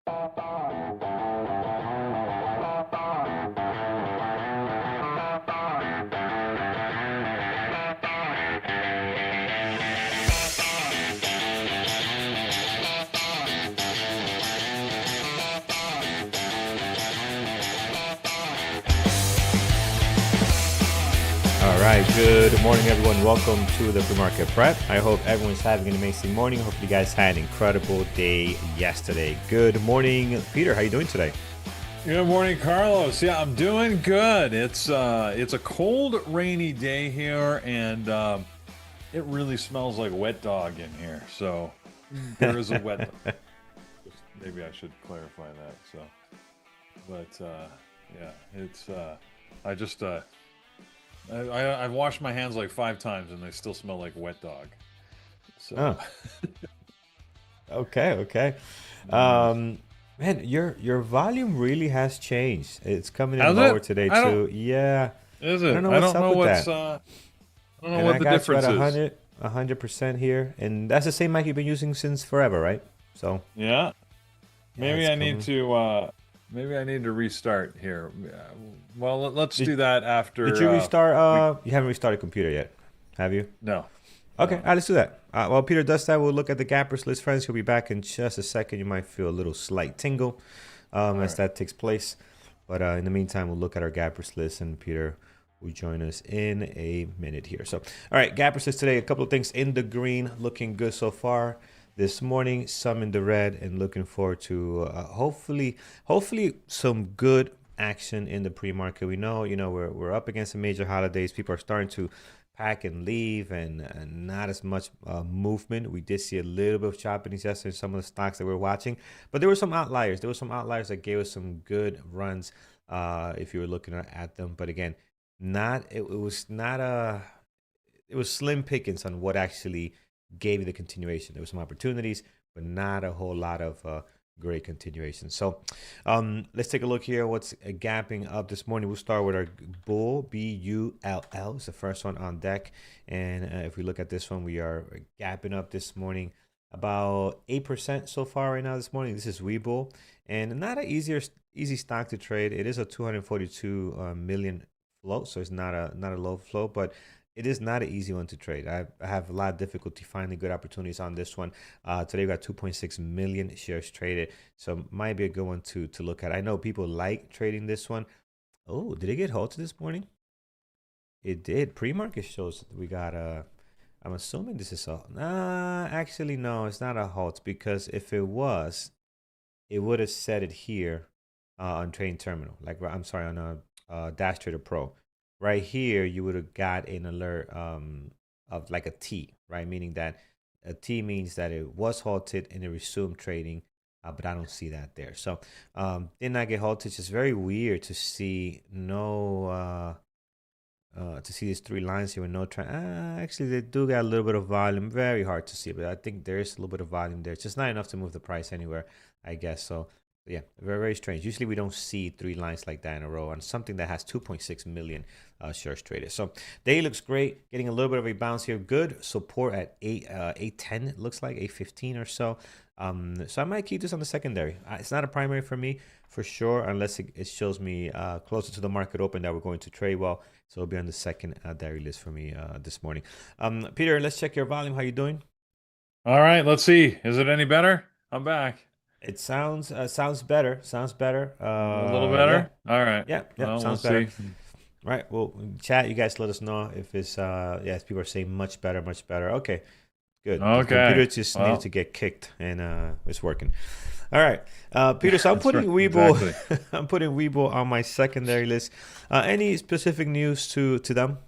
All right, good morning, everyone. Welcome to the pre-market prep. I hope everyone's having an amazing morning. Hope you guys had an incredible day yesterday. Good morning, Peter. How are you doing today? Good morning, Carlos. Yeah, I'm doing good. It's a cold, rainy day here, and it really smells like wet dog in here. So there is a wet dog. Maybe I should clarify that. So, but yeah, it's I've washed my hands like 5 times and they still smell like wet dog. So Okay. Man, your volume really has changed. It's coming in Has lower it? today too. Yeah. Is I it? don't know I what's don't up know with what's that. I don't know And what I the got you difference at is. 100% here, and that's the same mic you've been using since forever, right? So Yeah. yeah, Maybe it's I need coming. to restart here. Well, let's Did do that after did you we restart? You haven't restarted computer yet, have you? no. Okay, No. all right, let's do that. While Peter does that, we'll look at the gappers list, friends. He'll be back in just a second. You might feel a little slight tingle All as right. that takes place. But in the meantime, we'll look at our gappers list, and Peter will join us in a minute here. So, all right, gappers list today. A couple of things in the green, looking good so far this morning. Some in the red, and looking forward to hopefully some good action in the pre-market. We know, we're up against some major holidays. People are starting to pack and leave, and not as much movement. We did see a little bit of choppiness yesterday in some of the stocks that we're watching, but there were some outliers. There were some outliers that gave us some good runs if you were looking at them. But again, it was slim pickings on what actually gave you the continuation. There were some opportunities, but not a whole lot of great continuation. So let's take a look here. What's gapping up this morning? We'll start with our bull, BULL. It's the first one on deck. And if we look at this one, we are gapping up this morning about 8% so far right now this morning. This is Webull, and not an easy stock to trade. It is a 242 million float, so it's not a low float, but it is not an easy one to trade. I have a lot of difficulty finding good opportunities on this one. Today we got 2.6 million shares traded, so might be a good one to look at. I know people like trading this one. Oh, did it get halted this morning? It did. Pre-market shows that we got a. I'm assuming this is a. Actually, no, it's not a halt, because if it was, it would have said it here on Trading Terminal. Like, I'm sorry, on a Dash Trader Pro. Right here, you would have got an alert of like a T, right? Meaning that a T means that it was halted and it resumed trading, but I don't see that there. So did not get halted. It's just very weird to see to see these 3 lines here with no trend. Actually, they do get a little bit of volume. Very hard to see, but I think there is a little bit of volume there. It's just not enough to move the price anywhere, I guess. So yeah, very strange. Usually we don't see 3 lines like that in a row on something that has 2.6 million shares traded. So day looks great. Getting a little bit of a bounce here. Good support at 810. It looks like 815 or so. So I might keep this on the secondary. It's not a primary for me for sure, unless it shows me closer to the market open that we're going to trade well. So it'll be on the secondary list for me this morning. Peter, let's check your volume. How you doing? All right, let's see. Is it any better? I'm back. It sounds better. Sounds better. A little Yeah. better? All right. Yeah. Well, we'll Sounds better. see. Right. Well, chat, you guys let us know if it's yes, people are saying much better. Okay. Good. The Okay. computer just needed to get kicked, and it's working. All right. Peter, so I'm That's putting right. Webull Exactly. I'm putting Webull on my secondary list. Any specific news to them?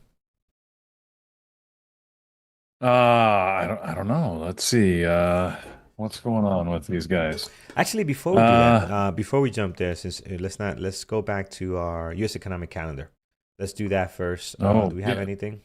I don't know. Let's see. What's going on with these guys? Actually, before we do that, before we jump there, since let's go back to our U.S. economic calendar. Let's do that first. Do we have Yeah. anything?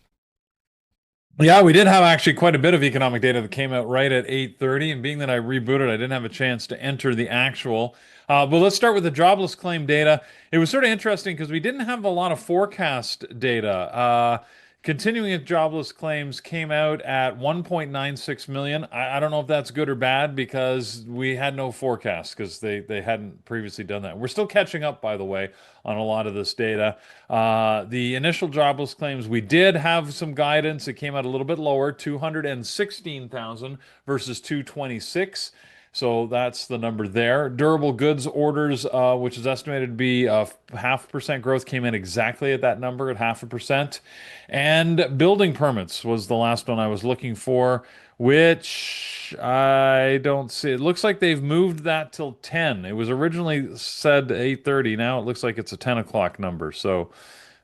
Yeah, we did have actually quite a bit of economic data that came out right at 8:30, and being that I rebooted, I didn't have a chance to enter the actual. But let's start with the jobless claim data. It was sort of interesting because we didn't have a lot of forecast data. Continuing jobless claims came out at 1.96 million. I don't know if that's good or bad because we had no forecast because they hadn't previously done that. We're still catching up, by the way, on a lot of this data. The initial jobless claims, we did have some guidance. It came out a little bit lower, 216,000 versus 226. So that's the number there. Durable goods orders, which is estimated to be 0.5% growth, came in exactly at that number at 0.5%. And building permits was the last one I was looking for, which I don't see. It looks like they've moved that till 10. It was originally said 8:30. Now it looks like it's a 10 o'clock number. So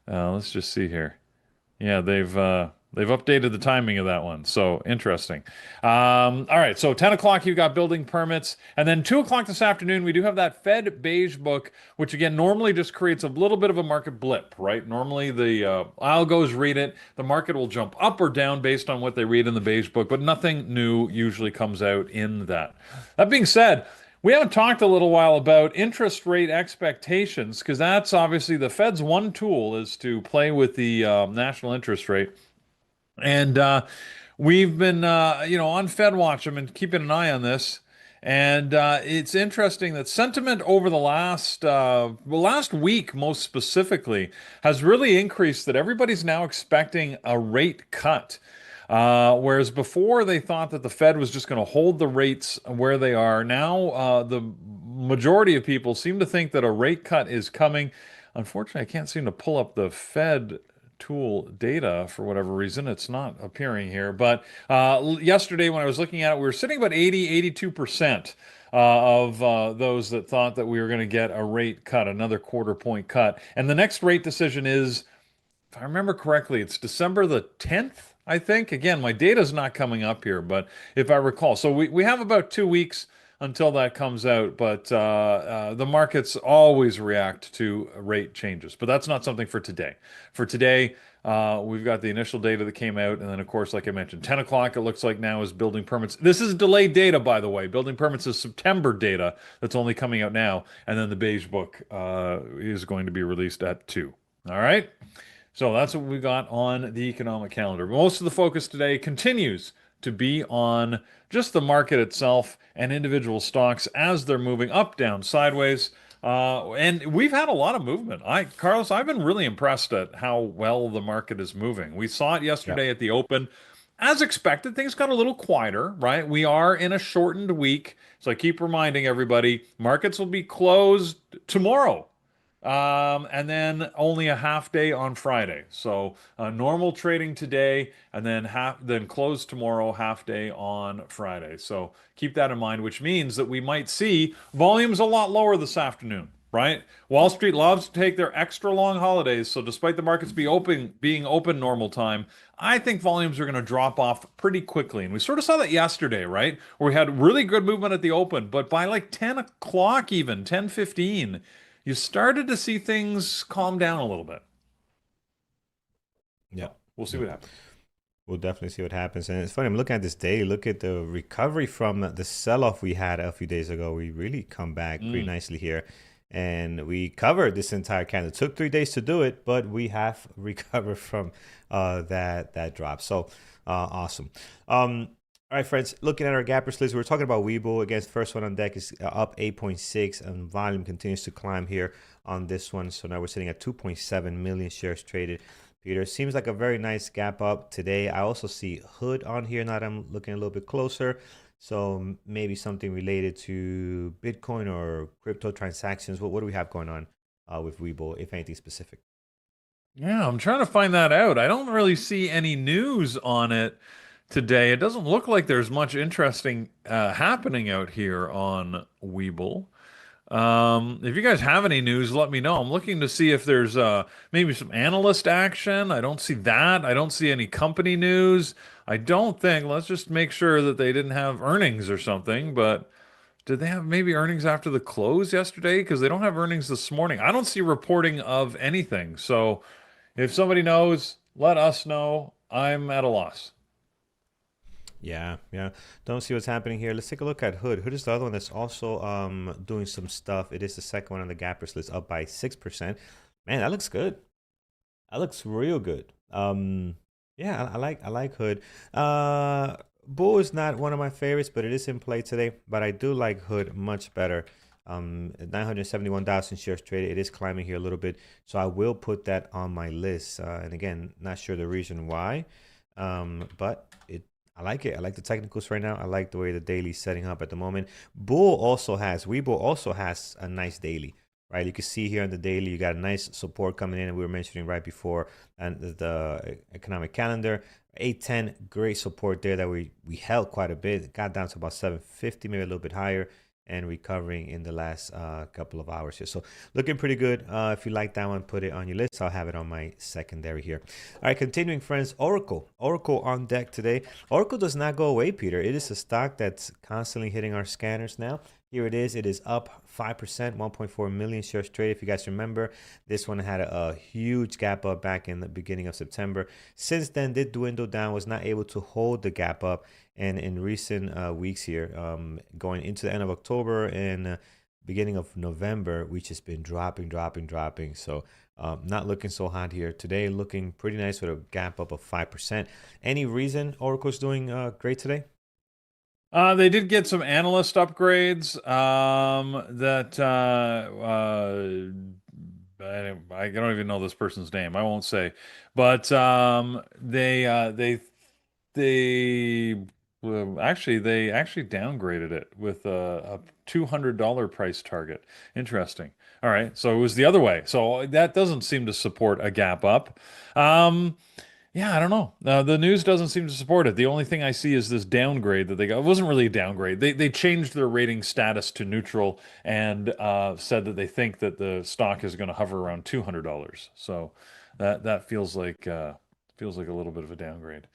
let's just see here. Yeah, they've updated the timing of that one. So interesting. All right, so 10 o'clock you got building permits, and then 2 o'clock this afternoon we do have that Fed beige book, which again normally just creates a little bit of a market blip, right? Normally the algos read it, the market will jump up or down based on what they read in the beige book, but nothing new usually comes out in that. That being said, we haven't talked a little while about interest rate expectations because that's obviously the Fed's one tool is to play with the national interest rate. And we've been, on Fed Watch. I've been keeping an eye on this, and it's interesting that sentiment over the last week, most specifically, has really increased. That everybody's now expecting a rate cut. Whereas before they thought that the Fed was just going to hold the rates where they are, now the majority of people seem to think that a rate cut is coming. Unfortunately, I can't seem to pull up the Fed tool data for whatever reason. It's not appearing here. But yesterday when I was looking at it, we were sitting about 82% of those that thought that we were going to get a rate cut, another quarter point cut. And the next rate decision is, if I remember correctly, it's December the 10th, I think. Again, my data's not coming up here, but if I recall. So we have about 2 weeks until that comes out, but the markets always react to rate changes. But that's not something for today. For today, we've got the initial data that came out, and then, of course, like I mentioned, 10 o'clock it looks like now is building permits. This is delayed data, by the way. Building permits is September data that's only coming out now, and then the beige book is going to be released at 2. All right? So that's what we got on the economic calendar. Most of the focus today continues to be on just the market itself and individual stocks as they're moving up, down, sideways. And we've had a lot of movement. Carlos, I've been really impressed at how well the market is moving. We saw it Yeah. yesterday at the open. As expected, things got a little quieter, right? We are in a shortened week. So I keep reminding everybody, markets will be closed tomorrow. And then only a half day on Friday. So normal trading today, and then close tomorrow, half day on Friday. So keep that in mind, which means that we might see volumes a lot lower this afternoon, right? Wall Street loves to take their extra long holidays, so despite the markets being open normal time, I think volumes are going to drop off pretty quickly. And we sort of saw that yesterday, right? Where we had really good movement at the open, but by like 10 o'clock even, 10:15, you started to see things calm down a little bit. Yeah. So we'll see Yeah. what happens. We'll definitely see what happens. And it's funny, I'm looking at this day, look at the recovery from the sell-off we had a few days ago. We really come back pretty nicely here. And we covered this entire candle. It took 3 days to do it, but we have recovered from that drop. So awesome. All right, friends, looking at our gappers list, we're talking about Webull. Again, first one on deck is up 8.6, and volume continues to climb here on this one. So now we're sitting at 2.7 million shares traded. Peter, seems like a very nice gap up today. I also see Hood on here now that I'm looking a little bit closer. So maybe something related to Bitcoin or crypto transactions. What do we have going on with Webull, if anything specific? Yeah, I'm trying to find that out. I don't really see any news on it today. It doesn't look like there's much interesting happening out here on Webull. If you guys have any news, let me know. I'm looking to see if there's maybe some analyst action. I don't see that. I don't see any company news. I don't think. Let's just make sure that they didn't have earnings or something. But did they have maybe earnings after the close yesterday? Because they don't have earnings this morning. I don't see reporting of anything. So if somebody knows, let us know. I'm at a loss. Yeah, yeah. Don't see what's happening here. Let's take a look at Hood. Hood is the other one that's also doing some stuff. It is the second one on the gappers list, up by 6%. Man, that looks good. That looks real good. Yeah, I like Hood. Bull is not one of my favorites, but it is in play today. But I do like Hood much better. 971,000 shares traded. It is climbing here a little bit, so I will put that on my list. And again, not sure the reason why, but I like it. I like the technicals right now. I like the way the daily's setting up at the moment. Webull also has a nice daily, right? You can see here on the daily, you got a nice support coming in, and we were mentioning right before, and the economic calendar. 810, great support there that we held quite a bit. It got down to about 750, maybe a little bit higher, and recovering in the last couple of hours here. So looking pretty good. If you like that one, put it on your list. I'll have it on my secondary here. All right, continuing, friends. Oracle on deck today. Oracle does not go away, Peter. It is a stock that's constantly hitting our scanners now. Here it is. It is up 5%, 1.4 million shares traded. If you guys remember, this one had a huge gap up back in the beginning of September. Since then, did dwindle down, was not able to hold the gap up. And in recent weeks here, going into the end of October and beginning of November, we just been dropping. So not looking so hot here. Today, looking pretty nice with a gap up of 5%. Any reason Oracle's doing great today? They did get some analyst upgrades that I don't even know this person's name. I won't say, but they they actually downgraded it with a $200 price target. Interesting. All right, so it was the other way. So that doesn't seem to support a gap up. Um, yeah, I don't know. The news doesn't seem to support it. The only thing I see is this downgrade that they got. It wasn't really a downgrade. They changed their rating status to neutral and said that they think that the stock is going to hover around $200. So that feels like a little bit of a downgrade.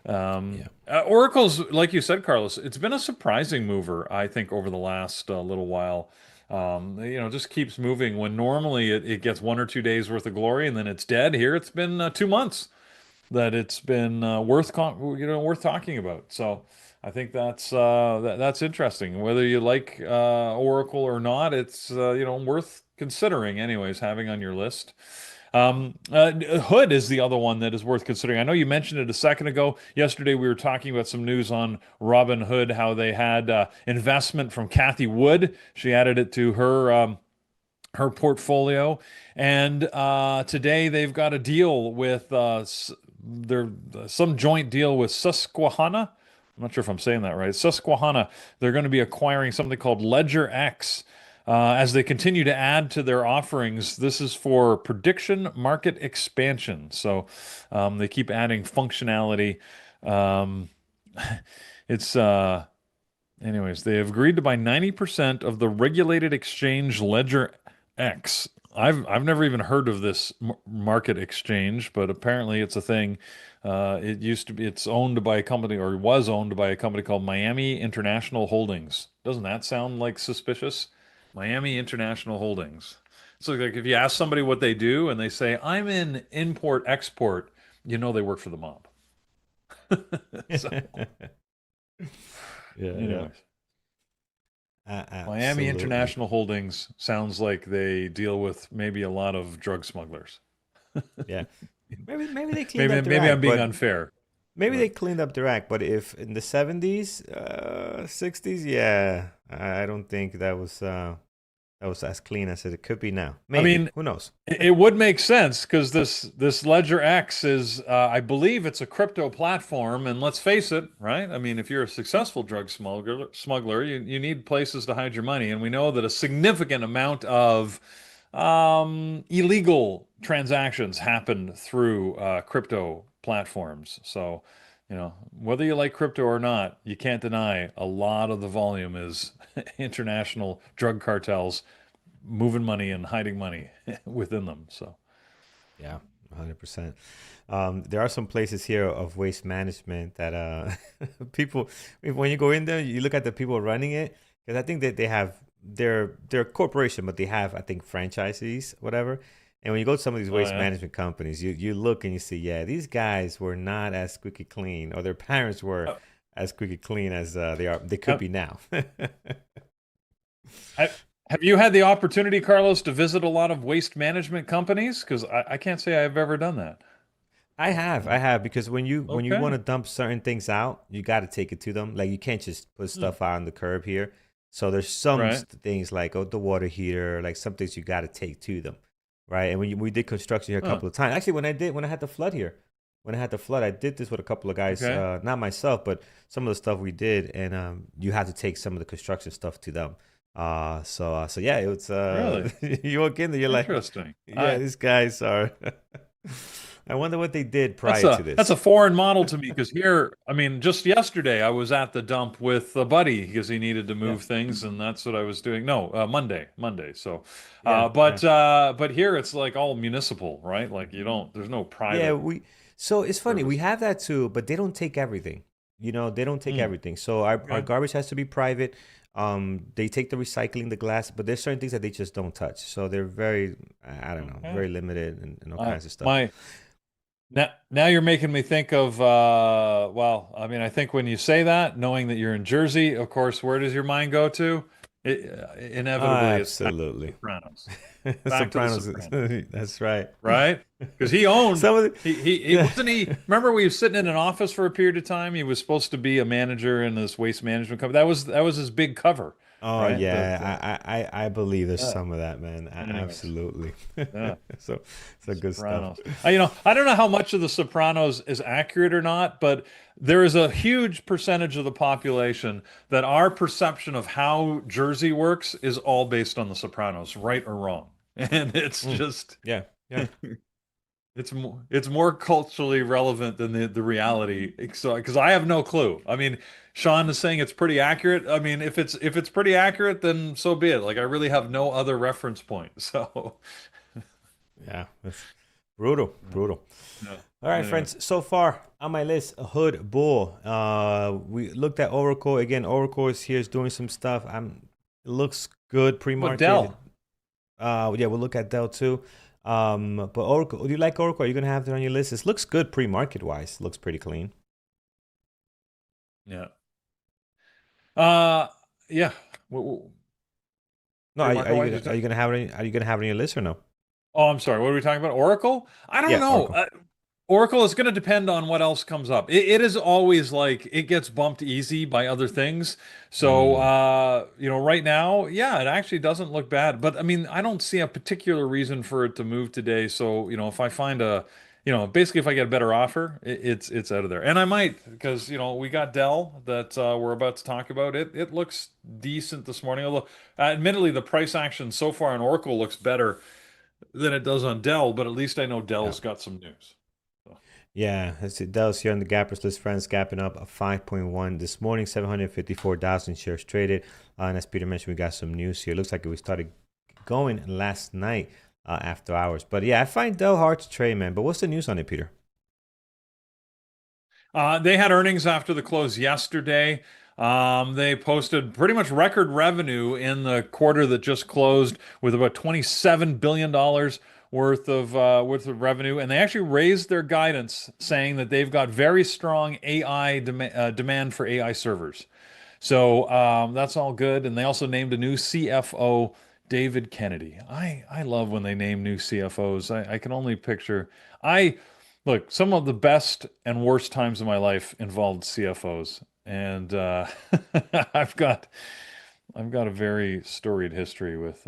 Yeah. Oracle's, like you said, Carlos, it's been a surprising mover, I think, over the last little while. Just keeps moving when normally it gets 1 or 2 days worth of glory and then it's dead. Here it's been 2 months that it's been worth talking about. So I think that's interesting. Whether you like Oracle or not, it's worth considering, anyways, having on your list. Hood is the other one that is worth considering. I know you mentioned it a second ago. Yesterday, we were talking about some news on Robin Hood, how they had investment from Kathy Wood. She added it to her portfolio, and today they've got a deal with some joint deal with Susquehanna. I'm not sure if I'm saying that right. Susquehanna. They're going to be acquiring something called Ledger X. As they continue to add to their offerings, this is for prediction market expansion. So they keep adding functionality. Um, it's Anyways, they have agreed to buy 90% of the regulated exchange Ledger X. I've never even heard of this market exchange, but apparently it's a thing. It's owned by a company, or was owned by a company called Miami International Holdings. Doesn't that sound like suspicious? Miami International Holdings. So like if you ask somebody what they do and they say, I'm in import export, you know they work for the mob. So Yeah, yeah. anyways. Miami Absolutely. International Holdings sounds like they deal with maybe a lot of drug smugglers. Yeah. Maybe they cleaned Maybe up their I'm act, being but unfair, maybe they but cleaned up their act. But if in the 70s, 60s, yeah, I don't think that was as clean as it could be now. I Maybe. mean, Who knows? it would make sense because this Ledger X is, I believe, it's a crypto platform, and let's face it, right? I mean, if you're a successful drug smuggler, you need places to hide your money, and we know that a significant amount of illegal transactions happen through crypto platforms. So, whether you like crypto or not, you can't deny a lot of the volume is international drug cartels moving money and hiding money within them. So, Yeah, 100%. There are some places here of waste management that people, when you go in there, you look at the people running it, because I think that they're a corporation, but they have, I think, franchisees, whatever. And when you go to some of these oh waste yeah. management companies, you look and you see, yeah, these guys were not as squeaky clean, or their parents were Uh, as squeaky clean as they could have, be now. have you had the opportunity, Carlos, to visit a lot of waste management companies? Because I can't say I've ever done that. I have because when you want Okay. to dump certain things out, you got to take it to them. Like you can't just put Hmm. stuff out on the curb here. So there's some Right. things like the water heater, like some things you got to take to them, right? And we did construction here a Huh. couple of times. Actually, when I had the flood here, when I had the flood, I did this with a couple of guys, Okay. not myself, but some of the stuff we did, and you had to take some of the construction stuff to them. So yeah, it was Really you walk in there, you're like, interesting. yeah, these guys are. I wonder what they did That's prior to a this. foreign model to me because here, I mean, just yesterday I was at the dump with a buddy because he needed to Yeah, move things, and that's what I was doing. No, Monday. So, yeah, yeah, but here it's like all municipal, right? Like you don't, there's no yeah. private We so it's funny we service. have that too, but they don't take everything. They don't take Hmm. everything. So our Okay. garbage has to be private. They take the recycling, the glass, but there's certain things that they just don't touch. So they're very, I don't know, Okay. very limited and all Uh, kinds of stuff. my now you're making me think of well, I mean, I think when you say that, knowing that you're in Jersey, of course, where does your mind go to? Inevitably, it's back to the Absolutely. Sopranos. Back to the Sopranos. Sopranos, That's right. right? Because he owned Some of the, he yeah. wasn't he. Remember, we were sitting in an office for a period of time. He was supposed to be a manager in this waste management company. That was his big cover, Oh right? That yeah, I believe there's yeah. some of that, man. Anyways, Absolutely. yeah. So so good stuff. Sopranos. I don't know how much of The Sopranos is accurate or not, but there is a huge percentage of the population that our perception of how Jersey works is all based on The Sopranos, right or wrong. And it's Mm, just yeah, yeah. it's more culturally relevant than the reality. So because I have no clue. I mean, Sean is saying it's pretty accurate. I mean, if it's pretty accurate, then so be it. Like I really have no other reference point. So Yeah, that's brutal, brutal. yeah. All right, Anyways. friends. So far on my list, Hood Bull. We looked at Oracle again. Oracle is here, is doing some stuff. It looks good But pre-market. Dell. Yeah, we'll look at Dell too. But Oracle, do you like Oracle? Are you gonna have that on your list? This looks good pre-market wise. Looks pretty clean. Yeah. Uh, yeah. No, Pre-market wise, are you gonna have it? Are you gonna have it on your list or no? oh, I'm sorry. What are we talking about? Oracle? I don't Yeah, know. Oracle. Oracle is going to depend on what else comes up. It is always like it gets bumped easy by other things. So, Mm, right now, yeah, it actually doesn't look bad. But I mean, I don't see a particular reason for it to move today. So, if I find basically if I get a better offer, it's out of there. And I might because we got Dell that we're about to talk about. It looks decent this morning. Although, admittedly, the price action so far on Oracle looks better than it does on Dell. But at least I know yeah. Dell's got some news. So. Yeah, as it does here on the Gappers List, friends, gapping up a 5.1 this morning, 754,000 shares traded. And as Peter mentioned, we got some news here. Looks like we started going last night after hours. But yeah, I find Dell hard to trade, man. But what's the news on it, Peter? They had earnings after the close yesterday. They posted pretty much record revenue in the quarter that just closed with about $27 billion worth of revenue, and they actually raised their guidance, saying that they've got very strong demand for AI servers. So that's all good. And they also named a new CFO, David Kennedy. I love when they name new CFOs. I can only picture. I look, some of the best and worst times of my life involved CFOs, and I've got I've got a very storied history with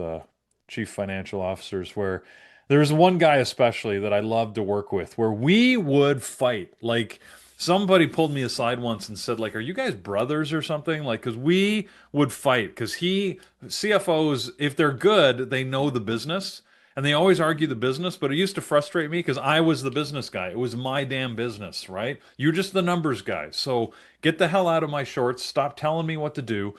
chief financial officers where there's one guy especially that I loved to work with where we would fight. Like somebody pulled me aside once and said, like, are you guys brothers or something? Like, because we would fight because CFOs, if they're good, they know the business. And they always argue the business, but it used to frustrate me because I was the business guy. It was my damn business, right? You're just the numbers guy. So get the hell out of my shorts. Stop telling me what to do.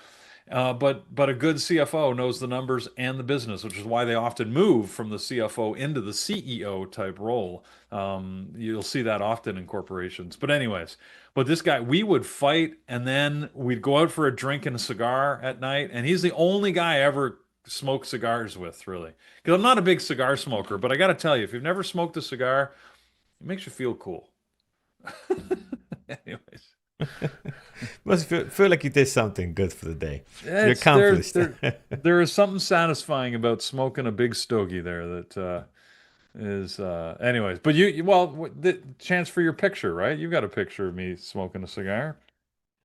But a good CFO knows the numbers and the business, which is why they often move from the CFO into the CEO type role. You'll see that often in corporations. But anyways, but this guy, we would fight, and then we'd go out for a drink and a cigar at night, and he's the only guy I ever smoked cigars with, really. Because I'm not a big cigar smoker, but I got to tell you, if you've never smoked a cigar, it makes you feel cool. Anyways. Must feel like you did something good for the day. You're It's accomplished. there is something satisfying about smoking a big stogie there that is anyways. But well, the chance for your picture, right? You've got a picture of me smoking a cigar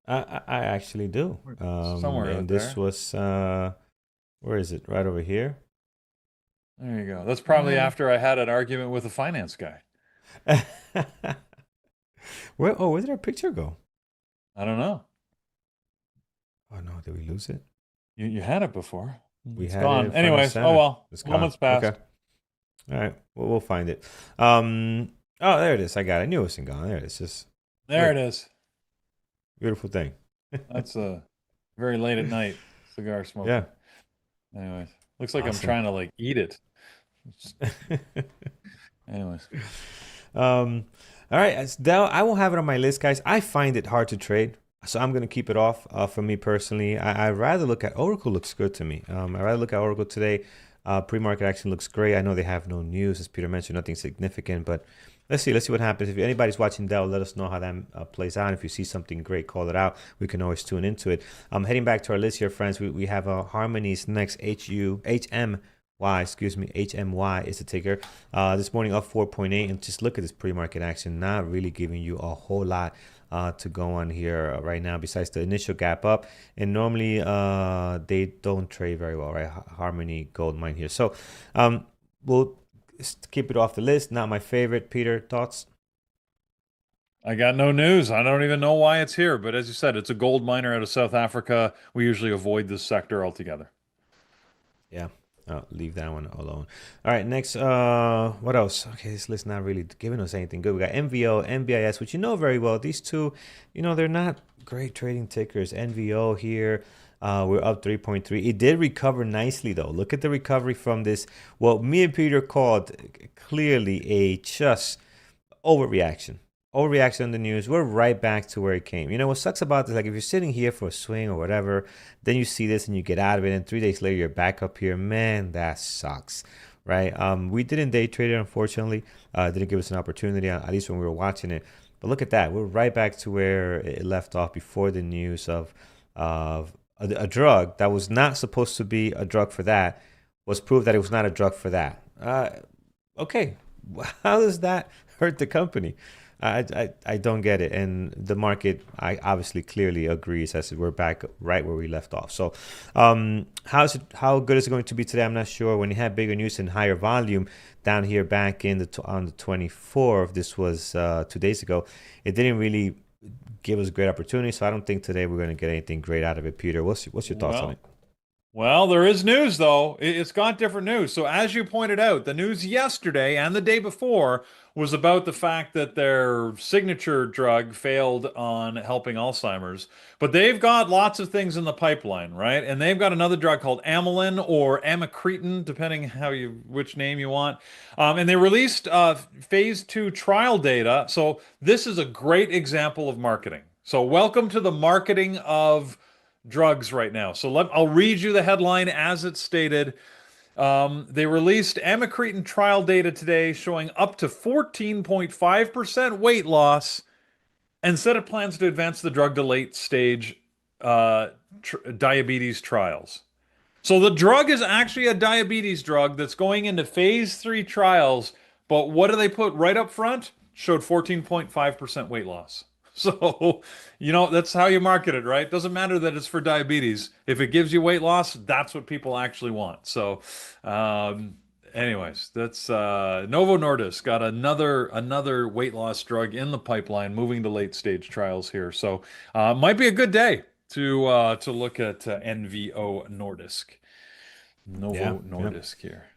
I actually do. somewhere And out this there. was where is it? Right over here. There you go. That's probably Uh, after I had an argument with a finance guy. where did our picture go? I don't know. Oh no, did we lose it? You had it before. We It's had it in gone. front and Anyways, oh center. well. It's gone. Moments Okay. passed. All right. Well, we'll find it. Oh, there it is. I got it. I knew it wasn't gone. There it is. Just There look, it is. beautiful thing. That's very late at night cigar Yeah. smoking. Anyways, looks like I'm Awesome. trying to like eat it. Anyways, um, all right. As Dell, I won't have it on my list, guys. I find it hard to trade, so I'm gonna keep it off. For me personally, I'd rather look at Oracle. Looks good to me. I'd rather look at Oracle today. Pre-market action looks great. I know they have no news, as Peter mentioned, nothing significant, but let's see. Let's see what happens. If anybody's watching Dell, let us know how that plays out. If you see something great, call it out. We can always tune into it. Heading back to our list here, friends. We have Harmonies next. Excuse me, HMY is the ticker. This morning up 4.8, and just look at this pre-market action. Not really giving you a whole lot to go on here right now, besides the initial gap up. And normally they don't trade very well, right? Harmony Gold Mine here. So we'll keep it off the list. Not my favorite. Peter, thoughts? I got no news. I don't even know why it's here. But as you said, it's a gold miner out of South Africa. We usually avoid this sector altogether. Yeah. Leave that one alone. All right, next, what else? Okay, this list not really giving us anything good. We got NVO, NBIS, which you know very well. These two, they're not great trading tickers. NVO here, we're up 3.3. It did recover nicely, though. Look at the recovery from this, what me and Peter called clearly a just overreaction. Overreaction on the news. We're right back to where it came. What sucks about this, like if you're sitting here for a swing or whatever, then you see this and you get out of it, and 3 days later you're back up here. Man, that sucks, right? We didn't day trade it, unfortunately. Didn't give us an opportunity, at least when we were watching it. But look at that. We're right back to where it left off before the news of a drug that was not supposed to be a drug for that was proved that it was not a drug for that. Okay, how does that hurt the company? I don't get it, and the market I obviously clearly agrees as we're back right where we left off. So, how good is it going to be today? I'm not sure. When you had bigger news and higher volume down here back in on the 24th, this was 2 days ago. It didn't really give us great opportunity, so I don't think today we're going to get anything great out of it. Peter, what's your thoughts on Well, it? Well, there is news though. It's got different news. So as you pointed out, the news yesterday and the day before was about the fact that their signature drug failed on helping Alzheimer's. But they've got lots of things in the pipeline, right? And they've got another drug called amylin or amycretin, depending which name you want. And they released phase 2 trial data. So this is a great example of marketing. So welcome to the marketing of drugs right now. So I'll read you the headline as it's stated. They released amycretin trial data today showing up to 14.5% weight loss and said it plans to advance the drug to late stage diabetes trials. So the drug is actually a diabetes drug that's going into phase 3 trials. But what do they put right up front? Showed 14.5% weight loss. So, that's how you market it, right? Doesn't matter that it's for diabetes. If it gives you weight loss, that's what people actually want. So, anyways, that's Novo Nordisk got another weight loss drug in the pipeline, moving to late stage trials here. So, might be a good day to look at NVO Nordisk, Yeah, Novo yeah. Nordisk here.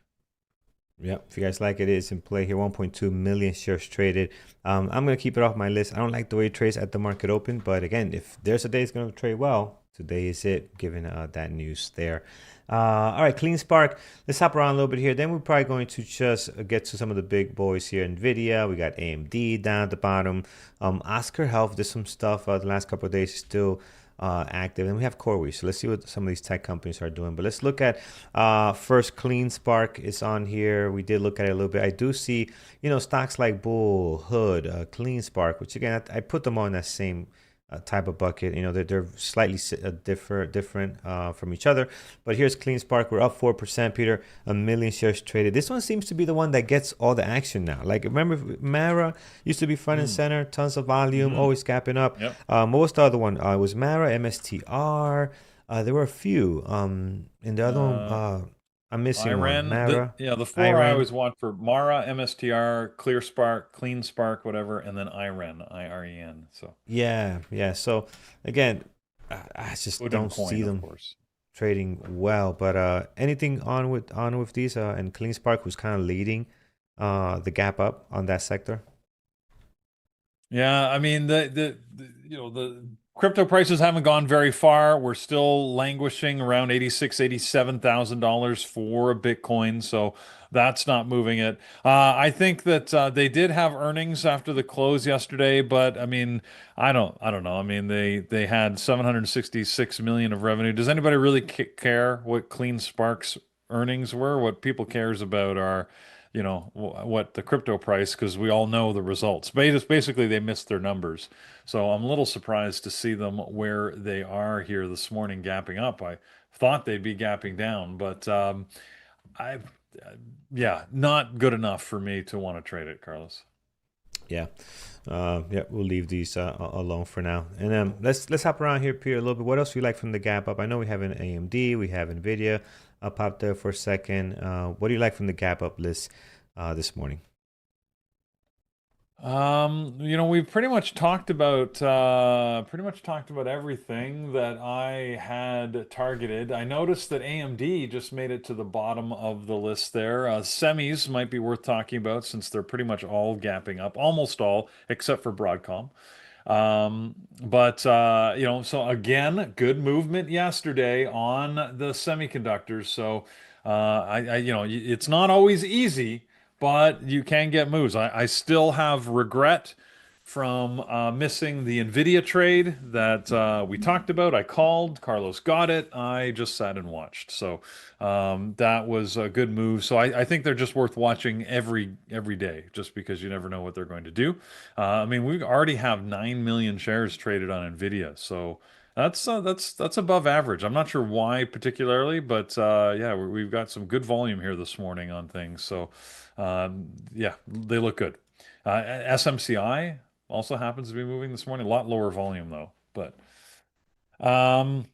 Yep. If you guys like it, it's in play here. 1.2 million shares traded. I'm gonna keep it off my list. I don't like the way it trades at the market open, but again, if there's a day it's gonna trade well, today is it. Given that news there. All right, Clean Spark. Let's hop around a little bit here. Then we're probably going to just get to some of the big boys here. NVIDIA. We got AMD down at the bottom. Oscar Health did some stuff the last couple of days. Still active, and we have CoreWeave. So let's see what some of these tech companies are doing. But let's look at first. Clean Spark is on here. We did look at it a little bit. I do see stocks like Bull, Hood, Clean Spark, which again I put them on that same type of bucket. They're slightly different from each other. But here's Clean Spark. We're up 4%, Peter. A million shares traded. This one seems to be the one that gets all the action now. Like, remember, Mara used to be front and center, tons of volume, always gapping up. Yep. What was the other one? It was Mara, MSTR. There were a few. And the other one, I'm missing one. Mara. The four I Iran. always want for Mara, MSTR, Clear Spark, Clean Spark, whatever, and then Iren, IREN. So Yeah. So again, I just Wooden don't coin, see of them course. trading well. But anything on with these? And Clean Spark was kind of leading the gap up on that sector. Yeah, I mean the crypto prices haven't gone very far. We're still languishing around 86, $87,000 for a Bitcoin, so that's not moving it. I think that they did have earnings after the close yesterday, but I mean, I don't know. I mean, they had 766 million of revenue. Does anybody really care what Clean Spark's earnings were? What people cares about are what the crypto price, because we all know the results. Basically, they missed their numbers. So I'm a little surprised to see them where they are here this morning, gapping up. I thought they'd be gapping down, but I, yeah, not good enough for me to want to trade it, Carlos. Yeah. Yeah, we'll leave these alone for now. And let's hop around here, Peter, a little bit. What else do you like from the gap up? I know we have an AMD, we have NVIDIA up out there for a second. What do you like from the gap up list this morning? We've pretty much talked about everything that I had targeted. I noticed that AMD just made it to the bottom of the list there. Semis might be worth talking about since they're pretty much all gapping up, almost all except for Broadcom. But so again, good movement yesterday on the semiconductors. So it's not always easy, but you can get moves. I still have regret from missing the NVIDIA trade that we talked about. I called, Carlos got it. I just sat and watched. So that was a good move. So I think they're just worth watching every day, just because you never know what they're going to do. I mean, we already have 9 million shares traded on NVIDIA. So that's above average. I'm not sure why particularly, but yeah, we've got some good volume here this morning on things. So yeah, they look good. SMCI also happens to be moving this morning. A lot lower volume though. But um,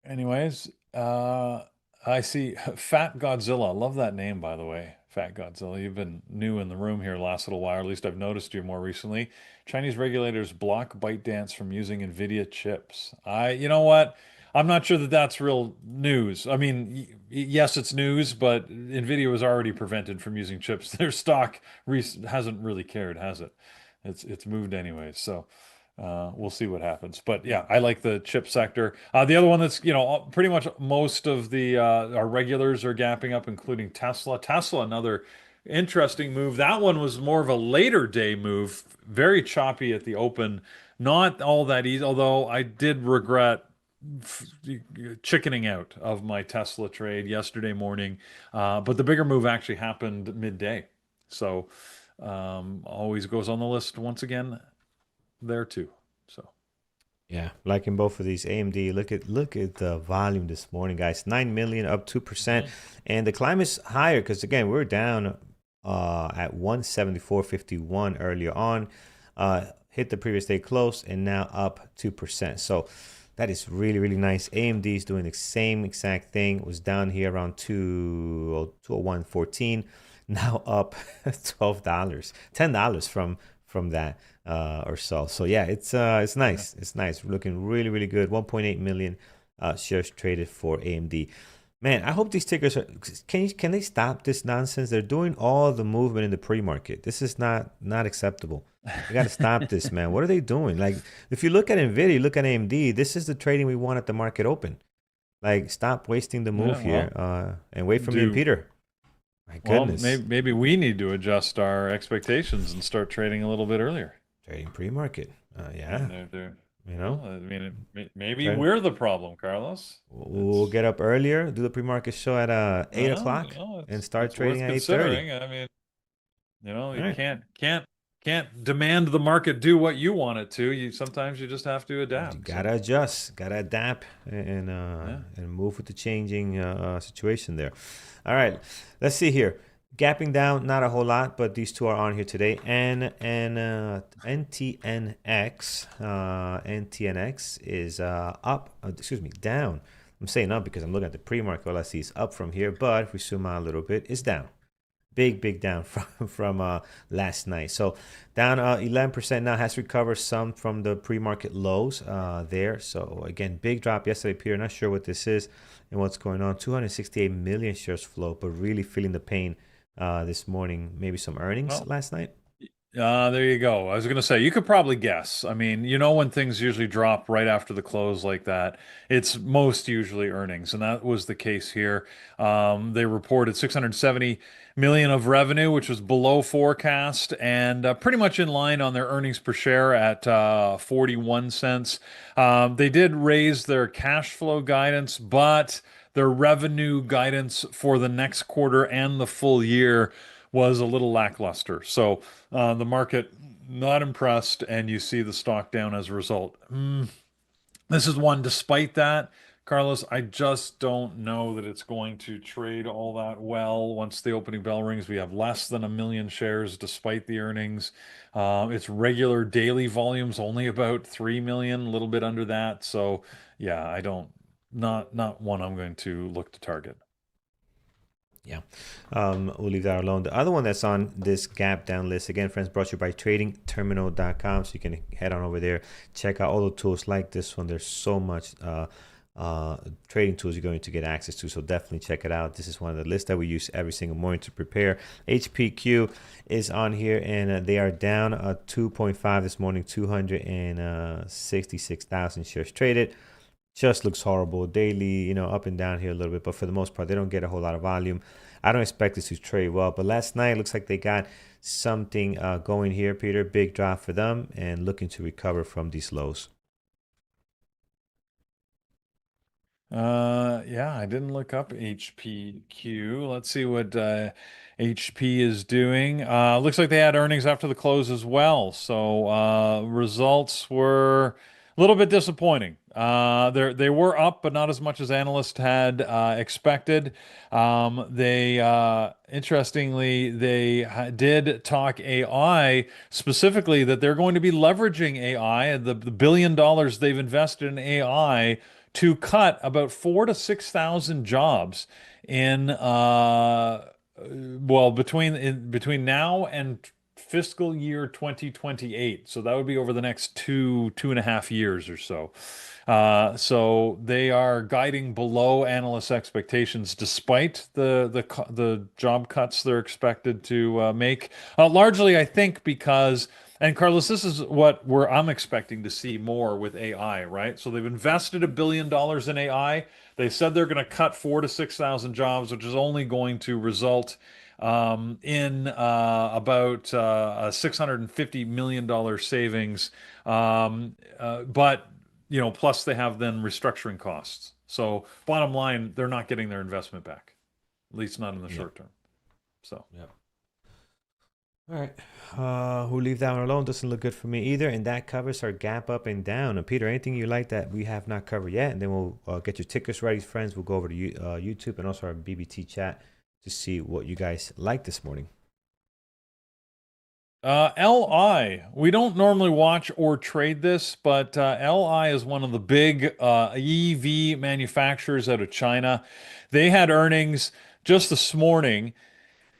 anyways, I see Fat Godzilla. Love that name, by the way. Fat Godzilla. You've been new in the room here the last little while. At least I've noticed you more recently. Chinese regulators block ByteDance from using NVIDIA chips. You know what? I'm not sure that that's real news. I mean, yes, it's news, but NVIDIA was already prevented from using chips. Their stock hasn't really cared, has it? It's moved anyways. So. We'll see what happens. But yeah, I like the chip sector. The other one that's, pretty much most of the our regulars are gapping up, including Tesla. Tesla, another interesting move. That one was more of a later day move, very choppy at the open, not all that easy, although I did regret chickening out of my Tesla trade yesterday morning. But the bigger move actually happened midday. So always goes on the list once again there too. So Yeah, like in both of these, AMD. Look at the volume this morning, guys. 9 million, up 2%, and the climb is higher because again we're down at 174.51 earlier on. Hit the previous day close and now up 2%. So that is really nice. AMD is doing the same exact thing. It was down here around 201.14, now up $12, $10 from that or so. So yeah, it's nice. It's nice. We're looking really good. 1.8 million shares traded for AMD. Man, I hope these tickers are. Can they stop this nonsense? They're doing all the movement in the pre-market. This is not acceptable. You got to stop this, man. What are they doing? Like, if you look at NVIDIA, look at AMD. This is the trading we want at the market open. Like, stop wasting the move here and wait for me and Peter. My goodness. Well, maybe we need to adjust our expectations and start trading a little bit earlier. Trading pre-market. Yeah. I mean, maybe we're the problem, Carlos. We'll get up earlier, do the pre-market show at 8 o'clock, and start trading at 8:30. I mean, you Right. can't can't demand the market do what you want it to. Sometimes you just have to You adapt. So gotta adjust, gotta adapt, yeah. and move with the changing situation there. All right, let's see here. Gapping down, not a whole lot, but these two are on here today. NTNX is up. Excuse me, down. I'm saying up because I'm looking at the pre-market. All I see is up from here, but if we zoom out a little bit, it's down. Big down from last night. So down 11% now, has recovered some from the pre-market lows there. So again, big drop yesterday, Peter. Not sure what this is and what's going on. 268 million shares flow, but really feeling the pain this morning. Maybe some earnings Well, last night. there you go. I was going to say, you could probably guess. I mean, when things usually drop right after the close like that, it's most usually earnings. And that was the case here. They reported 670 million of revenue, which was below forecast and pretty much in line on their earnings per share at 41 cents. They did raise their cash flow guidance, but their revenue guidance for the next quarter and the full year was a little lackluster. So the market not impressed, and you see the stock down as a result. This is one, despite that, Carlos, I just don't know that it's going to trade all that well once the opening bell rings. We have less than 1 million shares despite the earnings. Its regular daily volume's only about 3 million, a little bit under that. So yeah, I don't, not one I'm going to look to target. Yeah, we'll leave that alone. The other one that's on this gap down list, again, friends, brought to you by tradingterminal.com. So you can head on over there, check out all the tools like this one. There's so much trading tools you're going to get access to. So definitely check it out. This is one of the lists that we use every single morning to prepare. HPQ is on here, and they are down 2.5 this morning, 266,000 shares traded. Just looks horrible daily, up and down here a little bit, but for the most part they don't get a whole lot of volume. I don't expect this to trade well, but last night looks like they got something going here, Peter. Big drop for them and looking to recover from these lows. Yeah, I didn't look up HPQ. Let's see what HP is doing. Looks like they had earnings after the close as well. So results were a little bit disappointing. They were up, but not as much as analysts had expected. They interestingly did talk AI, specifically that they're going to be leveraging AI, the $1 billion they've invested in AI to cut about 4 to 6 thousand jobs in between now and fiscal year 2028. So that would be over the next 2.5 years or so. So they are guiding below analyst expectations, despite the job cuts they're expected to make. Largely, I think because, and Carlos, this is where I'm expecting to see more with AI, right? So they've invested $1 billion in AI. They said they're going to cut 4 to 6 thousand jobs, which is only going to result in about a $650 million savings. But plus they have then restructuring costs. So bottom line, they're not getting their investment back, at least not in the Yep. short term. So. Yep. All right. We'll leave that one alone. Doesn't look good for me either. And that covers our gap up and down. And Peter, anything you like that we have not covered yet? And then we'll get your tickers ready, friends. We'll go over to YouTube and also our BBT chat to see what you guys like this morning. LI, we don't normally watch or trade this, but LI is one of the big EV manufacturers out of China. They had earnings just this morning.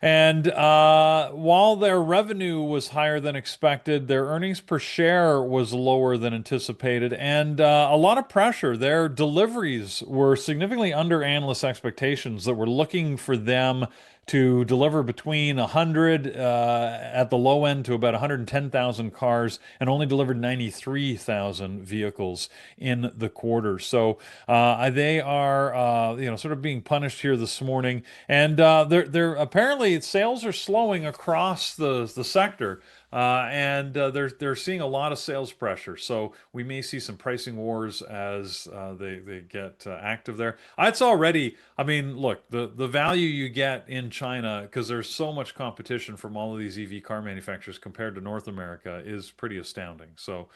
And while their revenue was higher than expected, their earnings per share was lower than anticipated, and a lot of pressure. Their deliveries were significantly under analyst expectations that were looking for them to deliver between 100 at the low end to about 110,000 cars, and only delivered 93,000 vehicles in the quarter. So they are sort of being punished here this morning, and they're apparently sales are slowing across the sector. and they're seeing a lot of sales pressure. So we may see some pricing wars as they get active there. It's already, I mean, look, the value you get in China, because there's so much competition from all of these EV car manufacturers compared to North America, is pretty astounding. So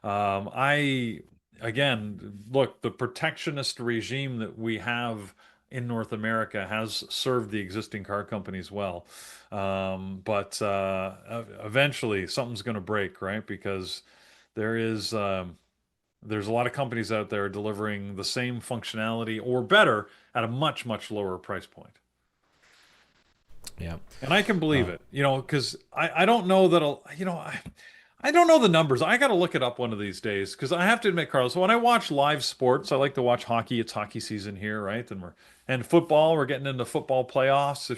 I again, look, the protectionist regime that we have in North America has served the existing car companies well. But eventually something's going to break, right? Because there is there's a lot of companies out there delivering the same functionality or better at a much, much lower price point. Yeah. And I can believe Uh, it, because I don't know that, I don't know the numbers. I got to look it up one of these days because I have to admit, Carlos, when I watch live sports, I like to watch hockey. It's hockey season here, right? And football, we're getting into football playoffs.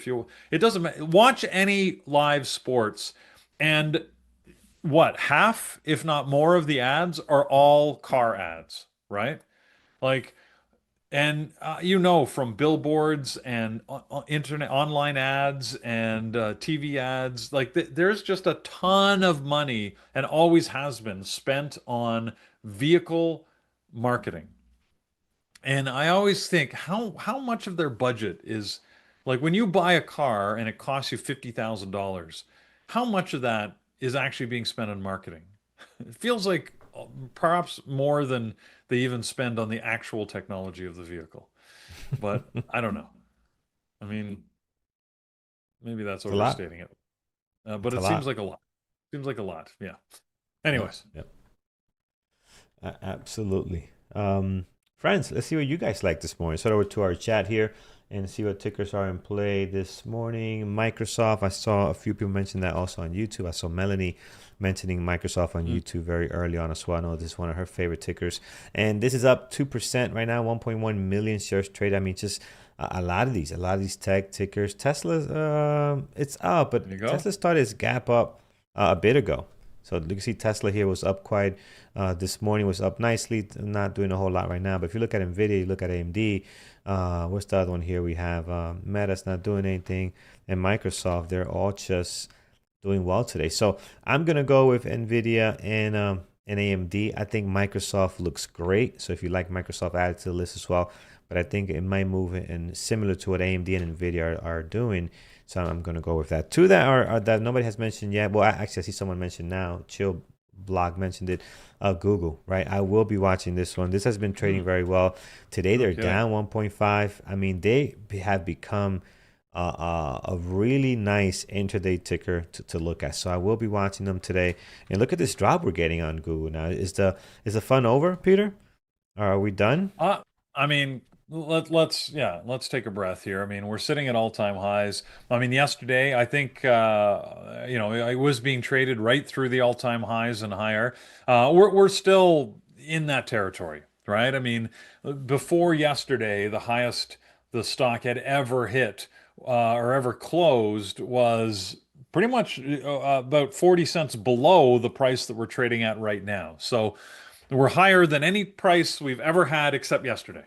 It doesn't matter. Watch any live sports, and what, half, if not more, of the ads are all car ads, right? Like, and from billboards and internet online ads and TV ads, like there's just a ton of money and always has been spent on vehicle marketing. And I always think how much of their budget is, like, when you buy a car and it costs you $50,000, how much of that is actually being spent on marketing? It feels like perhaps more than they even spend on the actual technology of the vehicle. But I don't know. I mean, maybe that's it's a lot. overstating it. But It's a it seems lot. like a lot. Seems like a lot. Yeah. Yep. Anyways. Yep. Absolutely. Friends, let's see what you guys like this morning. Start over to our chat here and see what tickers are in play this morning. Microsoft, I saw a few people mention that also on YouTube. I saw Melanie mentioning Microsoft on YouTube very early on as well. I know this is one of her favorite tickers. And this is up 2% right now, 1.1 million shares traded. I mean, just a lot of these tech tickers. Tesla's, it's up, but There you go. Tesla started its gap up a bit ago. So you can see Tesla here was up quite, this morning was up nicely, not doing a whole lot right now. But if you look at NVIDIA, you look at AMD, what's the other one here? We have Meta's not doing anything, and Microsoft, they're all just doing well today. So I'm going to go with NVIDIA and AMD. I think Microsoft looks great. So if you like Microsoft, add it to the list as well. But I think it might move in similar to what AMD and NVIDIA are doing. So I'm going to go with that. Two that are that nobody has mentioned yet. Well, actually, I see someone mentioned now. Chill Blog mentioned it. Google, right? I will be watching this one. This has been trading very well. Today, they're Okay. down 1.5. I mean, they have become a really nice intraday ticker to look at. So I will be watching them today. And look at this drop we're getting on Google now. Is the fun over, Peter? Are we done? I mean, let's take a breath here. I mean, we're sitting at all-time highs. I mean, yesterday, I think it was being traded right through the all-time highs and higher. We're still in that territory, right? I mean, before yesterday, the highest the stock had ever hit or ever closed was pretty much about 40 cents below the price that we're trading at right now. So we're higher than any price we've ever had except yesterday.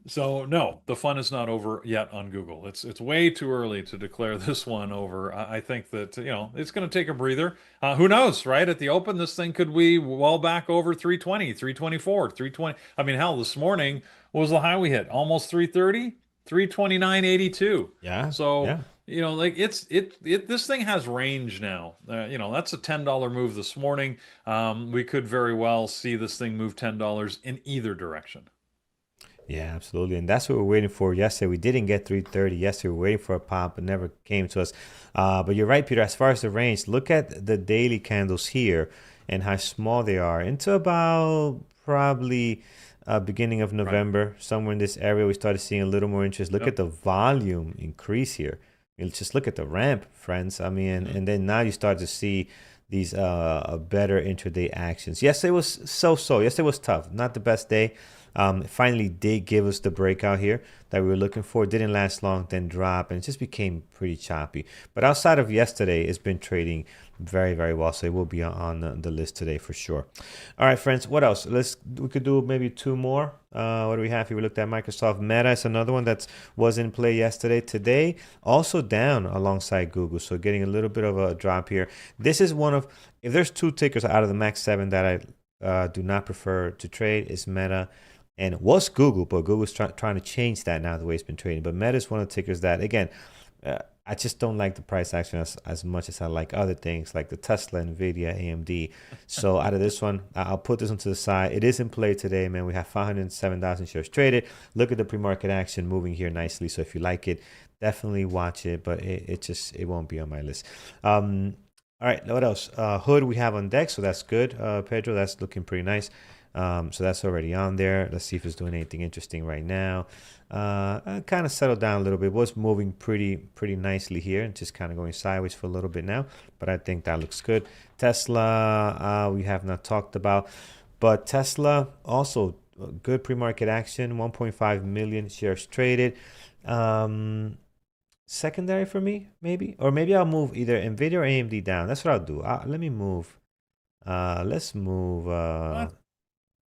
So no, the fun is not over yet on Google. It's way too early to declare this one over. I think that it's going to take a breather. Who knows, right? At the open, this thing could be well back over 320, 324, 320. I mean, hell, this morning, what was the high we hit? Almost 330, 329.82. Yeah, So yeah. like this thing has range now. That's a $10 move this morning. We could very well see this thing move $10 in either direction. Yeah, absolutely. And that's what we're waiting for yesterday. We didn't get 330 yesterday. We were waiting for a pop, but never came to us. But you're right, Peter. As far as the range, look at the daily candles here and how small they are into about probably beginning of Right. November, somewhere in this area. We started seeing a little more interest. Look Yep. at the volume increase here. Just look at the ramp, friends. I mean, Mhm. and then now you start to see these better intraday actions. Yesterday was so-so. Yesterday was tough. Not the best day. It finally did give us the breakout here that we were looking for. Didn't last long, then drop, and it just became pretty choppy. But outside of yesterday, it's been trading very, very well. So it will be on the list today for sure. All right, friends. What else? We could do maybe two more. What do we have here? We looked at Microsoft. Meta is another one that was in play yesterday. Today, also down alongside Google. So getting a little bit of a drop here. This is one of, if there's two tickers out of the Max 7 that I do not prefer to trade, is Meta and was Google, but Google's trying to change that now the way it's been trading. But Meta is one of the tickers that, again, I just don't like the price action as much as I like other things like the Tesla, NVDA, AMD. So out of this one, I'll put this one to the side. It is in play today, man. We have 507,000 shares traded. Look at the pre-market action moving here nicely. So if you like it, definitely watch it, but it won't be on my list. All right, what else? Hood we have on deck, so that's good. Pedro, that's looking pretty nice. So that's already on there. Let's see if it's doing anything interesting right now. Kind of settled down a little bit. It was moving pretty nicely here and just kind of going sideways for a little bit now. But I think that looks good. Tesla, we have not talked about. But Tesla, also good pre-market action. 1.5 million shares traded. Secondary for me, maybe. Or maybe I'll move either NVIDIA or AMD down. That's what I'll do. Let me move. Let's move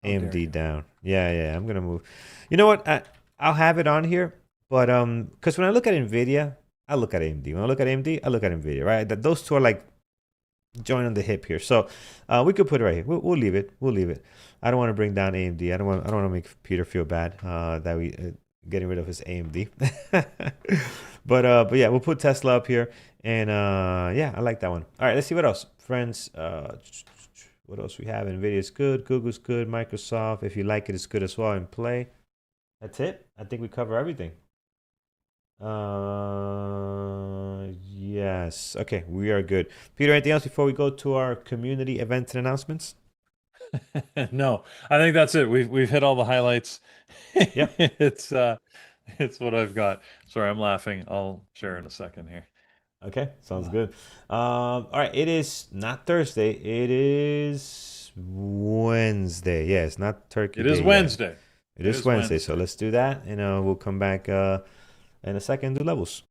AMD down. Yeah, I'm gonna move. You know what? I'll have it on here, but because when I look at NVIDIA, I look at AMD. When I look at AMD, I look at NVIDIA. Right? Those two are like joined on the hip here. So we could put it right here. We'll leave it. We'll leave it. I don't want to bring down AMD. I don't want to make Peter feel bad that we getting rid of his AMD. But yeah, we'll put Tesla up here, and yeah, I like that one. All right, let's see what else, friends. What else we have? NVIDIA is good. Google's good. Microsoft, if you like it, it's good as well. In play. That's it. I think we cover everything. Yes. Okay, we are good. Peter, anything else before we go to our community events and announcements? No, I think that's it. We've hit all the highlights. Yep. It's what I've got. Sorry, I'm laughing. I'll share in a second here. Okay, sounds good. All right, it is not Thursday. It is Wednesday. Yeah, it's not Turkey It is Day yet. Wednesday. It is Wednesday, so let's do that, and we'll come back in a second and do levels.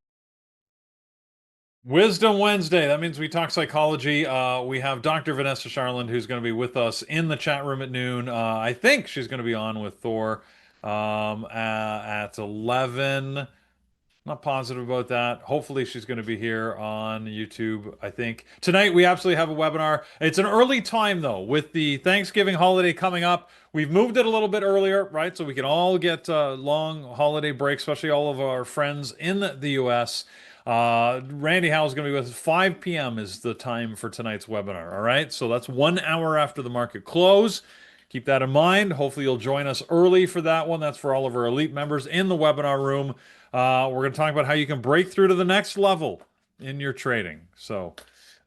Wisdom Wednesday. That means we talk psychology. We have Dr. Vanessa Charland, who's going to be with us in the chat room at noon. I think she's going to be on with Thor at 11. Not positive about that. Hopefully, she's going to be here on YouTube, I think. Tonight, we absolutely have a webinar. It's an early time, though. With the Thanksgiving holiday coming up, we've moved it a little bit earlier, right? So we can all get long holiday breaks, especially all of our friends in the U.S. Randy Howe is going to be with us. 5 p.m. is the time for tonight's webinar, all right? So that's 1 hour after the market close. Keep that in mind. Hopefully, you'll join us early for that one. That's for all of our elite members in the webinar room. We're going to talk about how you can break through to the next level in your trading. So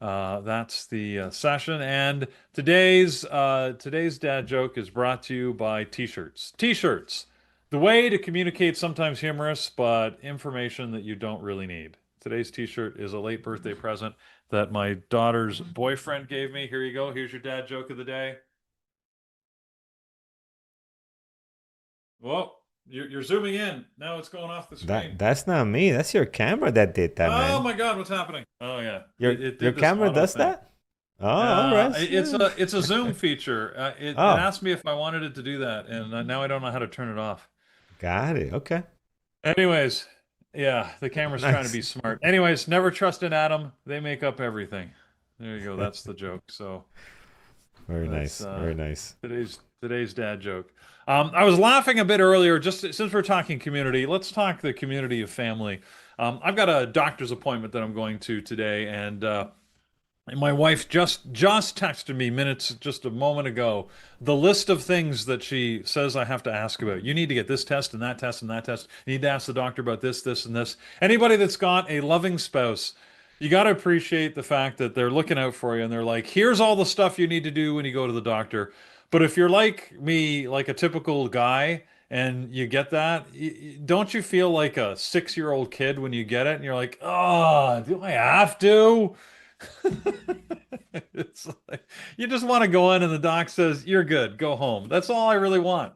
that's the session. And today's dad joke is brought to you by T-shirts. T-shirts, the way to communicate sometimes humorous, but information that you don't really need. Today's T-shirt is a late birthday present that my daughter's boyfriend gave me. Here you go. Here's your dad joke of the day. Whoa. You're zooming in. Now it's going off the screen. That's not me. That's your camera that did that, man. Oh my God, what's happening? Oh yeah. Your camera does that? Oh, all right. It's a zoom feature. It asked me if I wanted it to do that, and now I don't know how to turn it off. Got it. Okay. Anyways, yeah, the camera's trying to be smart. Anyways, never trust an atom. They make up everything. There you go. That's the joke. So very nice. Very nice. Today's dad joke. I was laughing a bit earlier, just since we're talking community, let's talk the community of family. I've got a doctor's appointment that I'm going to today, and my wife just texted me just a moment ago, the list of things that she says I have to ask about. You need to get this test and that test and that test. You need to ask the doctor about this, this, and this. Anybody that's got a loving spouse, you got to appreciate the fact that they're looking out for you, and they're like, here's all the stuff you need to do when you go to the doctor. But if you're like me, like a typical guy, and you get that, don't you feel like a 6-year-old kid when you get it? And you're like, oh, do I have to? It's like, you just want to go in and the doc says, you're good, go home. That's all I really want.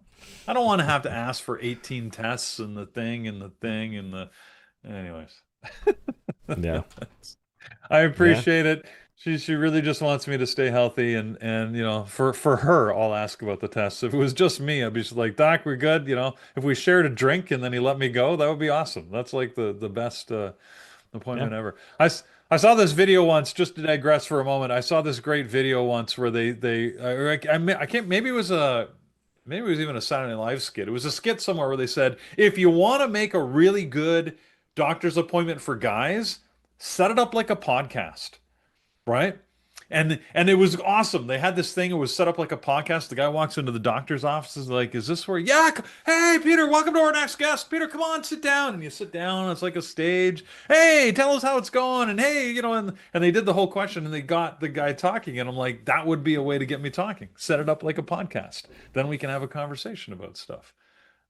I don't want to have to ask for 18 tests and the thing and the thing and the. Anyways, Yeah. I Yeah. appreciate it. She really just wants me to stay healthy and for her I'll ask about the tests. If it was just me, I'd be just like, Doc, we're good. If we shared a drink and then he let me go, that would be awesome. That's like the best Yeah. appointment ever. I saw this video once, just to digress for a moment. I saw this great video once where I can't, maybe it was even a Saturday Night Live skit. It was a skit somewhere where they said, if you want to make a really good doctor's appointment for guys, set it up like a podcast, right? And it was awesome. They had this thing. It was set up like a podcast. The guy walks into the doctor's office, is like, "Is this where?" Yeah. Hey, Peter, welcome to our next guest. Peter, come on, sit down. And you sit down. It's like a stage. Hey, tell us how it's going. And hey, and they did the whole question, and they got the guy talking. And I'm like, that would be a way to get me talking. Set it up like a podcast. Then we can have a conversation about stuff.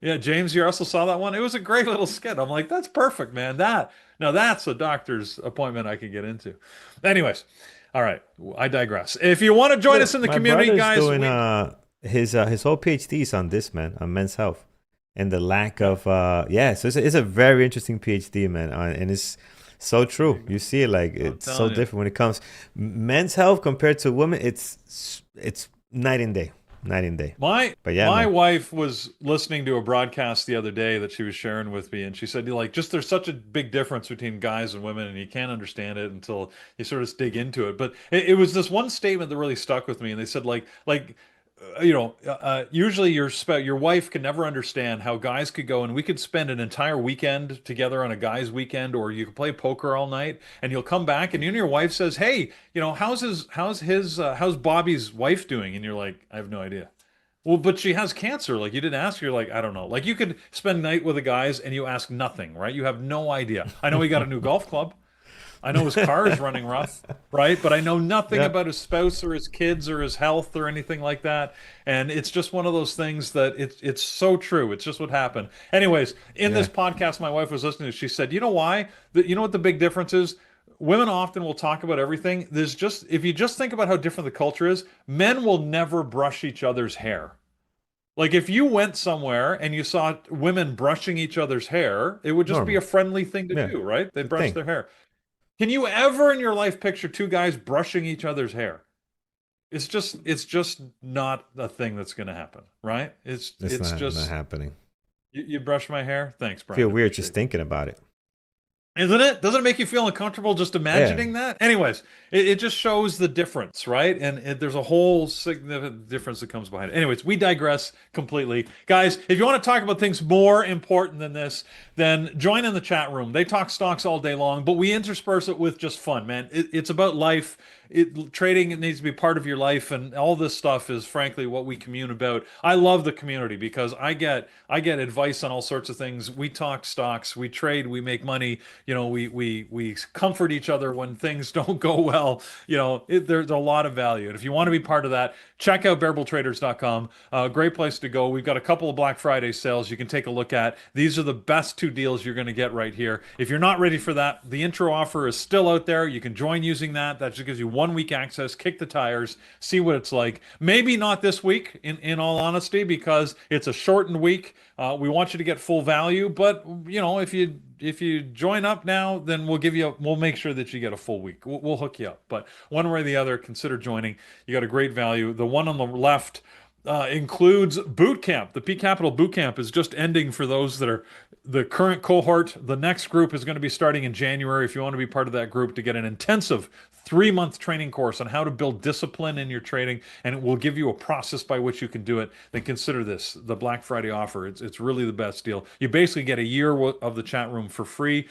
Yeah, James, you also saw that one. It was a great little skit. I'm like, that's perfect, man. That's a doctor's appointment I can get into. Anyways, all right, I digress. If you want to join us Look, in the my community, brother's guys, doing his whole PhD's on this, man, on men's health and the lack yeah, of yeah. So it's a very interesting PhD, man, and it's so there you true. go. You see it like I'm it's so telling you. different when it comes men's health compared to women. It's night and day, night and day. My But yeah, my man. wife was listening to a broadcast the other day that she was sharing with me, and she said, like, just there's such a big difference between guys and women, and you can't understand it until you sort of dig into it. But it was this one statement that really stuck with me, and they said, usually your wife can never understand how guys could go and we could spend an entire weekend together on a guy's weekend, or you could play poker all night, and you'll come back and your wife says, "Hey, how's Bobby's wife doing?" And you're like, "I have no idea." Well, but she has cancer. Like, you didn't ask her. You're like, I don't know. Like, you could spend night with the guys and you ask nothing, right? You have no idea. I know he got a new golf club. I know his car is running rough, right? But I know nothing Yeah, about his spouse or his kids or his health or anything like that. And it's just one of those things that it's so true. It's just what happened. Anyways, in this yeah, podcast my wife was listening to, she said, "You know why? You know what the big difference is? Women often will talk about everything. There's just if you just think about how different the culture is, men will never brush each other's hair." Like, if you went somewhere and you saw women brushing each other's hair, it would just be a normal. friendly thing to Yeah, do, right? They'd the brush thing. their hair. Can you ever in your life picture two guys brushing each other's hair? It's just not a thing that's going to happen, right? It's It's it's not just happening. you brush my hair. Thanks, I feel Brian. weird Appreciate just it. thinking about it. Isn't it? Doesn't it make you feel uncomfortable just Yeah, imagining that? Anyways, it just shows the difference, right? And there's a whole significant difference that comes behind it. Anyways, we digress completely. Guys, if you want to talk about things more important than this, then join in the chat room. They talk stocks all day long, but we intersperse it with just fun, man. It's about life. Trading, it needs to be part of your life, and all this stuff is frankly what we commune about. I love the community because I get advice on all sorts of things. We talk stocks, we trade, we make money. We comfort each other when things don't go well. There's a lot of value, and if you want to be part of that, check out bearabletraders.com. Great place to go. We've got a couple of Black Friday sales you can take a look at. These are the best two deals you're going to get right here. If you're not ready for that, the intro offer is still out there. You can join using that. That just gives you 1 week access. Kick the tires, see what it's like. Maybe not this week, in all honesty, because it's a shortened week. We want you to get full value, but if you join up now, then we'll make sure that you get a full week. We'll hook you up. But one way or the other, consider joining. You got a great value. The one on the left includes boot camp. The P Capital boot camp is just ending for those that are the current cohort. The next group is going to be starting in January. If you want to be part of that group to get an intensive 3-month training course on how to build discipline in your trading, and it will give you a process by which you can do it, then consider this the Black Friday offer. It's really the best deal. You basically get a year of the chat room for free.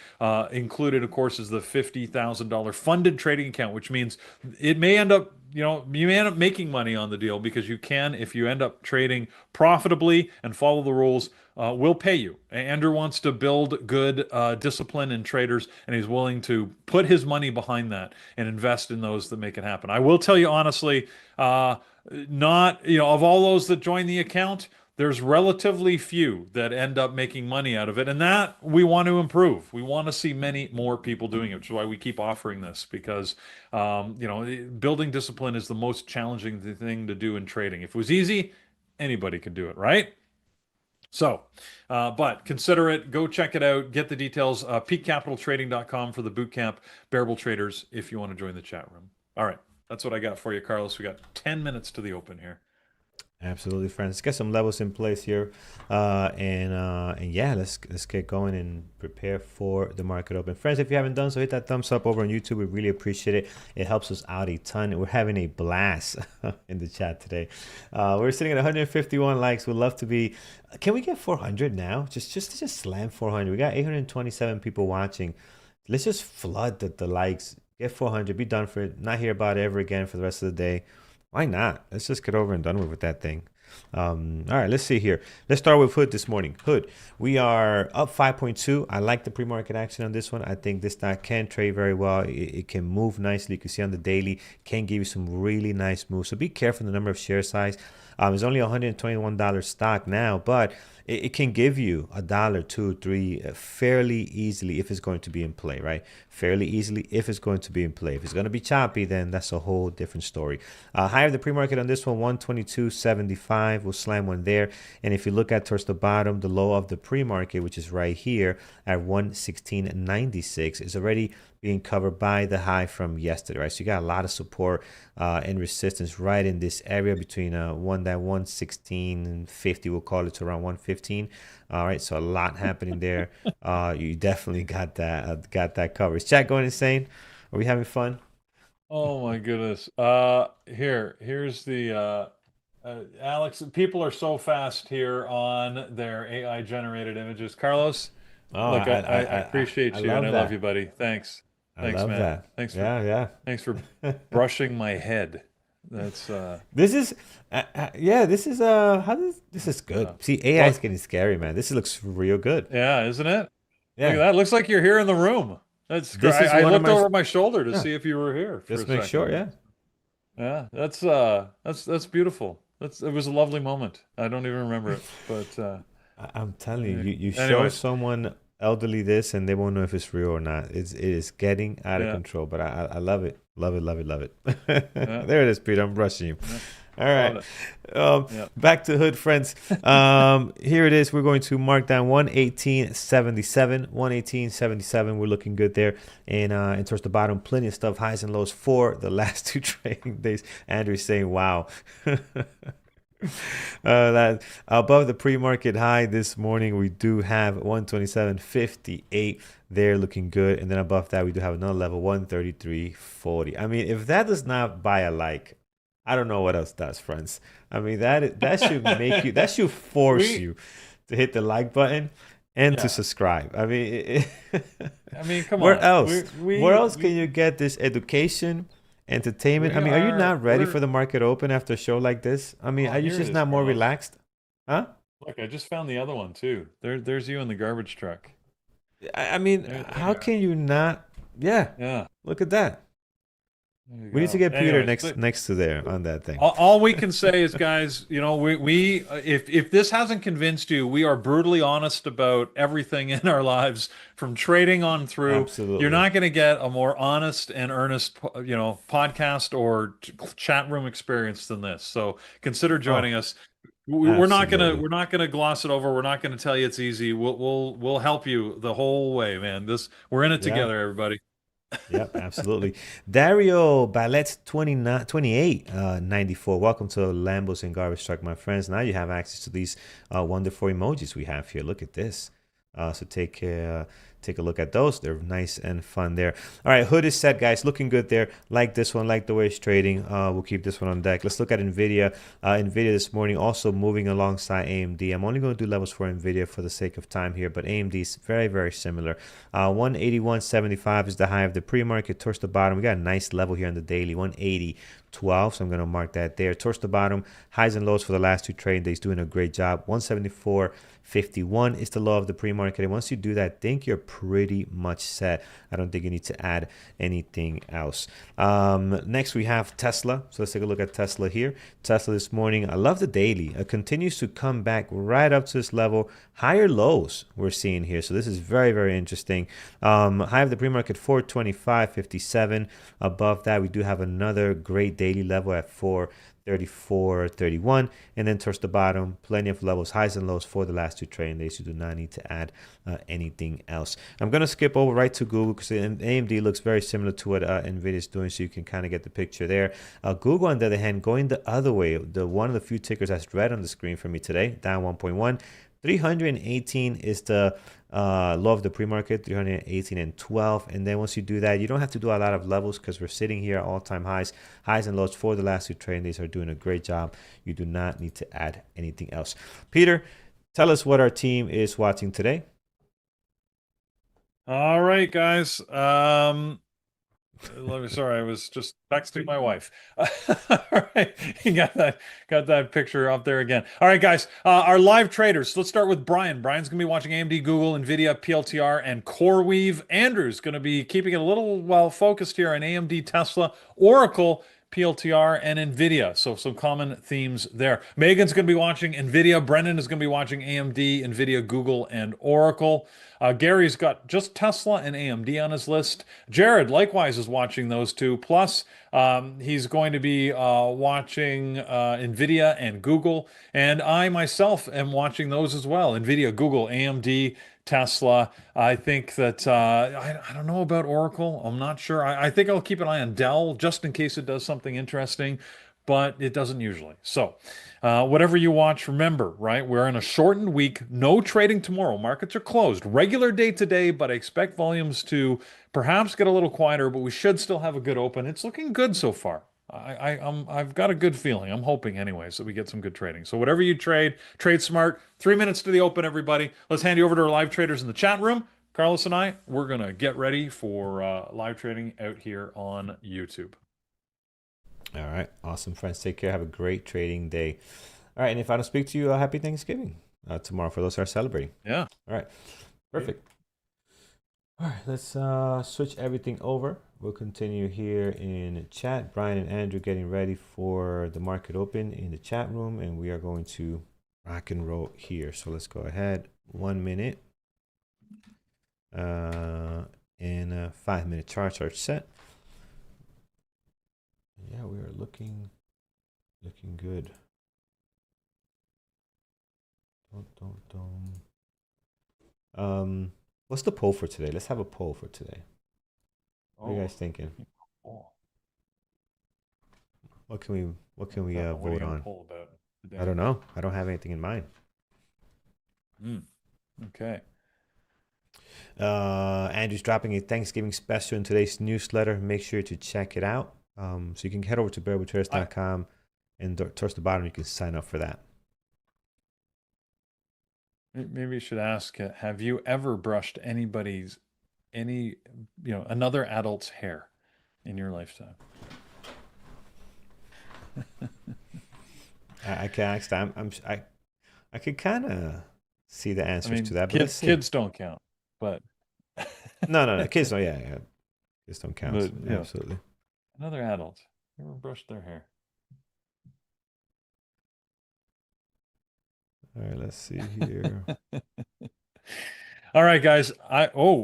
Included, of course, is the $50,000 funded trading account, which means it may end up you may end up making money on the deal, because you can, if you end up trading profitably and follow the rules, we'll pay you. Andrew wants to build good discipline in traders, and he's willing to put his money behind that and invest in those that make it happen. I will tell you honestly, not, of all those that join the account, there's relatively few that end up making money out of it, and that we want to improve. We want to see many more people doing it, which is why we keep offering this, because building discipline is the most challenging thing to do in trading. If it was easy, anybody could do it, right? So, but consider it. Go check it out. Get the details. Peakcapitaltrading.com for the bootcamp. Bearable traders, if you want to join the chat room. All right, that's what I got for you, Carlos. We got 10 minutes to the open here. Absolutely, friends. Let's get some levels in place here, and yeah, let's get going and prepare for the market open. Friends, if you haven't done so, hit that thumbs up over on YouTube. We really appreciate it. It helps us out a ton. We're having a blast in the chat today. We're sitting at 151 likes. We'd love to be. Can we get 400 now? Just slam 400. We got 827 people watching. Let's just flood the likes. Get 400. Be done for it. Not hear about it ever again for the rest of the day. Why not? Let's just get over and done with that thing. All right, let's see here. Let's start with Hood this morning. Hood, we are up 5.2. I like the pre-market action on this one. I think this stock can trade very well. It can move nicely. You can see on the daily, can give you some really nice moves. So be careful in the number of share size. It's only $121 stock now, but it can give you $1, $2, $3 fairly easily if it's going to be in play, right? Fairly easily if it's going to be in play. If it's going to be choppy, then that's a whole different story. Higher of the pre-market on this one, 122.75. We'll slam one there. And if you look at towards the bottom, the low of the pre-market, which is right here at 116.96, is already being covered by the high from yesterday, right? So you got a lot of support and resistance right in this area between that 116.50, we'll call it, to around 115. All right, so a lot happening there. You definitely got that coverage. Chat going insane? Are we having fun? Oh my goodness. Here's the Alex. People are so fast here on their AI generated images. Carlos, Oh, look, I appreciate you and I love you, buddy. Thanks. I Thanks, love man. that. Thanks for Yeah. thanks for brushing my head. That's This is this is this is good. See, AI is getting scary, man. This looks real good. Yeah, isn't it? Yeah. Look at that. Looks like you're here in the room. That's great. I looked over my shoulder to see if you were here for Just a make second. sure, yeah. Yeah, that's beautiful. It was a lovely moment. I don't even remember it, but I'm telling you, you show anyway. someone elderly this and they won't know if it's real or not. It is getting out of control, but I love it. Love it. There it is, Peter. I'm brushing you. Yeah. All right. Back to Hood, friends. Here it is. We're going to mark down 118.77. 118.77. We're looking good there. And towards the bottom, plenty of stuff, highs and lows for the last two trading days. Andrew's saying, wow. That above the pre-market high this morning, we do have 127.58 there, looking good. And then above that, we do have another level, 133.40. I mean, if that does not buy a like, I don't know what else does, friends. I mean, that should make you, that should force you to hit the like button and to subscribe. I mean, come on. Where else? Where else can you get this education, entertainment? I mean, are you not ready for the market open after a show like this? I mean, are you just not more relaxed? Huh? Look, I just found the other one too. There's you in the garbage truck. I mean, how can you not? Yeah. Look at that. We need to get Peter next to there on that thing. All we can say is, guys, you know, we if this hasn't convinced you, we are brutally honest about everything in our lives, from trading on through. Absolutely. You're not going to get a more honest and earnest, you know, podcast or chat room experience than this. So consider joining us. We're not gonna gloss it over. We're not gonna tell you it's easy. We'll help you the whole way, man. We're in it together, everybody. Yep, absolutely. Dario Ballet 2894. Welcome to Lambos and Garbage Truck, my friends. Now you have access to these wonderful emojis we have here. Look at this. So take a look at those. They're nice and fun there. All right, Hood is set, guys. Looking good there. Like this one, like the way it's trading. We'll keep this one on deck. Let's look at NVIDIA. NVIDIA this morning also moving alongside AMD. I'm only going to do levels for NVIDIA for the sake of time here, but AMD is very, very similar. 181.75 is the high of the pre-market. Towards the bottom, we got a nice level here on the daily, 180.12. So I'm going to mark that there. Towards the bottom, highs and lows for the last two trading days, doing a great job. 174.51 is the low of the pre-market. And once you do that, I think you're pretty much set. I don't think you need to add anything else. Next, we have Tesla. So let's take a look at Tesla here. Tesla this morning, I love the daily. It continues to come back right up to this level. Higher lows we're seeing here. So this is very, very interesting. High of the pre-market, 425.57. Above that, we do have another great daily level at 34.31. And then towards the bottom, plenty of levels, highs and lows for the last two trading days. You do not need to add anything else. I'm going to skip over right to Google because AMD looks very similar to what NVIDIA is doing, so you can kind of get the picture there. Google, on the other hand, going the other way, one of the few tickers that's red on the screen for me today, down 1.1. 318 is the low of the pre-market, 318 and 12. And then once you do that, you don't have to do a lot of levels because we're sitting here at all-time highs. Highs and lows for the last two trading days are doing a great job. You do not need to add anything else. Peter, tell us what our team is watching today. All right, guys. Sorry, I was just texting my wife. All right, you got that picture up there again. All right, guys, our live traders. Let's start with Brian. Brian's gonna be watching AMD, Google, NVIDIA, PLTR, and CoreWeave. Andrew's gonna be keeping it a little well focused here on AMD, Tesla, Oracle, PLTR, and NVIDIA. So some common themes there. Megan's going to be watching NVIDIA. Brendan is going to be watching AMD, NVIDIA, Google, and Oracle. Gary's got just Tesla and AMD on his list. Jared, likewise, is watching those two. Plus, he's going to be watching NVIDIA and Google. And I myself am watching those as well. NVIDIA, Google, AMD, Tesla. I think that I don't know about Oracle. I'm not sure. I think I'll keep an eye on Dell just in case it does something interesting, but it doesn't usually. So whatever you watch, remember, right? We're in a shortened week. No trading tomorrow. Markets are closed. Regular day today, but I expect volumes to perhaps get a little quieter, but we should still have a good open. It's looking good so far. I've got a good feeling. I'm hoping anyways that we get some good trading. So whatever you trade, trade smart. 3 minutes to the open, everybody. Let's hand you over to our live traders in the chat room. Carlos and I, we're gonna get ready for live trading out here on YouTube. All right, awesome, friends. Take care. Have a great trading day. All right, and if I don't speak to you, happy Thanksgiving tomorrow for those who are celebrating. Yeah. All right, perfect. All right, let's switch everything over. We'll continue here in chat. Brian and Andrew getting ready for the market open in the chat room, and we are going to rock and roll here. So let's go ahead. 1 minute and 5 minute charts are set. Yeah, we are looking good. What's the poll for today? Let's have a poll for today. What are you guys thinking? What can we vote on? I don't know. I don't have anything in mind. Okay. Andrew's dropping a Thanksgiving special in today's newsletter. Make sure to check it out. So you can head over to bearwithtraders.com, and towards the bottom you can sign up for that. Maybe you should ask, have you ever brushed another adult's hair in your lifetime? I can ask that. I could kind of see the answers to that. But kids don't count, but no, kids don't. Yeah, kids don't count. But, absolutely. Another adult ever brushed their hair? All right, let's see here. All right, guys.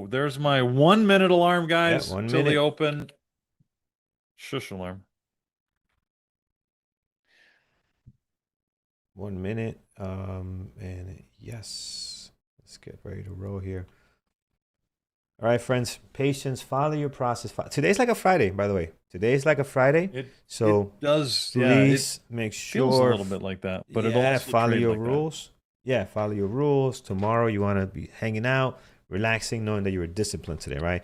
There's my 1 minute alarm, guys. Yeah, 1 till minute. the open. Shush alarm. 1 minute. And yes, let's get ready to roll here. All right, friends. Patience. Follow your process. Today's like a Friday, by the way. Today's like a Friday. It does. Please make sure. Feels a little bit like that, but it also follow your like rules. That. Yeah, follow your rules. Tomorrow you want to be hanging out, relaxing, knowing that you were disciplined today, right?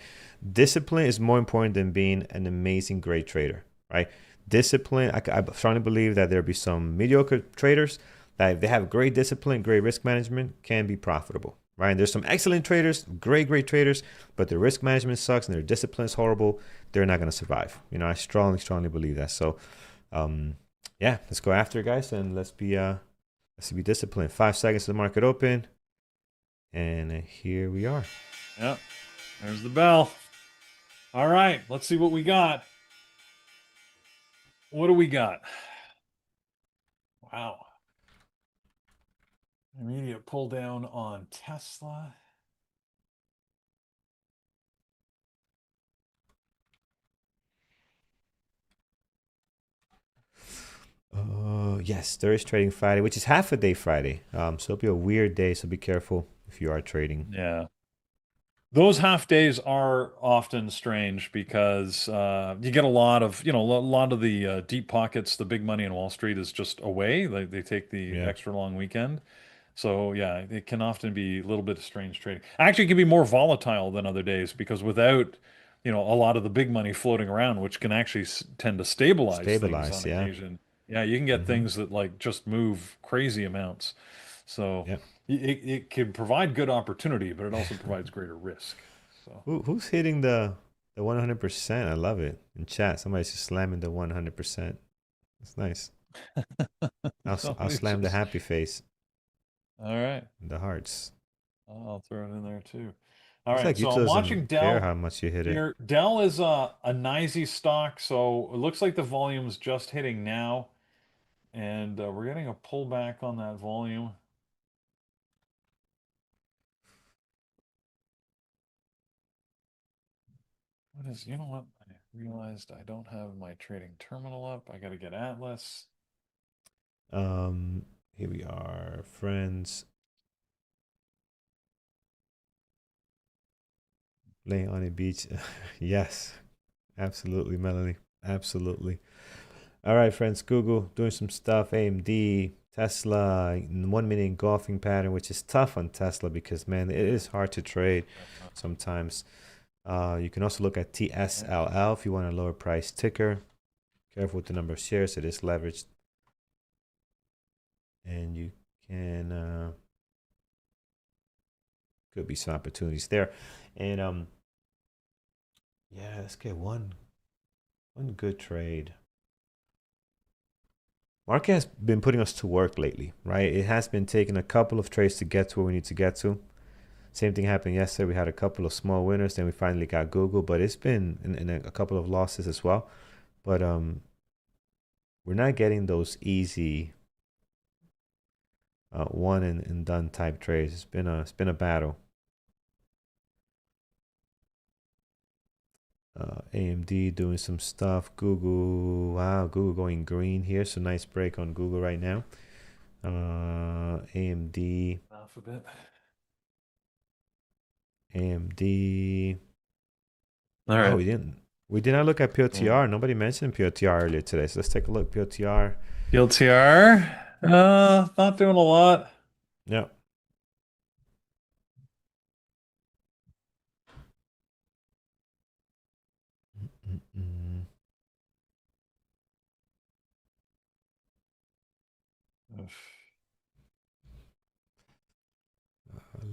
Discipline is more important than being an amazing, great trader, right? Discipline. I strongly believe that there'll be some mediocre traders that if they have great discipline, great risk management, can be profitable. Right? And there's some excellent traders, great traders, but their risk management sucks and their discipline is horrible. They're not going to survive. I strongly believe that. So, yeah, let's go after it, guys, and let's be disciplined. 5 seconds to the market open, and here we are. Yep, there's the bell. All right, let's see what we got. What do we got? Wow. Immediate pull down on Tesla. Yes, there is trading Friday, which is half a day Friday. So it'll be a weird day. So be careful if you are trading. Yeah. Those half days are often strange because you get a lot of, a lot of the deep pockets, the big money in Wall Street is just away. They take the Yeah, extra long weekend. So yeah, it can often be a little bit of strange trading. Actually, it can be more volatile than other days because without, a lot of the big money floating around, which can actually tend to stabilize things stabilize. on Yeah. occasion. Yeah, you can get Mm-hmm. things that like just move crazy amounts. So Yeah. it can provide good opportunity, but it also provides greater risk. So Who's hitting the 100%? I love it in chat. Somebody's just slamming the 100%. It's nice. I'll somebody's slam the just happy face, all right. the hearts. I'll throw it in there too. All Looks right, like so I'm YouTube watching doesn't care Dell how much you hit it. here. Dell is a NYSE stock, so it looks like the volume's just hitting now, and we're getting a pullback on that volume. What is, you know what? I realized I don't have my trading terminal up. I got to get Atlas. Here we are, friends. Laying on a beach. Yes, absolutely, Melanie. Absolutely. All right, friends. Google doing some stuff. AMD, Tesla, 1 minute engulfing pattern, which is tough on Tesla because man, it is hard to trade sometimes. You can also look at TSLA if you want a lower price ticker. Careful with the number of shares. It is leveraged, and you can could be some opportunities there. And yeah, let's get one good trade. Market has been putting us to work lately, right? It has been taking a couple of trades to get to where we need to get to. Same thing happened yesterday. We had a couple of small winners, then we finally got Google, but it's been in a couple of losses as well. But we're not getting those easy one and done type trades. It's been a battle. AMD doing some stuff. Google, wow, Google going green here. So nice break on Google right now. AMD, Off a bit. AMD. All Oh, right. we did not look at POTR. Nobody mentioned POTR earlier today. So let's take a look. POTR. LTR, not doing a lot. Yeah. Mm-mm.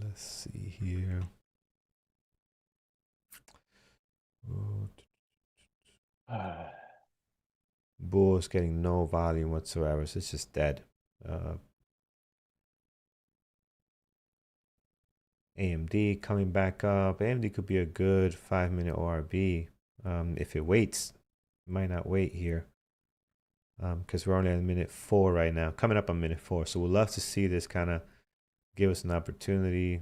Let's see here. Oh, Bull is getting no volume whatsoever. So it's just dead. AMD coming back up. AMD could be a good 5 minute ORB if it waits. It might not wait here because we're only at minute 4 right now, coming up on minute 4. So we'd love to see this kind of give us an opportunity.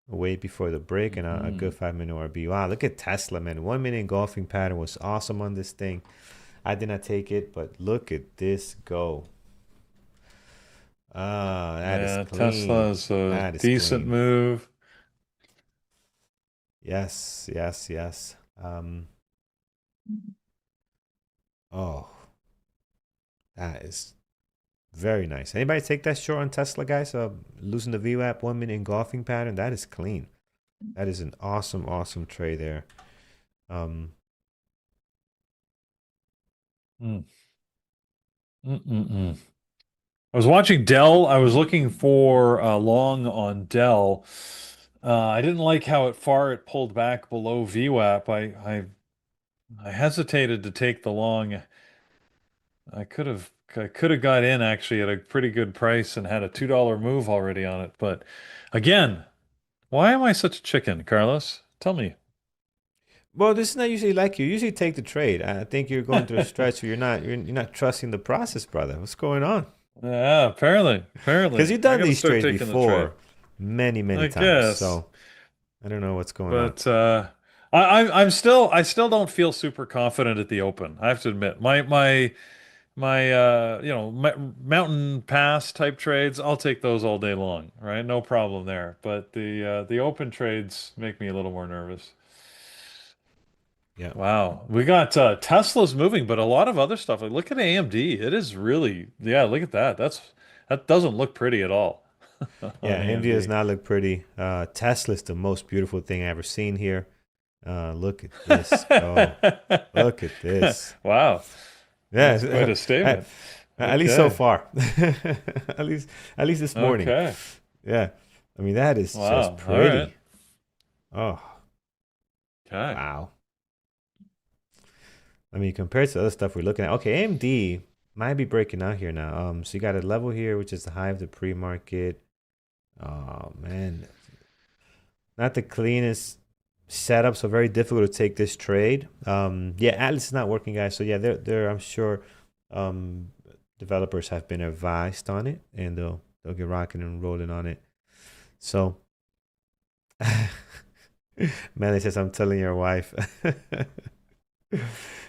Wait before the break and a good 5 minute ORB. Wow, look at Tesla, man. 1 minute engulfing pattern was awesome on this thing. I did not take it, but look at this go. Ah, that is Yeah, clean. Tesla's a That is decent clean. move. Yes, yes, yes. Oh, that is very nice. Anybody take that short on Tesla, guys? Losing the VWAP 1 minute engulfing pattern. That is clean. That is an awesome, awesome trade there. Um, Mm. Mm-mm-mm. I was watching Dell. I was looking for long on Dell. I didn't like how far it pulled back below VWAP. I hesitated to take the long. I could have got in actually at a pretty good price and had a $2 move already on it. But again, why am I such a chicken, Carlos? Tell me. well, this is not usually like you. Usually take the trade. I think you're going through a stretch where you're not trusting the process, brother. What's going on? Yeah, apparently, Because apparently. you've I done gotta these start trades taking the trade. before, many, many I times. guess. So I don't know what's going on. But I still don't feel super confident at the open. I have to admit. My mountain pass type trades, I'll take those all day long, right? No problem there. But the open trades make me a little more nervous. Yeah. Wow, we got Tesla's moving, but a lot of other stuff. Like, look at AMD. It is really, yeah, look at that. That doesn't look pretty at all Yeah, on AMD does AMD. not look pretty. Tesla's the most beautiful thing I ever seen here. Look at this go. Look at this. Wow, that's quite Yeah, a at, statement. at least so Okay. far. At least this morning. Okay. Yeah. I mean, that is just Wow. All right. pretty. Oh, Okay. wow. I mean, compared to other stuff we're looking at, okay, AMD might be breaking out here now. So you got a level here, which is the high of the pre-market. Oh man, not the cleanest setup, so very difficult to take this trade. Yeah, Atlas is not working, guys. So yeah, they're I'm sure um developers have been advised on it, and they'll get rocking and rolling on it. So, Melanie says, "I'm telling your wife."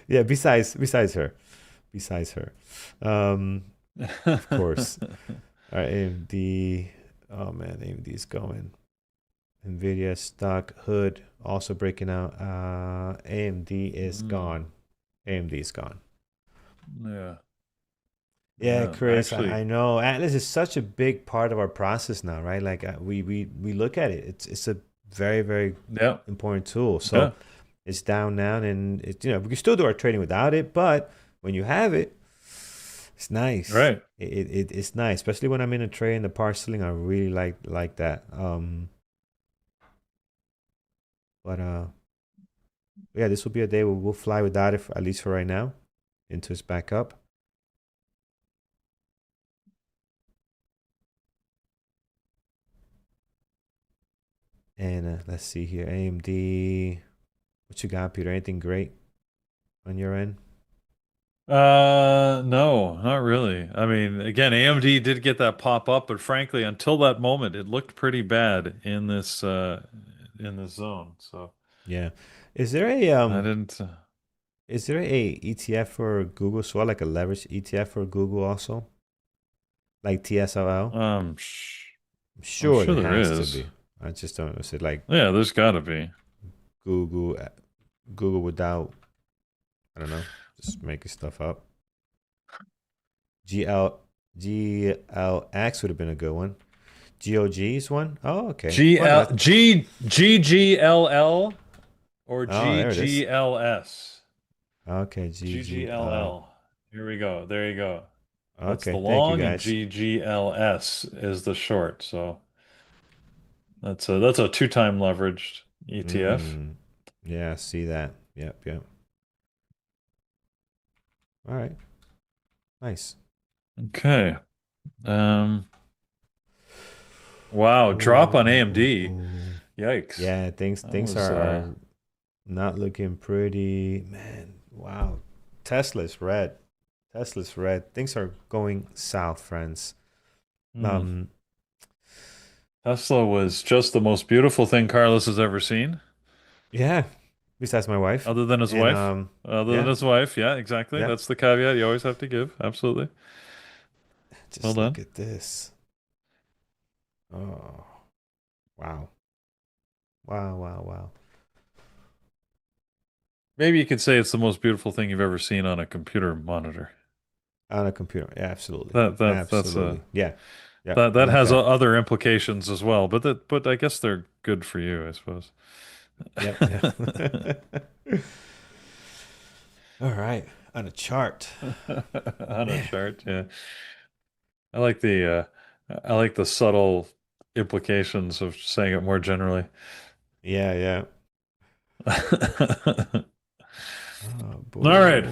Yeah, besides her, of course. All right, AMD. Oh man, AMD is going. NVDA stock hood also breaking out. AMD is Mm, gone. AMD is gone. yeah. Yeah, Yeah. Chris, Actually, I know Atlas is such a big part of our process now, right? Like we look at it. It's a very yeah. important tool. Yeah. So it's down now, and we can still do our trading without it, but when you have it, it's nice. Right. It's nice, especially when I'm in a trade in the parceling. I really like that. But yeah, this will be a day where we'll fly without it, at least for right now, into its backup. And let's see here, AMD. What you got, Peter? Anything great on your end? No, not really. I mean, again, AMD did get that pop up, but frankly, until that moment, it looked pretty bad in this zone. So Yeah. Is there a I didn't. is there a ETF for Google as well, like a leverage ETF for Google also, like TSLL? I'm I'm sure sure there there has to is. be. I just don't know. Is it like Yeah, there's got to be. Google Google without, I don't know, just making stuff up. GL GLX would have been a good one. GOG's one? Oh, okay. G Well, no. L G G G L L or Oh, there it is. GGLS. Okay, GG. GGLL. Here we go. There you go. That's the Okay, thank you long and guys. GGLS is the short. So that's a two-time leveraged ETF. Yeah, see that. Yep. All right, nice. Okay. Um, wow, drop on AMD. Ooh. Yikes. Yeah, things That things was are not looking pretty, man. Wow, Tesla's red. Tesla's red. Things are going south, friends. hmm. Um, Tesla was just the most beautiful thing Carlos has ever seen, yeah. Besides my wife, other than his and wife. Other than yeah, his wife, yeah, exactly. yeah. That's the caveat you always have to give. Absolutely. Well Just look done. at this. Oh, wow, wow. Maybe you could say it's the most beautiful thing you've ever seen on a computer monitor. On a computer, yeah, absolutely, That's absolutely. Yeah, yeah. that I that like has that. other implications as well, but I guess they're good for you, I suppose. Yep, yeah. All right, on a chart, On a man. chart, yeah. I like I like the subtle implications of saying it more generally. Yeah. All right.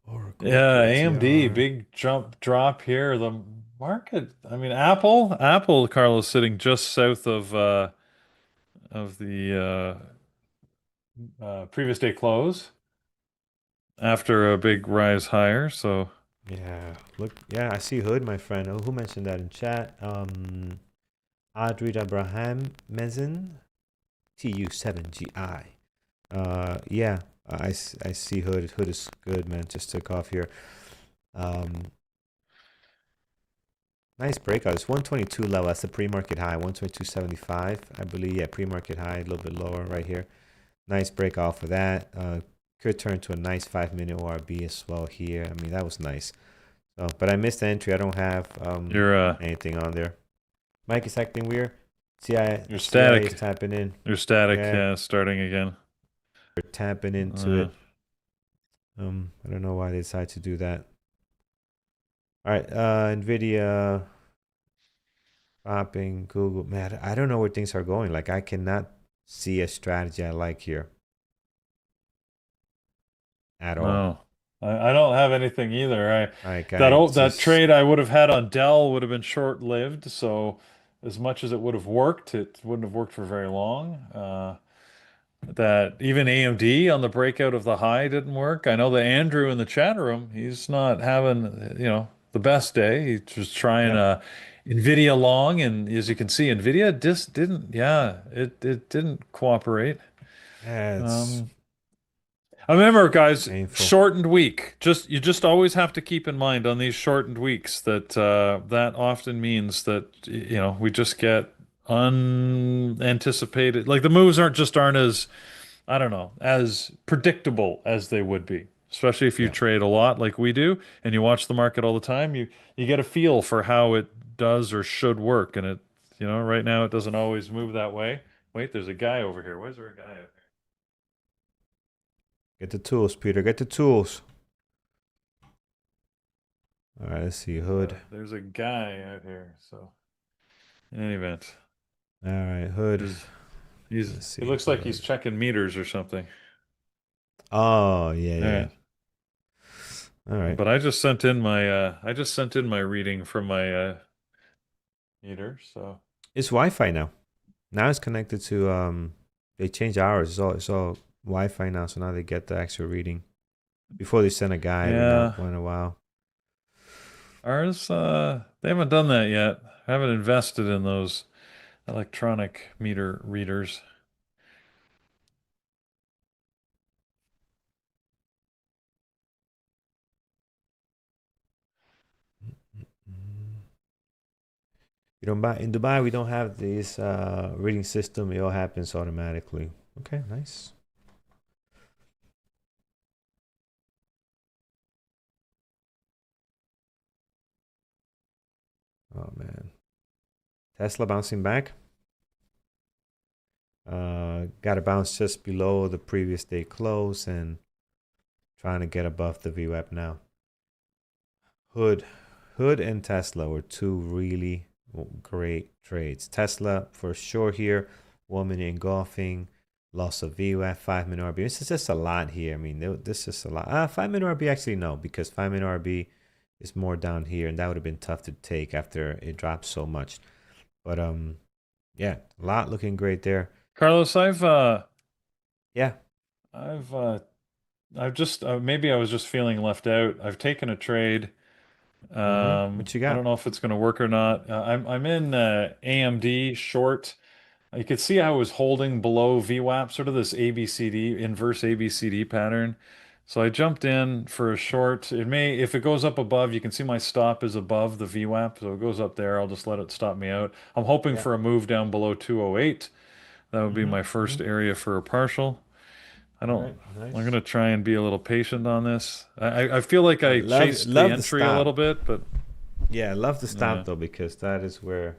Oracle Yeah, AMD, PTR. big jump drop here. The market, I mean, Apple, Carlos, sitting just south of the previous day close after a big rise higher. So, Yeah, look. Yeah, I see Hood, my friend. Oh, who mentioned that in chat? Adrid Abraham Mezin, TU7GI. Yeah, I see Hood. Hood is good, man. Just took off here. Um, nice breakout. It's 122 level. That's the pre-market high. 122.75, I believe. Yeah, pre-market high, a little bit lower right here. Nice break off of that. Could turn to a nice 5-minute ORB as well here. I mean, that was nice. So, but I missed the entry. I don't have You're anything on there. Mike is acting weird. you're CIA is static. tapping in. You're static. Yeah, Yeah, starting again. we're tapping into Uh, it. I don't know why they decided to do that. All right, NVIDIA popping, Google. Man, I don't know where things are going. Like I cannot see a strategy I like here at all. no, I don't have anything either. Like That I old that just trade I would have had on Dell would have been short-lived. So as much as it would have worked, it wouldn't have worked for very long. That even AMD on the breakout of the high didn't work. I know that Andrew in the chat room, he's not having, the best day. He's just trying yep. NVIDIA long, and as you can see, NVIDIA just didn't, yeah, it didn't cooperate. Yeah, it's Um, I remember, guys, painful. shortened week. You just always have to keep in mind on these shortened weeks that that often means that we just get unanticipated. Like the moves aren't as, I don't know, as predictable as they would be. Especially if you Yeah. trade a lot like we do and you watch the market all the time, you get a feel for how it does or should work. And right now it doesn't always move that way. Wait, there's a guy over here. Why is there a guy over Get the tools, Peter. Get the tools. All right, let's see. Hood. There's a guy out here. So in any event, All right, Hood. he's he's Let's he see. looks like he's Hood. checking meters or something. Oh, yeah, All yeah. right. All right. But I just sent in my reading from my meter. So It's Wi-Fi now. Now it's connected to they changed hours. It's all Wi-Fi now, so now they get the actual reading. Before they send a guy every yeah, not one in a while. ours they haven't done that yet. I haven't invested in those electronic meter readers. You don't buy in Dubai. We don't have this reading system. It all happens automatically. Okay, nice. Oh man, Tesla bouncing back. Got to bounce just below the previous day close and trying to get above the VWAP now. Hood, Hood and Tesla were two really great trades. Tesla for sure here, 1 minute engulfing, loss of VWAP, 5-minute RB. This is just a lot here. I mean, this is a lot. 5-minute RB actually no, because 5-minute RB is more down here, and that would have been tough to take after it dropped so much. But yeah, a lot looking great there. Carlos, Yeah. I've I've just maybe I was just feeling left out. I've taken a trade. What you I don't got? know if it's going to work or not. I'm in AMD short. You could see I was holding below VWAP, sort of this ABCD, inverse ABCD pattern. So I jumped in for a short. If it goes up above, you can see my stop is above the VWAP. So it goes up there. I'll just let it stop me out. I'm hoping Yeah. for a move down below 208. That would be Mm-hmm. my Mm-hmm. first area for a partial. I All don't, right. I'm Nice. gonna try and be a little patient on this. I feel like I I love chased the love the entry a little stop. bit, but Yeah, I love the yeah. stop though because that is where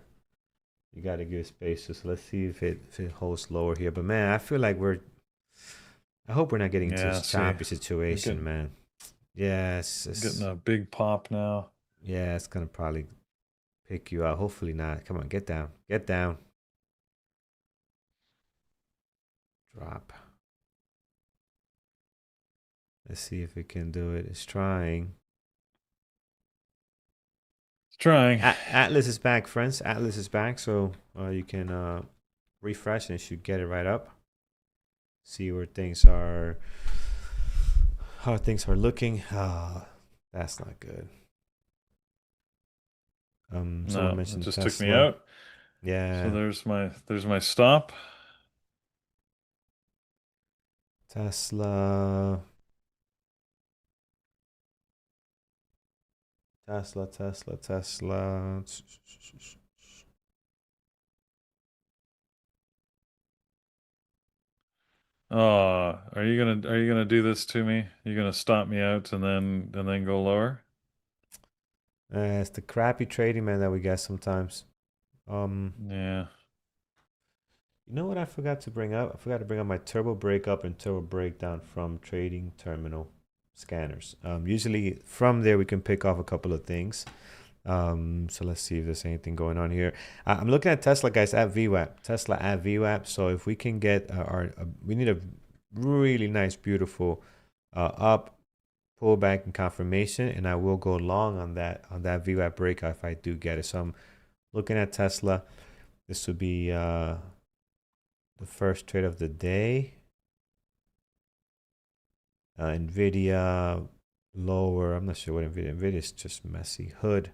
you got to give space. So let's see if it holds lower here. But man, I feel like I hope we're not getting into Yeah, this see, choppy we're situation, man. Yeah, getting a big pop now. yeah, it's gonna probably pick you out. Hopefully not. Come on, get down, get down, drop. Let's see if it can do it. It's trying. It's trying. Atlas is back, friends. Atlas is back, so you can refresh and it should get it right up. See where things are, how things are looking. That's not good. Someone No, it mentioned just took me Tesla. out. So Yeah, there's my stop. Tesla. Tesla, Tesla, Tesla. Are you gonna do this to me? You gonna stop me out and then go lower? It's the crappy trading man that we get sometimes. Yeah. You know what I forgot to bring up? I forgot to bring up my turbo breakup and turbo breakdown from trading terminal scanners. Usually from there we can pick off a couple of things. So let's see if there's anything going on here. I'm looking at Tesla, guys, at VWAP. Tesla at VWAP. So if we can get we need a really nice, beautiful up pullback and confirmation, and I will go long on that VWAP breakout if I do get it. So I'm looking at Tesla. This would be the first trade of the day. NVDA lower. I'm not sure what NVIDIA is just messy. Hood.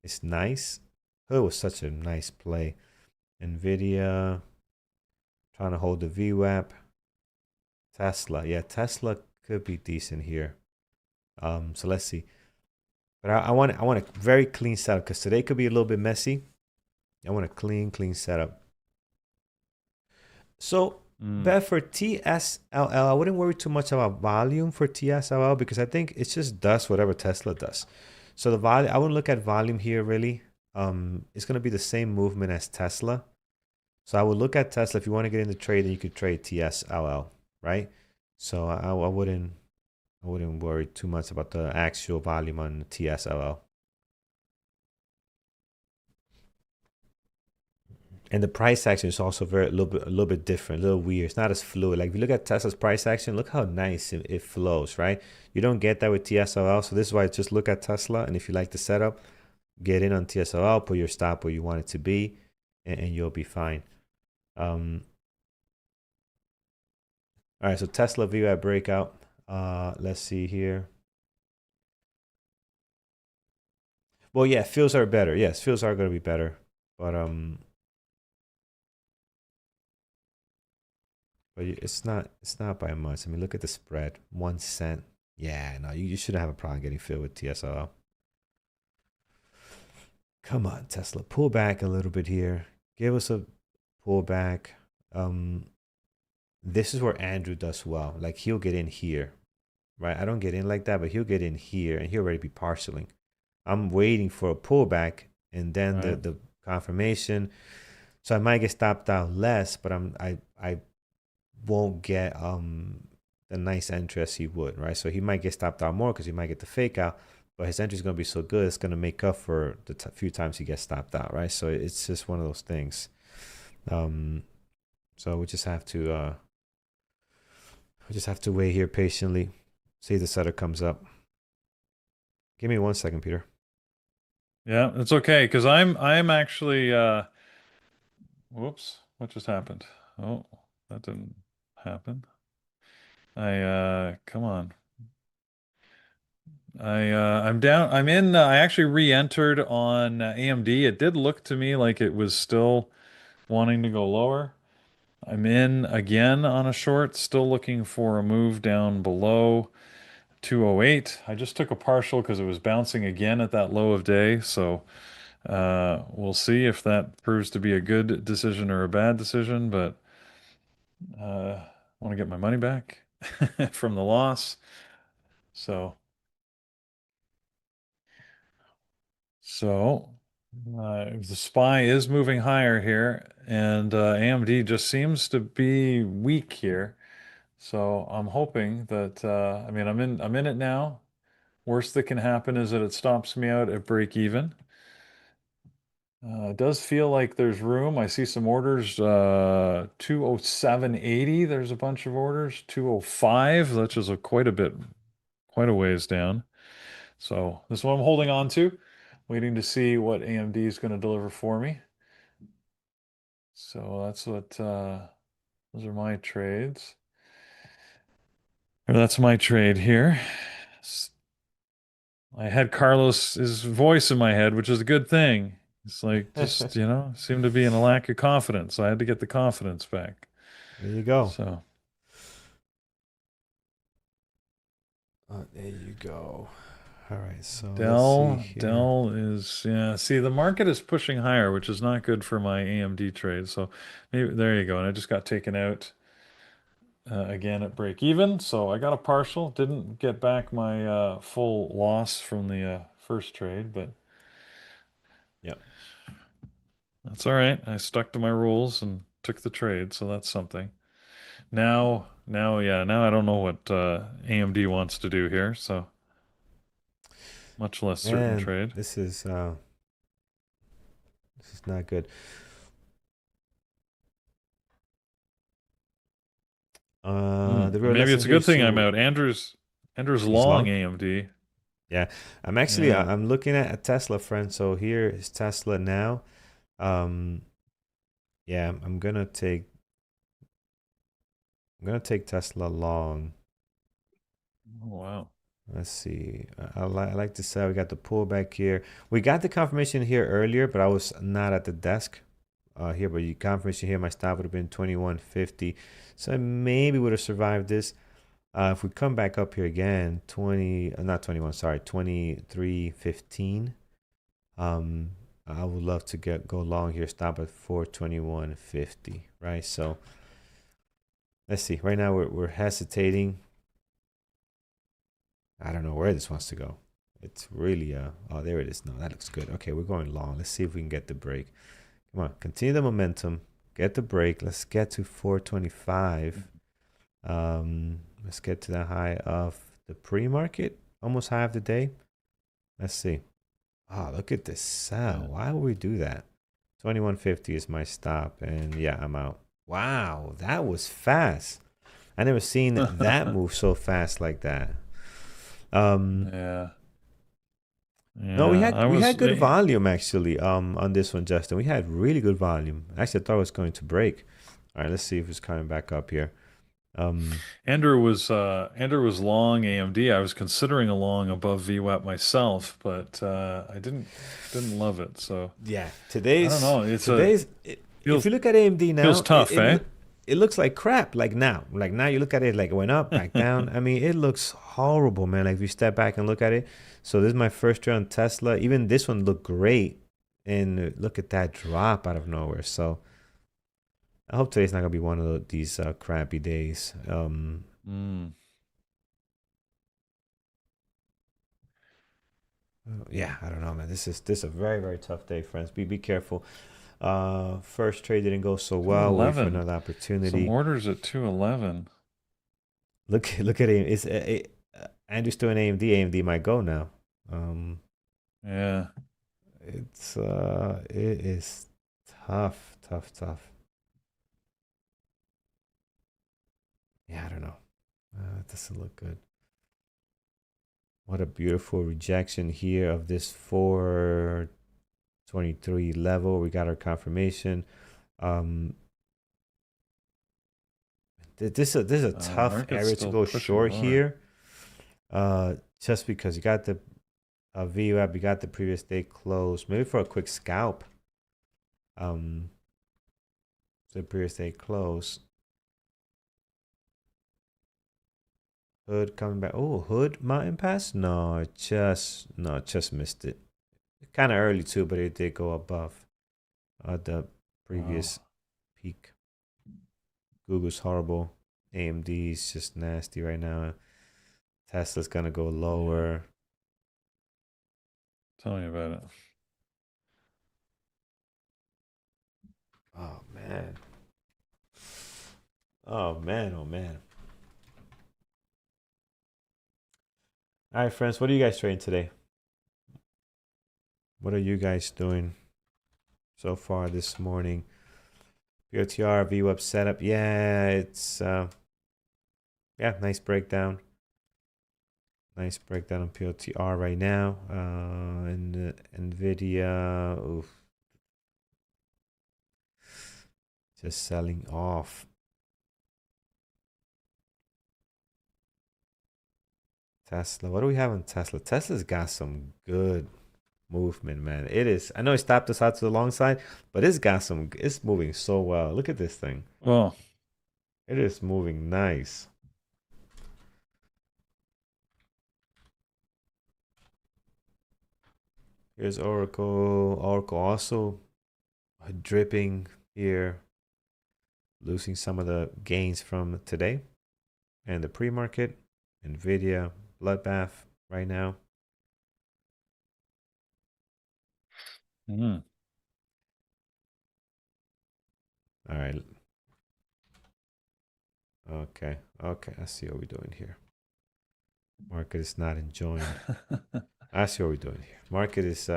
It's nice. Hood was such a nice play. NVIDIA trying to hold the VWAP. Tesla. Yeah, Tesla could be decent here. So let's see. But I want a very clean setup because today could be a little bit messy. I want a clean setup. So but for TSLL, I wouldn't worry too much about volume for TSLL because I think it just does whatever Tesla does. So the volume, I wouldn't look at volume here really. It's gonna be the same movement as Tesla. So I would look at Tesla. If you want to get into trade, then you could trade TSLL, right? So I wouldn't worry too much about the actual volume on TSLL. And the price action is also a little bit different, a little weird. It's not as fluid. Like if you look at Tesla's price action, look how nice it flows, right? You don't get that with TSLL. So this is why I just look at Tesla. And if you like the setup, get in on TSLL, put your stop where you want it to be, and you'll be fine. All right, so Tesla VWAP breakout. Let's see here. Well, yeah, fills are better. Yes, fills are going to be better, but it's not by much. I mean, look at the spread, 1 cent. Yeah, no, you shouldn't have a problem getting filled with TSLL. Come on, Tesla, pull back a little bit here. Give us a pullback. This is where Andrew does well. Like he'll get in here, right? I don't get in like that, but he'll get in here and he'll already be partialing. I'm waiting for a pullback and then Right. the confirmation. So I might get stopped out less, but I won't get the nice entry as he would, right? So he might get stopped out more because he might get the fake out, but his entry is going to be so good it's going to make up for the few times he gets stopped out, right? So it's just one of those things. So we just have to wait here patiently, see if the setter comes up. Give me 1 second, Peter. Yeah, it's okay because I'm actually whoops, what just happened? Oh, that didn't happen. Come on. I'm down. I'm in. I actually re-entered on AMD. It did look to me like it was still wanting to go lower. I'm in again on a short, still looking for a move down below 208. I just took a partial because it was bouncing again at that low of day. So we'll see if that proves to be a good decision or a bad decision. But I want to get my money back from the loss. So. So, the SPY is moving higher here, and AMD just seems to be weak here. So I'm hoping that I mean I'm in it now. Worst that can happen is that it stops me out at break even. It does feel like there's room. I see some orders 207.80. There's a bunch of orders 205. That's just quite a ways down. So this one I'm holding on to, waiting to see what AMD is going to deliver for me. So that's what those are my trades. Or that's my trade here. I had Carlos's voice in my head, which is a good thing. It's like just, There seemed to be in a lack of confidence. So I had to get the confidence back. you go. So There you go. All right, so let's see here. Dell is, yeah. See, the market is pushing higher, which is not good for my AMD trade. So maybe there you go. And I just got taken out again at break even. So I got a partial. Didn't get back my full loss from the first trade, but Yep. that's all right. I stuck to my rules and took the trade, so that's something. Now I don't know what AMD wants to do here, so much less certain Man, trade. this is not good. The real Maybe lesson it's a here good is thing I'm to out. Andrew's he's long long. AMD. Yeah, I'm actually Yeah. I'm looking at a Tesla friend. So here is Tesla now. Um, yeah, I'm gonna take Tesla long. Oh, wow. Let's see. I like to say we got the pullback here. We got the confirmation here earlier, but I was not at the desk here. But you confirmation here, my stop would have been 2150. So I maybe would have survived this. If we come back up here again, 20, not 21, sorry, 2315. I would love to go long here, stop at 421.50, right? So let's see. Right now we're hesitating. I don't know where this wants to go. It's really oh, there it is. No, that looks good. Okay, we're going long. Let's see if we can get the break. Come on, continue the momentum. Get the break. Let's get to 425. Let's get to the high of the pre-market, almost high of the day. Let's see. Oh, look at this sell. Yeah. Why would we do that? 2150 is my stop, and yeah, I'm out. Wow, that was fast. I never seen that move so fast like that. Yeah. No, we Yeah. had I we was had good volume actually. On this one, Justin, we had really good volume. Actually, I thought it was going to break. All right, let's see if it's coming back up here. Andrew was long AMD. I was considering a long above VWAP myself, but I didn't love it. So Yeah, I don't today's know. today's. If Feels you look at AMD feels now, tough, eh? it looks like crap. Like now, you look at it like it went up, back down. I mean, it looks horrible, man. Like if you step back and look at it. So this is my first trade on Tesla. Even this one looked great, and look at that drop out of nowhere. So I hope today's not gonna be one of these crappy days. Mm. Yeah, I don't know, man. This is a very very tough day, friends. Be careful. First trade didn't go so well. Wait for 211. another Some opportunity. orders at 211. Look at him. It's Andrew's doing AMD. AMD might go now. Um, Yeah. it is tough, tough, tough. Yeah, I don't know. It doesn't look good. What a beautiful rejection here of this 423 level. We got our confirmation. Um, this is a tough Market's area to still go pushing short lower. here. Just because you got the VWAP, you got the previous day close. Maybe for a quick scalp. The previous day close. Hood coming back. Oh, Hood Mountain Pass? No, just missed it. Kind of early too, but it did go above the Wow. previous peak. Google's horrible. AMD's just nasty right now. Tesla's gonna go lower. Tell me about it. Oh man. Oh man. Oh man. All right, friends. What are you guys trading today? What are you guys doing so far this morning? POTR VWAP setup. Yeah, it's yeah, nice breakdown. Nice breakdown on POTR right now. And NVDA, oof, just selling off. Tesla. What do we have on Tesla? Tesla's got some good movement, man. It is. I know it stopped us out to the long side, but it's got some. It's moving so well. Look at this thing. Well, It is moving nice. Here's Oracle. Oracle also dripping here, losing some of the gains from today. And the pre-market, NVDA, bloodbath right now. Mm. All right. Okay. Okay. I see what we're doing here. Market is not enjoying. I see what we're doing here. Market is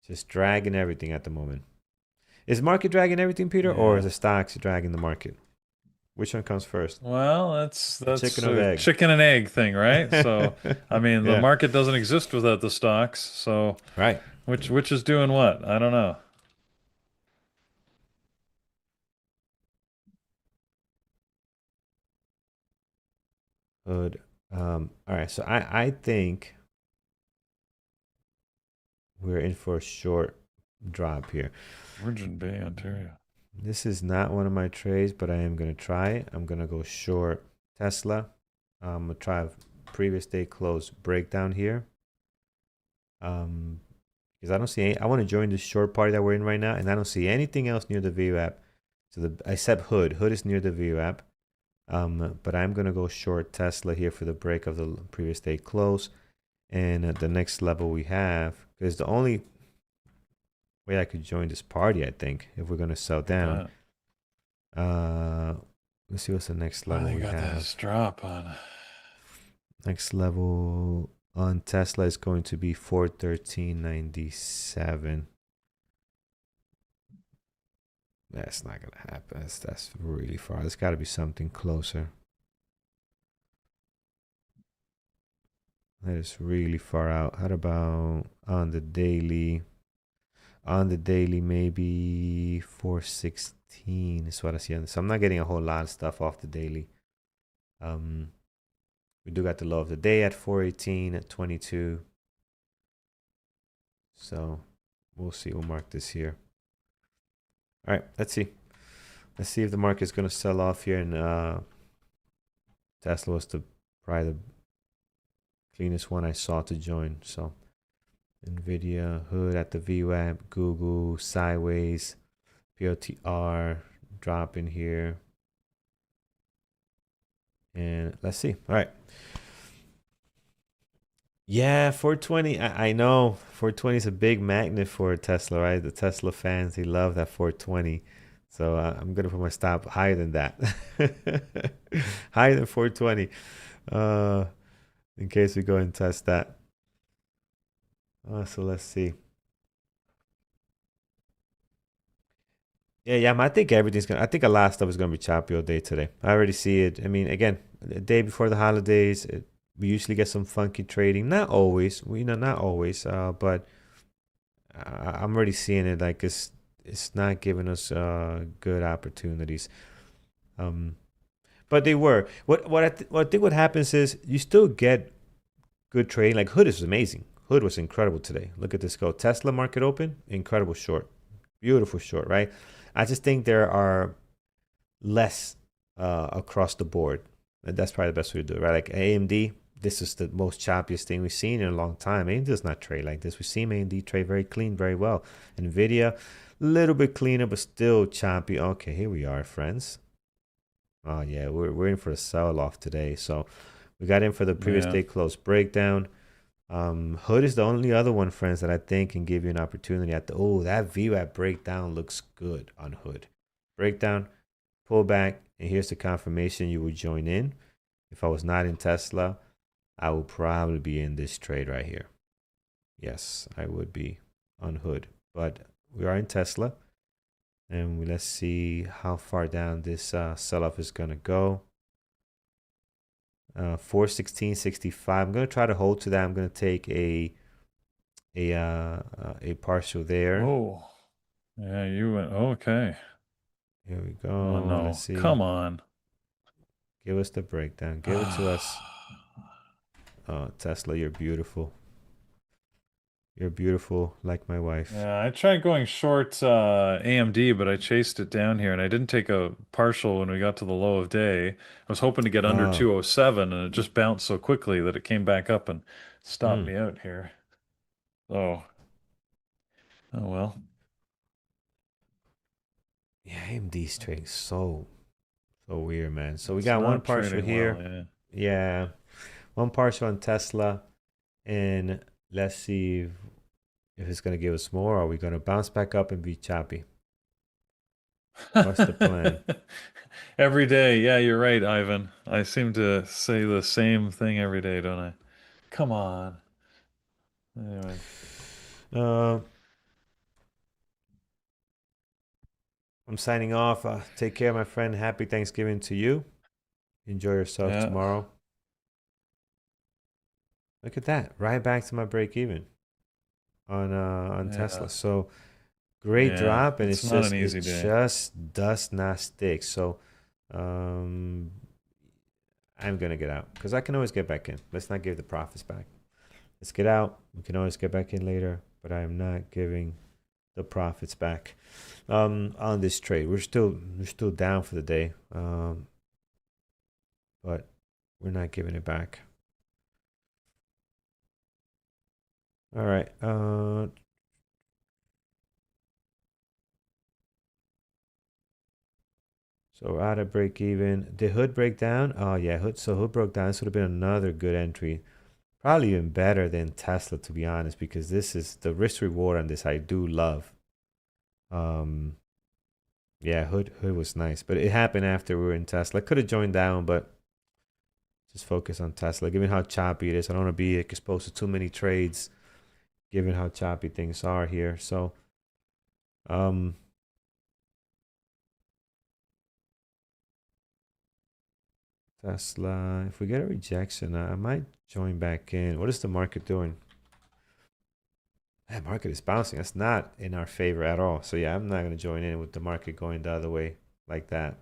just dragging everything at the moment. Is market dragging everything, Peter, or is Yeah. the stocks dragging the market? Which one comes first? Well, that's The chicken or the a egg? chicken and egg thing, right? So, I mean, the Yeah. market doesn't exist without the stocks. So, Right. which is doing what? I don't know. Good. All right. So I think we're in for a short drop here. Virgin Bay, Ontario. This is not one of my trades, but I am gonna try it. I'm gonna go short Tesla. I'm gonna try a previous day close breakdown here. Because I don't see any, I want to join this short party that we're in right now, and I don't see anything else near the VWAP. So the except Hood. Hood is near the VWAP. But I'm gonna go short Tesla here for the break of the previous day close, and the next level we have, because the only way I could join this party, I think, if we're gonna sell down. Bet. Let's see what's the next level Finally we got have. this drop on. Next level on Tesla is going to be 413.97. That's not gonna happen. That's really far. There's got to be something closer. That is really far out. How about on the daily? On the daily, maybe 416 is what I see on this. So I'm not getting a whole lot of stuff off the daily. We do got the low of the day at 418 at 22. So we'll see. We'll mark this here. All right, let's see. Let's see if the market's gonna sell off here, and Tesla was probably the cleanest one I saw to join. So NVIDIA, Hood at the VWAP, Google, sideways, POTR, drop in here. And let's see. All right. Yeah, 420. I know 420 is a big magnet for Tesla, right? The Tesla fans, they love that 420. So I'm going to put my stop higher than that. Higher than 420. Uh, in case we go and test that. So let's see. Yeah, I think everything's gonna. I think a lot of stuff is gonna be choppy all day today. I already see it. I mean, again, the day before the holidays, we usually get some funky trading. Not always, not always. But I'm already seeing it. Like it's not giving us good opportunities. Um, but they were. What I think what happens is you still get good trading. Like Hood is amazing. Hood was incredible today. Look at this go. Tesla market open, incredible short, beautiful short, right? I just think there are less across the board. And that's probably the best way to do it, right? Like AMD, this is the most choppiest thing we've seen in a long time. AMD does not trade like this. We've seen AMD trade very clean, very well. NVIDIA, a little bit cleaner, but still choppy. Okay, here we are, friends. Oh, yeah, we're in for a sell-off today. So we got in for the previous Yeah. day close breakdown. Hood is the only other one, friends, that I think can give you an opportunity at the. Oh, that VWAP breakdown looks good on Hood. Breakdown, pull back, and here's the confirmation you would join in. If I was not in Tesla, I would probably be in this trade right here. Yes, I would be on Hood, but we are in Tesla, and let's see how far down this sell-off is gonna go. 416.65. I'm gonna try to hold to that. I'm gonna take a partial there. Oh, yeah, you went. Okay. Here we Oh, go. Let's no. see. Come on. Give us the breakdown. Give it to us. Oh, Tesla, you're beautiful. You're beautiful like my wife. Yeah, I tried going short AMD, but I chased it down here and I didn't take a partial when we got to the low of day. I was hoping to get under Oh, 207 and it just bounced so quickly that it came back up and stopped mm. me out here. Oh, oh well. Yeah, AMD's trading so weird, man. So we It's got one not partial trading well. here. Yeah. Yeah, one partial on Tesla, and let's see if it's gonna give us more. Or are we gonna bounce back up and be choppy? What's the plan? Every day. Yeah, you're right, Ivan. I seem to say the same thing every day, don't I? Come on. Anyway. Uh, I'm signing off. Take care, my friend. Happy Thanksgiving to you. Enjoy yourself Yeah. tomorrow. Look at that. Right back to my break even on Yeah. Tesla. So great Yeah. drop, and It's not an it easy day. just does not stick. So um I'm gonna get out because I can always get back in. Let's not give the profits back. Let's get out. We can always get back in later, but I am not giving the profits back on this trade. We're still down for the day, but we're not giving it back. All right. So out of break even. Did Hood break down? Oh yeah, Hood broke down. This would have been another good entry. Probably even better than Tesla, to be honest, because this is the risk reward on this I do love. Um yeah, Hood was nice. But it happened after we were in Tesla. Could have joined down, but just focus on Tesla. Given how choppy it is. I don't want to be exposed to too many trades given how choppy things are here. So um Tesla, if we get a rejection, I might join back in. What is the market doing? That market is bouncing. That's not in our favor at all. So yeah, I'm not gonna join in with the market going the other way like that.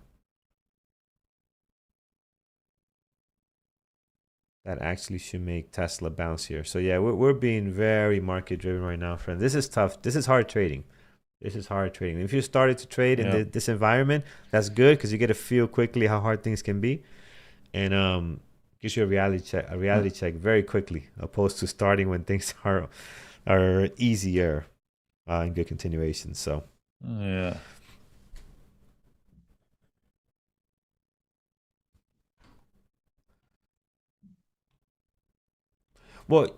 That actually should make Tesla bounce here. So yeah, we're being very market driven right now, friend. This is tough. This is hard trading. This is hard trading. If you started to trade in Yeah. this environment, that's good because you get to feel quickly how hard things can be, and gives you a reality check very quickly, opposed to starting when things are easier and good continuation. So Yeah. well,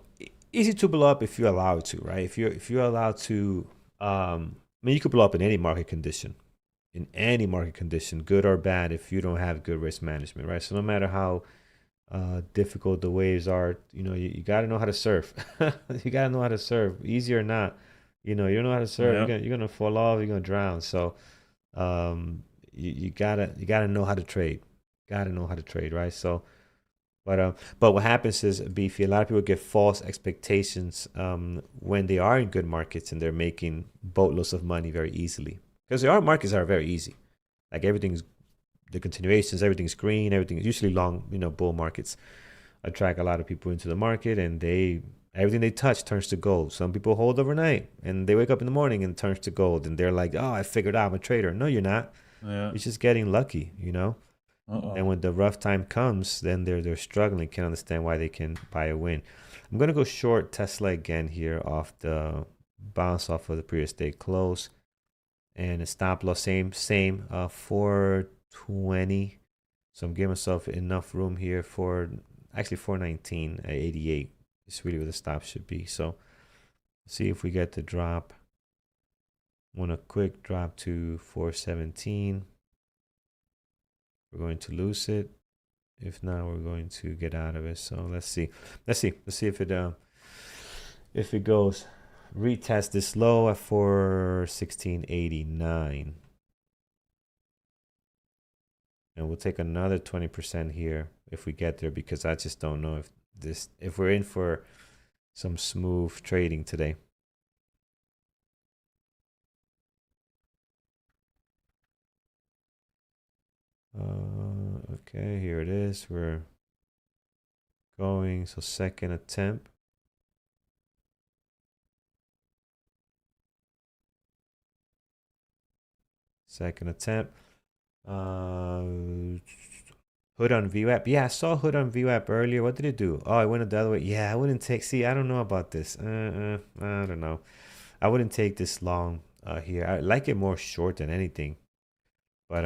easy to blow up if you're allowed to, right? If you're allowed to, I mean, you could blow up in any market condition, good or bad, if you don't have good risk management, right? So no matter how difficult the waves are, you got to know how to surf. You got to know how to surf, easy or not. You don't know how to surf, Yeah. you're gonna fall off, you're gonna drown. So you gotta know how to trade. Gotta know how to trade, right? So but what happens is, Beefy, a lot of people get false expectations when they are in good markets and they're making boatloads of money very easily. Because there are markets that are very easy. Like everything's the continuations, everything's green, everything usually long, bull markets attract a lot of people into the market, and everything they touch turns to gold. Some people hold overnight and they wake up in the morning and it turns to gold, and they're like, "Oh, I figured out I'm a trader." No, you're not. Yeah. You're just getting lucky. Uh-oh. And when the rough time comes, then they're struggling. Can't understand why they can buy a win. I'm gonna go short Tesla again here off the bounce off of the previous day close, and a stop loss same 420. So I'm giving myself enough room here for actually 419 at 88. It's really where the stop should be. So see if we get the drop. Want a quick drop to 417. We're going to lose it. If not, we're going to get out of it. So let's see. Let's see if it goes. Retest this low at 416.89. And we'll take another 20% here if we get there, because I just don't know if we're in for some smooth trading today. Okay, here it is. We're going. So second attempt. Second attempt. Hood on VWAP. Yeah, I saw Hood on VWAP earlier. What did it do? Oh, it went the other way. Yeah, I wouldn't take. See, I don't know about this. I don't know. I wouldn't take this long here. I like it more short than anything. But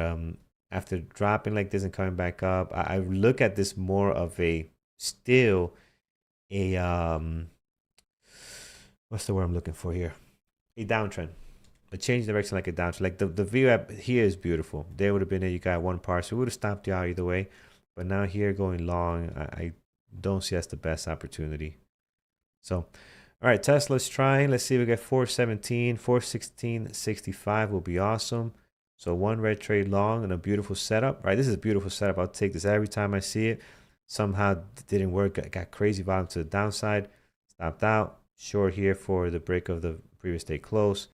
after dropping like this and coming back up, I look at this more of a still a what's the word I'm looking for here? A downtrend. A change direction like a downtrend. Like the view up here is beautiful. There would have been there. You got one part, so we would have stopped you out either way. But now here going long, I don't see that's the best opportunity. So, all right, Tesla's trying. Let's see if we get 417, 416.65 will be awesome. So one red trade long and a beautiful setup, right? This is a beautiful setup. I'll take this every time I see it. Somehow didn't work. Got crazy volume to the downside. Stopped out. Short here for the break of the previous day close.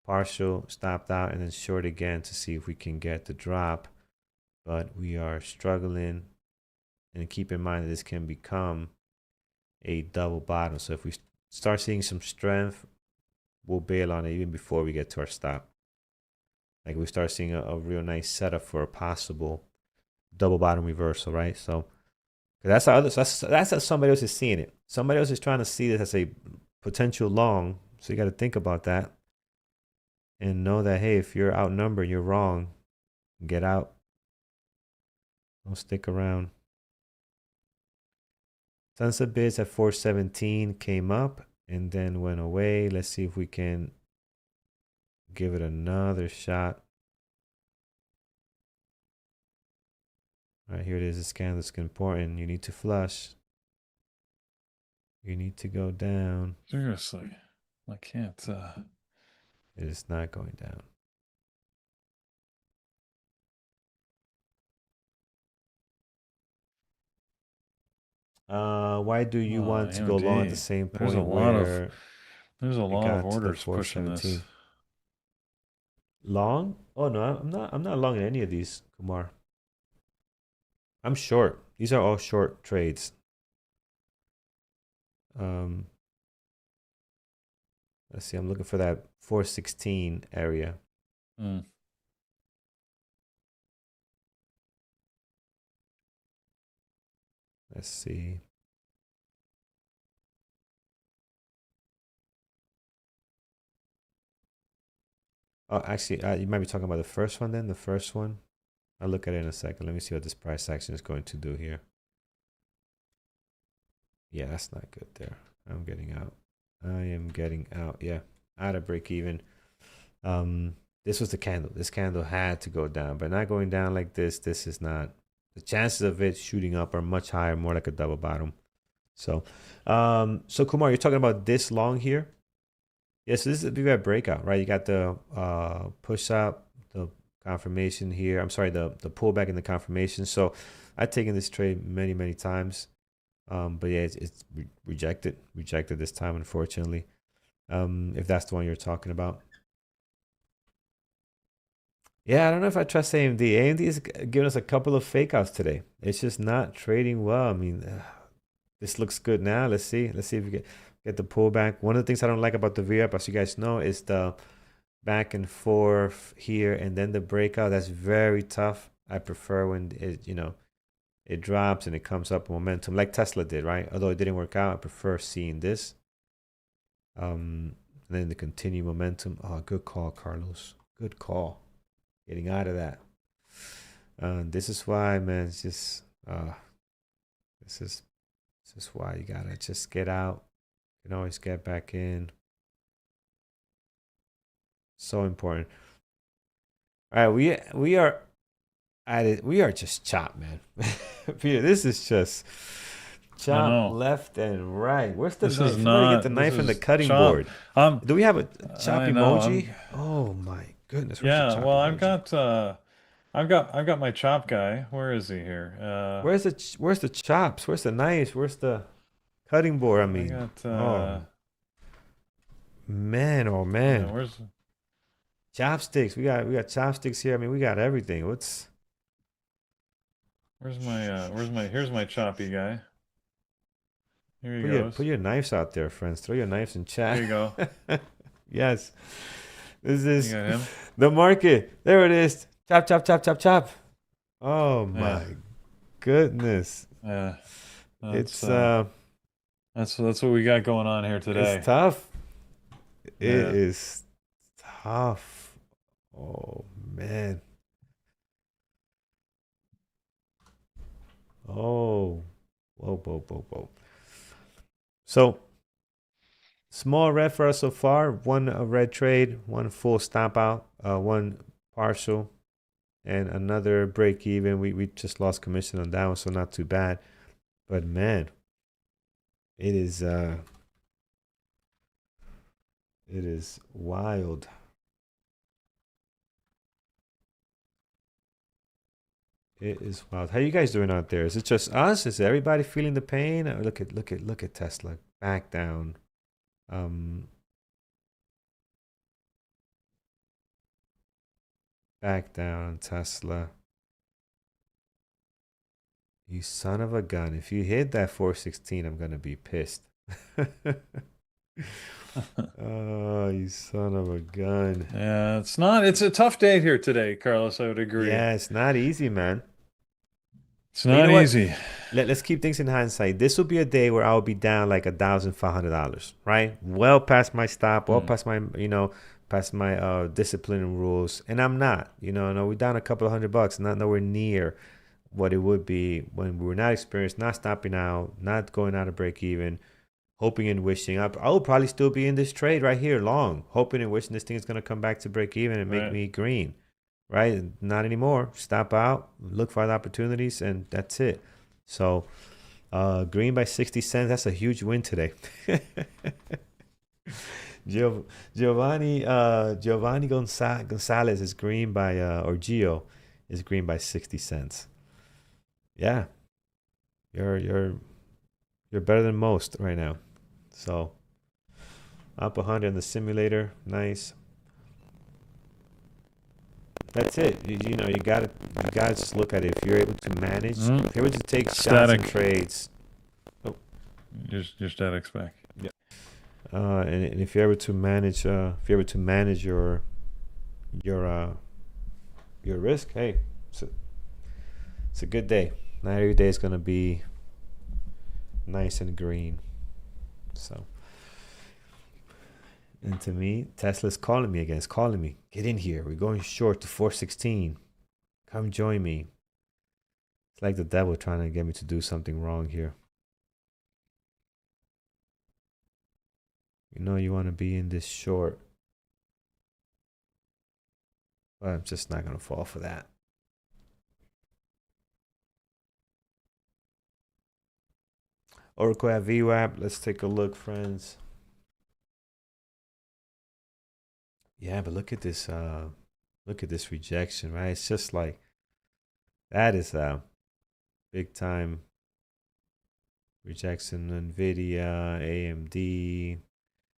Partial, stopped out, and then short again to see if we can get the drop. But we are struggling. And keep in mind that this can become a double bottom. So if we start seeing some strength, we'll bail on it even before we get to our stop. Like we start seeing a real nice setup for a possible double bottom reversal, right? So that's how that's how somebody else is seeing it. Somebody else is trying to see this as a potential long. So you got to think about that and know that, hey, if you're outnumbered, you're wrong. Get out. Don't stick around. Sunset bids at 417 came up and then went away. Let's see if we can give it another shot. All right, here it is. This candle's important. You need to flush. You need to go down. Seriously, I can't. It is not going down. Why do you want to go long at the same point? There's a lot of orders pushing this. Long? Oh no, I'm not long in any of these, Kumar. I'm short. These are all short trades. Let's see. I'm looking for that 416 area. Let's see. Oh, actually, you might be talking about the first one then. The first one. I'll look at it in a second. Let me see what this price action is going to do here. Yeah, that's not good there. I'm getting out. I am getting out. Yeah, out of break even. This was the candle. This candle had to go down, but not going down like this. This is not. The chances of it shooting up are much higher, more like a double bottom. So, so Kumar, you're talking about this long here. Yes, so this is a big breakout, right? You got the push up, the confirmation here. I'm sorry, the pullback and the confirmation. So I've taken this trade many times. But yeah, it's rejected this time, unfortunately. If that's the one you're talking about. Yeah, I don't know if I trust AMD. AMD is giving us a couple of fake outs today. It's just not trading well. I mean, this looks good now. Let's see if we get the pullback. One of the things I don't like about the VWAP, as you guys know, is the back and forth here and then the breakout. That's very tough. I prefer when it drops and it comes up momentum like Tesla did, right? Although it didn't work out, I prefer seeing this. And then the continued momentum. Oh, good call, Carlos. Good call. Getting out of that. This is why, man. It's just this is why you gotta just get out. You can always get back in. So important. All right, we are at it. We are just chopped, man. Peter, this is just chop left and right. Where's the knife? Get the knife and the cutting board. Do we have a chop emoji? Oh my goodness. Yeah, well, emoji? I've got my chop guy. Where is he here? Where's the chops? Where's the knives? Where's the cutting board? I mean, oh man. Yeah, where's chopsticks? We got chopsticks here. I mean, we got everything. Here's my choppy guy. Here he goes. Put your knives out there, friends. Throw your knives in chat. There you go. Yes. This is the market. There it is. Chop. Oh my goodness. Yeah, that's It's that's what we got going on here it's today. tough. It Yeah. is tough. Oh man. Oh. Whoa, whoa, whoa, whoa. So small red for us so far. One red trade, one full stop out, one partial, and another break even. We just lost commission on that one, so not too bad. But man, it is it is wild. It is wild. How you guys doing out there? Is it just us? Is everybody feeling the pain? Look at Tesla back down. Um, back down Tesla. You son of a gun! If you hit that 416, I'm gonna be pissed. Oh, you son of a gun! Yeah, it's not. It's a tough day here today, Carlos. I would agree. Yeah, it's not easy, man. It's But you not know what? easy. Let's keep things in hindsight. This will be a day where I'll be down like $1,500, right? Well past my stop, well Mm, past my, past my discipline and rules. And I'm not, no, we're down a couple of $100, not nowhere near what it would be when we were not experienced, not stopping out, not going out of break even, hoping and wishing. I will probably still be in this trade right here long, hoping and wishing this thing is going to come back to break even and make right. me green, right? Not anymore. Stop out, look for the opportunities, and that's it. So, green by 60 cents. That's a huge win today. Giovanni Gonzalez is green by, or Gio is green by 60 cents. Yeah, you're you're better than most right now. So up 100 in the simulator. Nice. That's it. You gotta just look at it. If you're able to manage, if you're able to take shots and Static. trades. Oh, Your static's back. yeah. And if you're able to manage, your your risk, hey, it's a good day. Not every day is gonna be nice and green. So, and to me, Tesla's calling me again. It's calling me. Get in here. We're going short to 416. Come join me. It's like the devil trying to get me to do something wrong here. You want to be in this short, but I'm just not going to fall for that. Oracle at VWAP. Let's take a look, friends. Yeah, but look at this. Look at this rejection, right? It's just like that is a big time rejection. NVDA, AMD.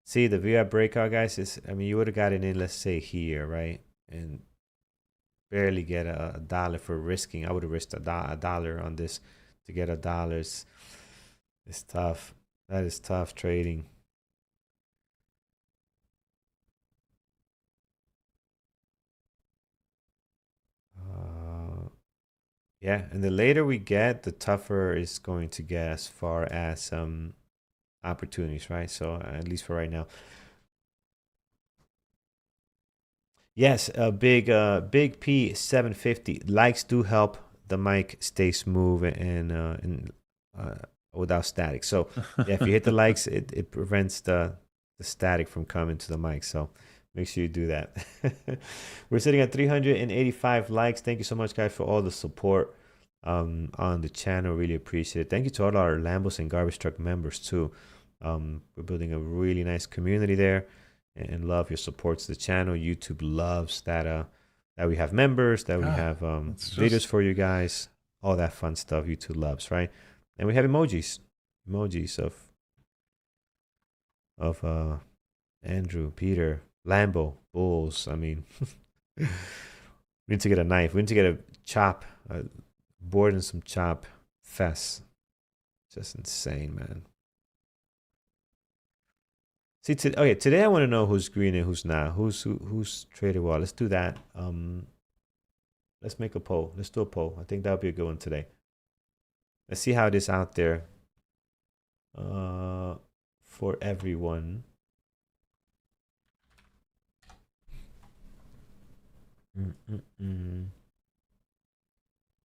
See the VWAP breakout, guys. You would have gotten in, let's say here, right, and barely get a dollar for risking. I would have risked a dollar on this to get a dollar. It's tough. That is tough trading. Yeah, and the later we get, the tougher it's going to get as far as opportunities, right? So at least for right now. Yes, a big P 750 likes do help the mic stay smooth and without static. So yeah, if you hit the likes, it prevents the static from coming to the mic. So make sure you do that. We're sitting at 385 likes. Thank you so much, guys, for all the support on the channel. Really appreciate it. Thank you to all our Lambos and Garbage Truck members too. We're building a really nice community there, and love your support to the channel. YouTube loves that we have members, that we have videos for you guys, all that fun stuff. YouTube loves, right? And we have emojis of Andrew, Peter, Lambo, Bulls. We need to get a knife. We need to get a chop, a board and some chop fest. Just insane, man. See, today I want to know who's green and who's not. Who's traded well. Let's do that. Let's make a poll. Let's do a poll. I think that would be a good one today. Let's see how it is out there for everyone.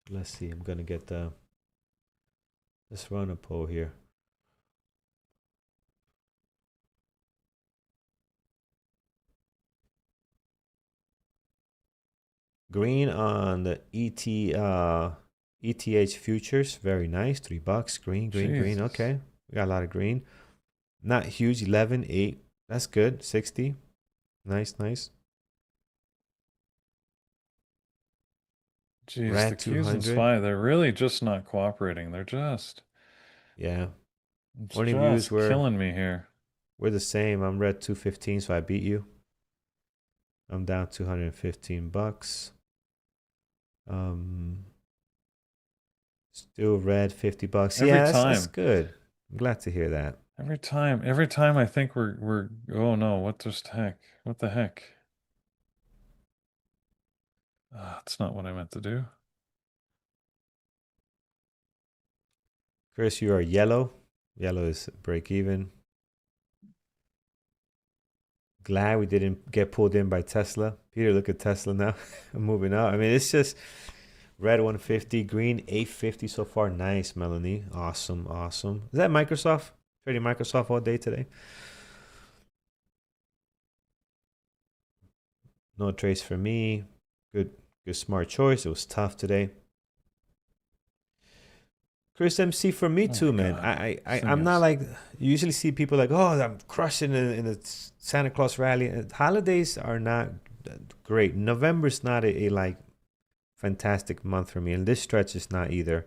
Let's see. I'm gonna get the. Let's run a poll here. Green on the ETH futures, very nice. $3. Green, green, Jesus. green. Okay, we got a lot of green. Not huge. 11, 8. That's good. 60. Nice, nice. Jeez, Red the Qs and 200. SPY, they're really just not cooperating. They're just, Yeah. it's Morning views just killing me here. We're the same. I'm red 215, so I beat you. I'm down $215. Still red $50. Every Yeah, time. that's good. I'm glad to hear that. Every time I think we're oh no, what the heck? What the heck? That's not what I meant to do. Chris, you are yellow. Yellow is break even. Glad we didn't get pulled in by Tesla. Peter, look at Tesla now. I'm moving up. I mean, it's just red 150, green 850 so far. Nice, Melanie. Awesome, awesome. Is that Microsoft? Trading Microsoft all day today. No trades for me. Good, smart choice. It was tough today. Chris MC for me too, man. I'm not like you usually see people like, oh, I'm crushing in the Santa Claus rally. Holidays are not great. November's not a like fantastic month for me, and this stretch is not either.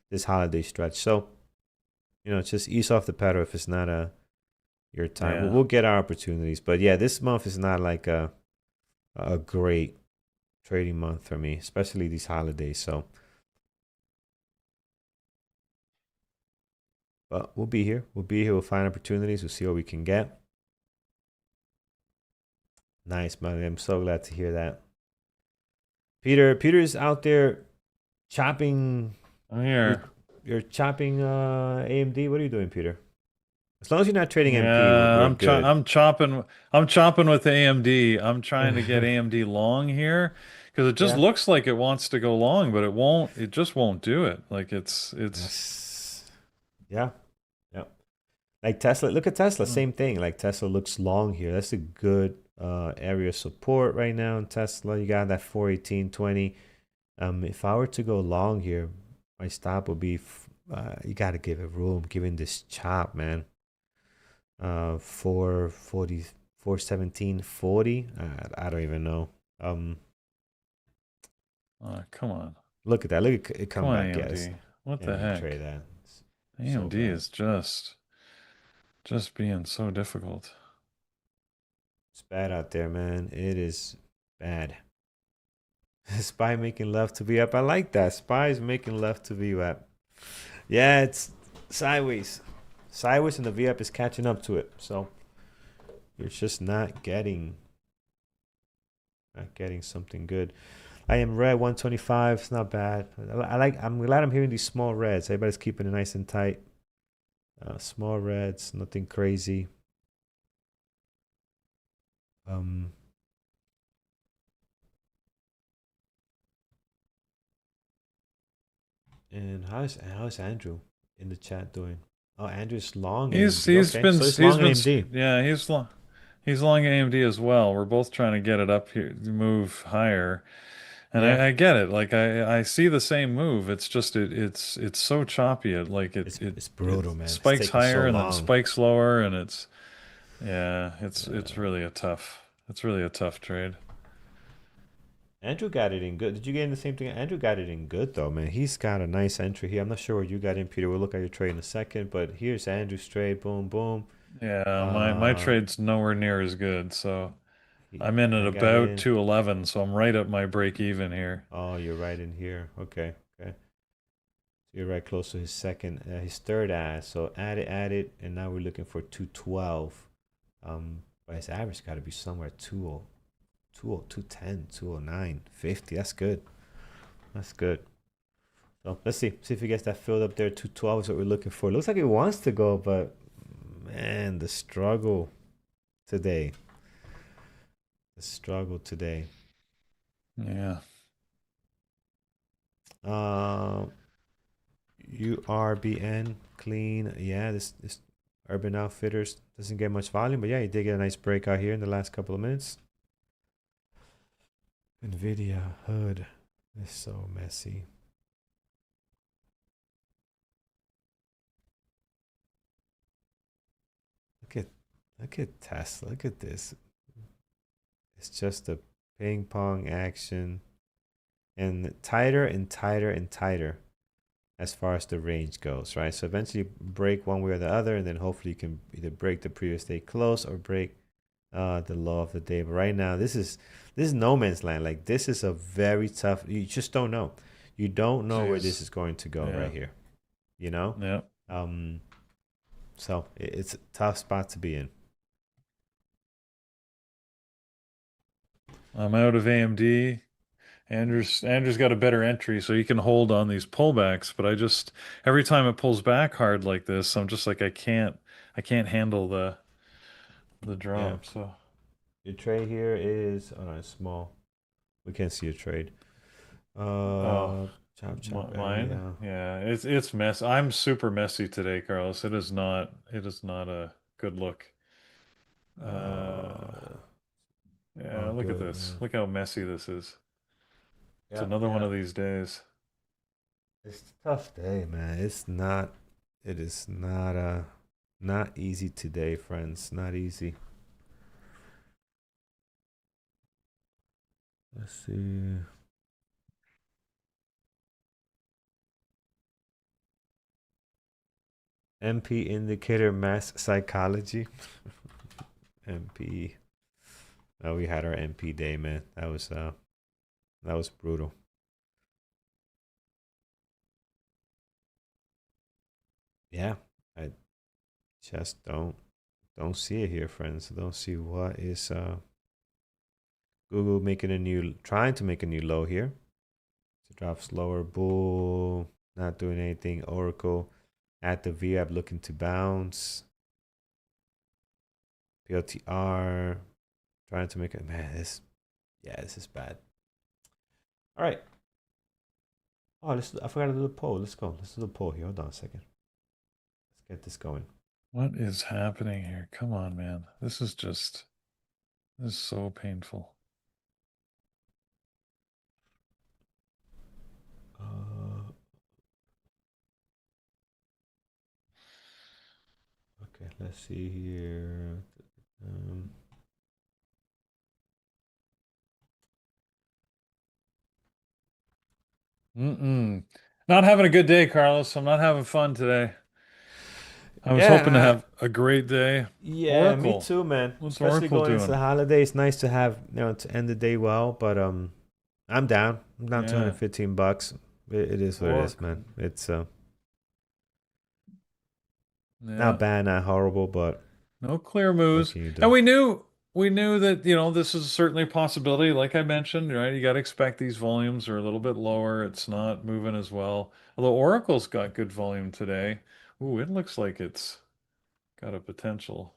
This holiday stretch, so just ease off the pedal if it's not your time. Yeah. We'll get our opportunities, but yeah, this month is not like a great trading month for me, especially these holidays. So. But we'll be here. We'll be here. We'll find opportunities. We'll see what we can get. Nice, man. I'm so glad to hear that. Peter's out there chopping. I'm here. You're chopping AMD. What are you doing, Peter? As long as you're not trading MP, Yeah, we're good. I'm chopping with AMD. I'm trying to get AMD long here because it just Yeah. looks like it wants to go long, but it won't. It just won't do it. Like it's Yeah. Yeah. Like Tesla. Look at Tesla. Same thing. Like Tesla looks long here. That's a good area of support right now in Tesla. You got that 418.20. If I were to go long here, my stop would be. You got to give it room, given this chop, man. 440, 417.40. I don't even know. come on. Look at that. Look at it come Come on, back. AMD. Yes. What the heck? Trade that. AMD is just being so difficult. It's bad out there, man. It is bad. Spy making love to VWAP. I like that. Spy is making love to VWAP. Yeah, it's sideways. Sideways, and the VWAP is catching up to it. So you're just not getting something good. I am red 125. It's not bad. I'm glad I'm hearing these small reds. Everybody's keeping it nice and tight. Small reds, nothing crazy. And how's Andrew in the chat doing? Oh, Andrew's long. He's AMD. he's Okay, been so it's he's long been AMD. yeah he's long AMD as well. We're both trying to get it up here, move higher. And Yeah. I get it. Like I see the same move. It's just it's so choppy. It's brutal, man. It's spikes taking so higher and then long. spikes lower, and it's really a tough trade. Andrew got it in good. Did you get in the same thing? Andrew got it in good though, man. He's got a nice entry here. I'm not sure where you got in, Peter. We'll look at your trade in a second, but here's Andrew's trade. Boom, boom. Yeah, my trade's nowhere near as good. So I'm in at I got about in. 211, so I'm right at my break even here. Oh, you're right in here. Okay, okay. So you're right close to his third add. So add it, and now we're looking for 212. But his average got to be somewhere 20, 210, 209, 50. That's good. That's good. So let's see if he gets that filled up there. 212 is what we're looking for. Looks like he wants to go, but man, the struggle today. The struggle today. Yeah. Um, URBN clean. Yeah, this Urban Outfitters doesn't get much volume, but yeah, he did get a nice breakout here in the last couple of minutes. NVDA hood is so messy. Look at look at Tesla. Look at this. It's just a ping pong action and tighter and tighter and tighter as far as the range goes, right? So eventually break one way or the other, and then hopefully you can either break the previous day close or break the low of the day. But right now, this is no man's land. Like this is a very tough. You just don't know. You don't know where this Jeez. is going to go Yeah. right here. You know. Yeah. Um. So it's a tough spot to be in. I'm out of AMD. Andrew's got a better entry, so he can hold on these pullbacks. But I just every time it pulls back hard like this, I'm just like I can't handle the Yeah. drop. So Your trade here is oh no, it's small. We can't see a trade. oh, Uh, chop chop mine, area. yeah, it's mess. I'm super messy today, Carlos. It is not a good look. Uh, Uh, yeah, all look at good, this. man. Look how messy this is. It's Yeah, another one yeah. of these days. It's a tough day, man. It's not. It is not not easy today, friends. Not easy. Let's see. MP indicator mass psychology. MP. Oh, we had our MP day, man. That was brutal. Yeah, I just don't see it here, friends. Don't see what is Google making a new trying to make a new low here. To drop slower. Bull not doing anything. Oracle at the VWAP looking to bounce. PLTR trying to make it. Man, this is bad. All right. Oh, I forgot to do the poll. Let's go. Let's do the poll here. Hold on a second. Let's get this going. What is happening here? Come on, man. This is so painful. Uh, okay, let's see here. Um, Mm-mm. Not having a good day, Carlos. I'm not having fun today. I was hoping to yeah, have a great day. yeah, me Oracle. too, man. What's Especially Oracle going into the doing? holidays. Nice to have to end the day well. But I'm down. I'm down Yeah. $215. It is what it is, man. Oracle. It's Yeah. not bad, not horrible, but No clear what moves. can you And do? we knew that, this is certainly a possibility. Like I mentioned, right? You got to expect these volumes are a little bit lower. It's not moving as well. Although Oracle's got good volume today. Ooh, it looks like it's got a potential.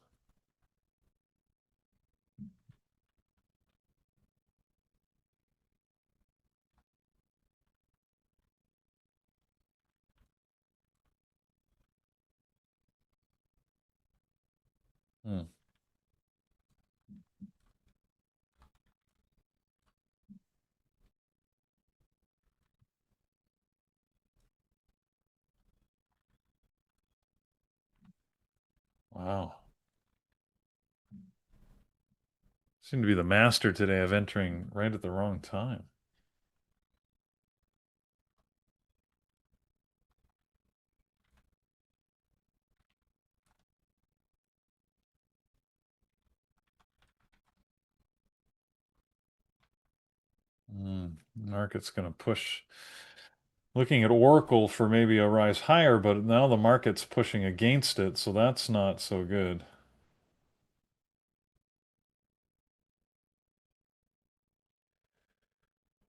Hmm. Wow. Seem to be the master today of entering right at the wrong time. Market's going to push. Looking at Oracle for maybe a rise higher, but now the market's pushing against it, so that's not so good.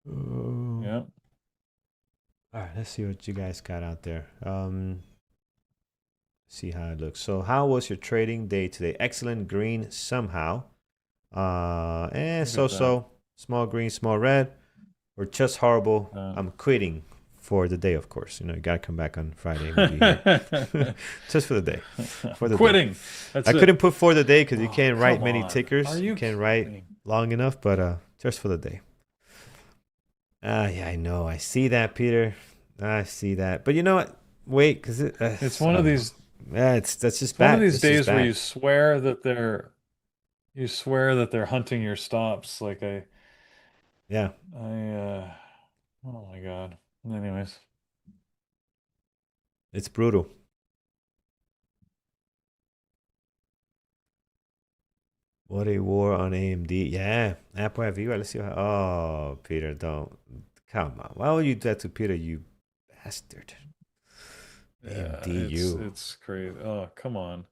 Uh, Yeah. All right, let's see what you guys got out there. See how it looks. So, how was your trading day today? Excellent green somehow. Look So at that. so. Small green, small red, or just horrible. Uh, I'm quitting for the day, of course. You gotta come back on Friday. We'll be here. Just for the day. For I'm the day. quitting. That's I it. couldn't put for the day because you Oh, can't write come many on. Are tickers. You you can't write kidding? long enough, but just for the day. Yeah, I know. I see that, Peter. I see that. But you know what? Wait, because It's I one of don't know. these Yeah, that's just it's one of bad. these It's just days where bad. you swear that they're hunting your stops. Like Yeah, oh my God. Anyways. it's brutal. What a war on AMD. Yeah, Apple FU. Let's see how. Oh, Peter, don't. Come on. Why would you do that to Peter, you bastard? Yeah, AMD, you. it's great. Oh, come on.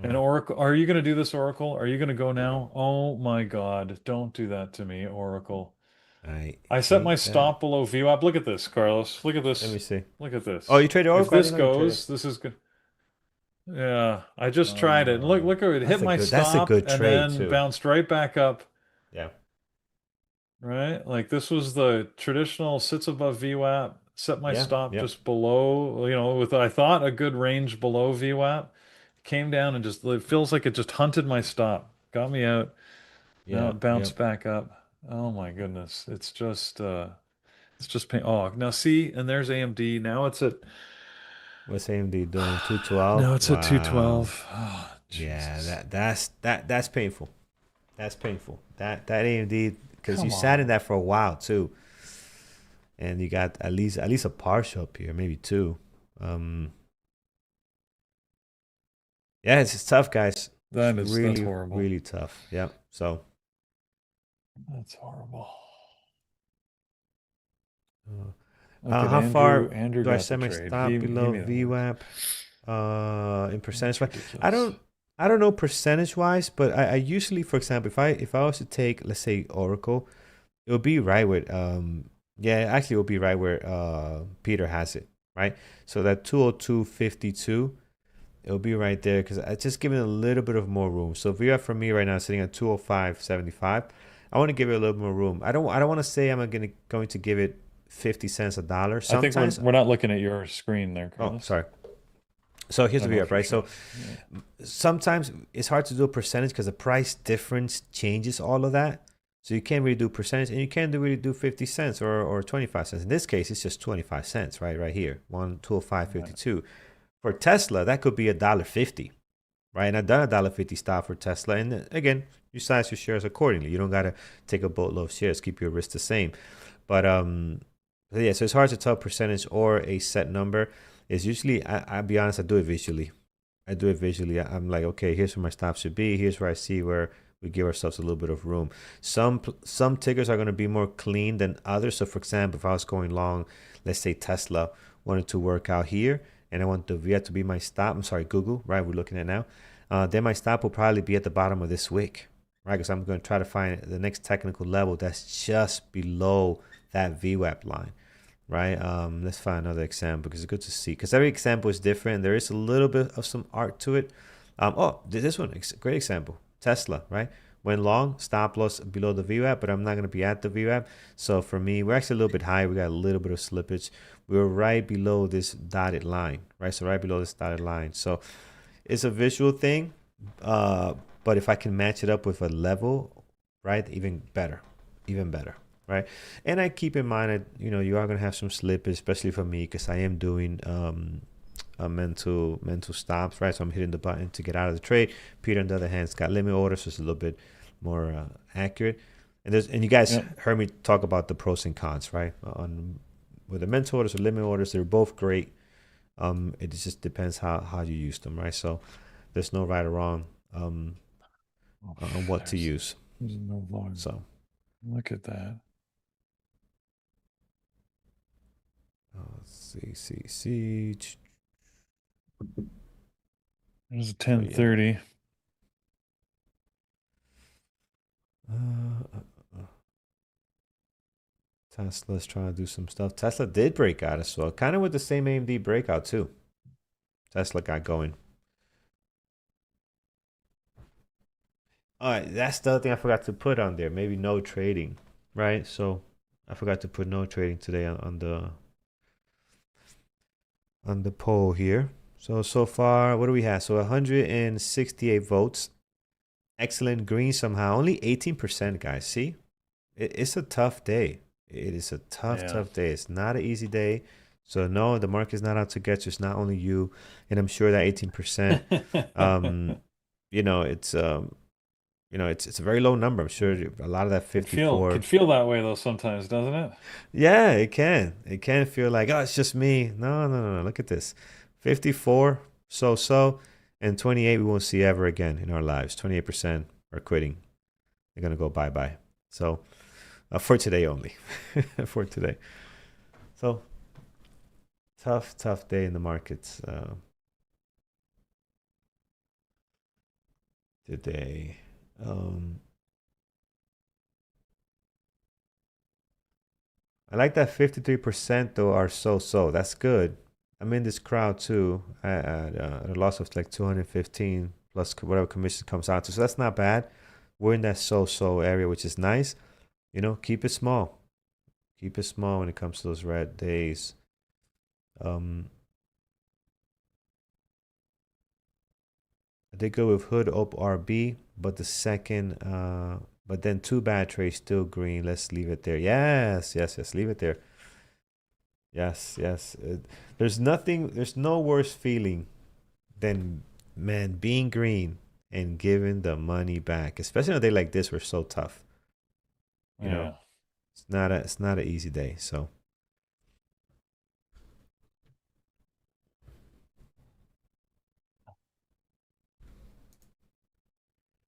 And Mm, Oracle, are you going to do this, Oracle? Are you going to go now? Oh my God, don't do that to me, Oracle. I I set my hate that. stop below VWAP. Look at this, Carlos. Look at Let this. me see. Look at Oh, this. you traded If Oracle? I this didn't know you traded. goes, this is good. Yeah, I just tried it. Look at it. Hit That's a my good. That's a stop good and trade then too. bounced right back up. Yeah. Right? Like this was the traditional sits above VWAP, set my Yeah. stop Yeah. just below, with I thought a good range below VWAP. Came down and just it feels like it just hunted my stop. Got me out. Now Yeah. it Yeah. bounced back up. Oh my goodness. It's just pain. Oh, now see, and there's AMD. What's AMD doing? 212. Now it's at Wow. 212. Oh, Yeah. Jesus. That's painful. That's painful. That AMD because you Come sat in on. that for a while too, and you got at least a partial up here, maybe two. Um. Yeah, it's tough, guys. It's That's really horrible. really tough. Yeah. So. That's horrible. Uh, Look at how Andrew. far Andrew do I got the set my trade. stop He below made it work. VWAP? In percentage That's wise, I ridiculous. don't I don't know percentage wise, but I usually, for example, if I was to take, let's say, Oracle, it would be right where yeah, actually it would be right where Peter has it, right? So that 202.52, it'll be right there because I just give it a little bit of more room. So VWAP for me right now is sitting at 205.75. I want to give it a little more room. I don't want to say I'm going to give it 50 cents a dollar. I think Sometimes, we're not looking at your screen there, oh, Carlos. sorry. So I here's the don't know VWAP, if you're right? So showing. Yeah. sometimes it's hard to do a percentage because the price difference changes all of that. So you can't really do percentage, and you can't really do 50 cents or 25 cents. In this case, it's just 25 cents, right here, 125.52. For Tesla, that could be $1.50, right? And I've done $1.50 stop for Tesla. And again, you size your shares accordingly. You don't gotta take a boatload of shares. Keep your risk the same. But yeah. So it's hard to tell percentage or a set number. It's usually, I'll be honest, I do it visually. I do it visually. I'm like, okay, here's where my stop should be. Here's where I see where we give ourselves a little bit of room. Some tickers are going to be more clean than others. So, for example, if I was going long, let's say Tesla wanted to work out here, and I want the VIA to be my stop. I'm sorry, Google, right? We're looking at now. Then my stop will probably be at the bottom of this wick, right? Because I'm going to try to find the next technical level that's just below that VWAP line, right? Let's find another example because it's good to see. Because every example is different. There is a little bit of some art to it. Oh, this one, great example. Tesla, right? Went long, stop loss below the VWAP, but I'm not going to be at the VWAP. So for me, we're actually a little bit high. We got a little bit of slippage. We were right below this dotted line, right? So right below this dotted line. So it's a visual thing, uh, but if I can match it up with a level, right, even better, right? And I keep in mind that you are gonna have some slippage, especially for me, because I am doing a mental stops, right? So I'm hitting the button to get out of the trade. Peter, on the other hand, has got limit orders, so it's a little bit more accurate. And you guys Yep. heard me talk about the pros and cons, right? On with the mental orders or limit orders, they're both great. It just depends how you use them, right? So there's no right or wrong Oh, on what to there's use. no volume. So Look at that. let's see. There's a So yeah, 1030. uh, uh, uh, Tesla's trying to do some stuff. Tesla did break out as well, kind of with the same AMD breakout too. Tesla got going. All right, that's the other thing I forgot to put on there. Maybe no trading, right? So I forgot to put no trading today on the poll here. So far, what do we have? So 168 votes. Excellent green somehow. Only 18%, guys. See, it's a tough day. It is a tough, Yeah. tough day. It's not an easy day. So no, the market's not out to get you. It's not only you, and I'm sure that 18%. Um, you know, it's a very low number. I'm sure a lot of that Could 54. feel that way though sometimes, doesn't it? Yeah, it can. It can feel like, oh, it's just me. No, no, no, no. Look at this. 54, so, and 28 we won't see ever again in our lives. 28% are quitting. They're gonna go bye-bye. So for today only. For today. So tough, tough day in the markets today. I like that 53% though are so. That's good. I'm in this crowd too at a loss of like 215 plus whatever commission comes out to. So that's not bad. We're in that so area, which is nice. Keep it small. Keep it small when it comes to those red days. I did go with Hood Up RB, but the second, but then two bad trades still green. Let's leave it there. Yes, yes, yes. Leave it there. Yes, yes. There's no worse feeling than, man, being green and giving the money back, especially on a day like this. We're so tough. You know, Yeah. it's not an easy day. So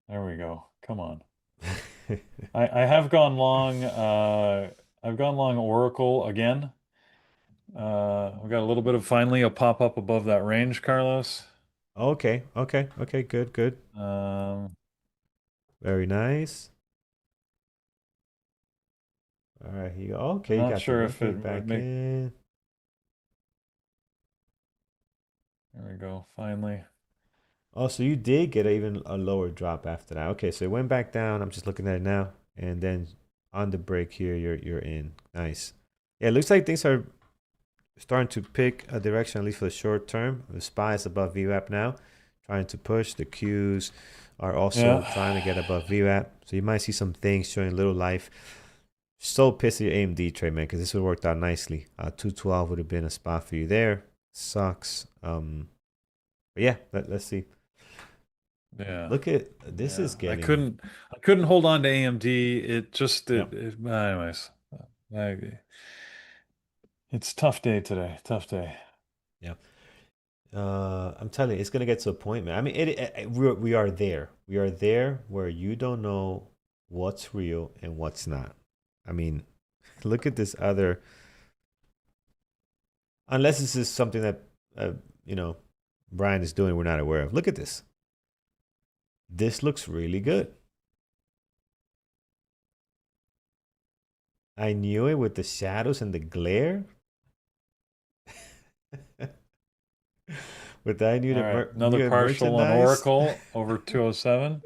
There we go. Come on. I have gone long. I've gone long Oracle again. I've got a little bit of finally a pop up above that range, Carlos. okay, okay, okay. Good, good. Um, Very nice. All right, here you go. Okay, you not got the sure if it wicket would back make. in. There we go. Finally. Oh, so you did get even a lower drop after that. Okay, so it went back down. I'm just looking at it now, and then on the break here, you're in. Nice. Yeah, it looks like things are starting to pick a direction, at least for the short term. The SPY is above VWAP now, trying to push. The Qs are also Yeah. trying to get above VWAP. So you might see some things showing little life. So pissed at your AMD trade, man, because this would have worked out nicely. 212 would have been a spot for you there. Sucks. But yeah, let's see. Yeah. Look at this Yeah. is I getting. couldn't hold on to AMD. It just Yeah. anyways. I, it's tough day today. Tough day. Yeah. I'm telling you, it's gonna get to a point, man. I mean, we are there. We are there where you don't know what's real and what's not. I mean, look at this other. Unless this is something that uh, you know Brian is doing, we're not aware of. Look at this. This looks really good. I knew it with the shadows and the glare. With that, I knew All the right. Another knew it partial on merchandise. Oracle over 207.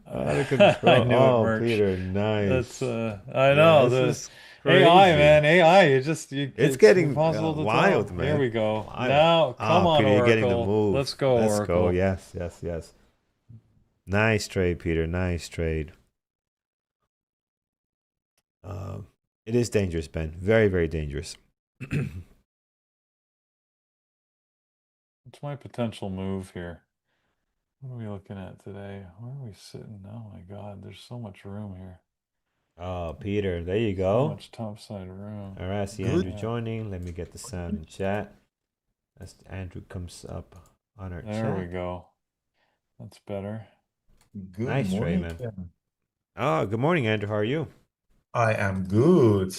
Out of I control. knew it, Oh, merch. Peter, That's nice. I Yeah, know this the is AI, crazy. man. AI, It's it's getting impossible to wild, tell. Here man. we go. Wild. Now, come Ah, on, Peter, you're getting the Oracle. Let's move. go, Let's go. Oracle. Yes, yes, yes. Nice trade, Peter. Nice trade. Um, it is dangerous, Ben. Very, very dangerous. What's my potential move here? What are we looking at today? Where are we sitting? Oh my God, there's so much room here. Oh, Peter, there you So go. much topside room. All right, I see Good. Andrew Yeah, joining. Let me get the sound in chat. As Andrew comes up on our there we chat. go. That's better. Good Nice trade, morning. man. Oh, good morning, Andrew. How are you? I am good.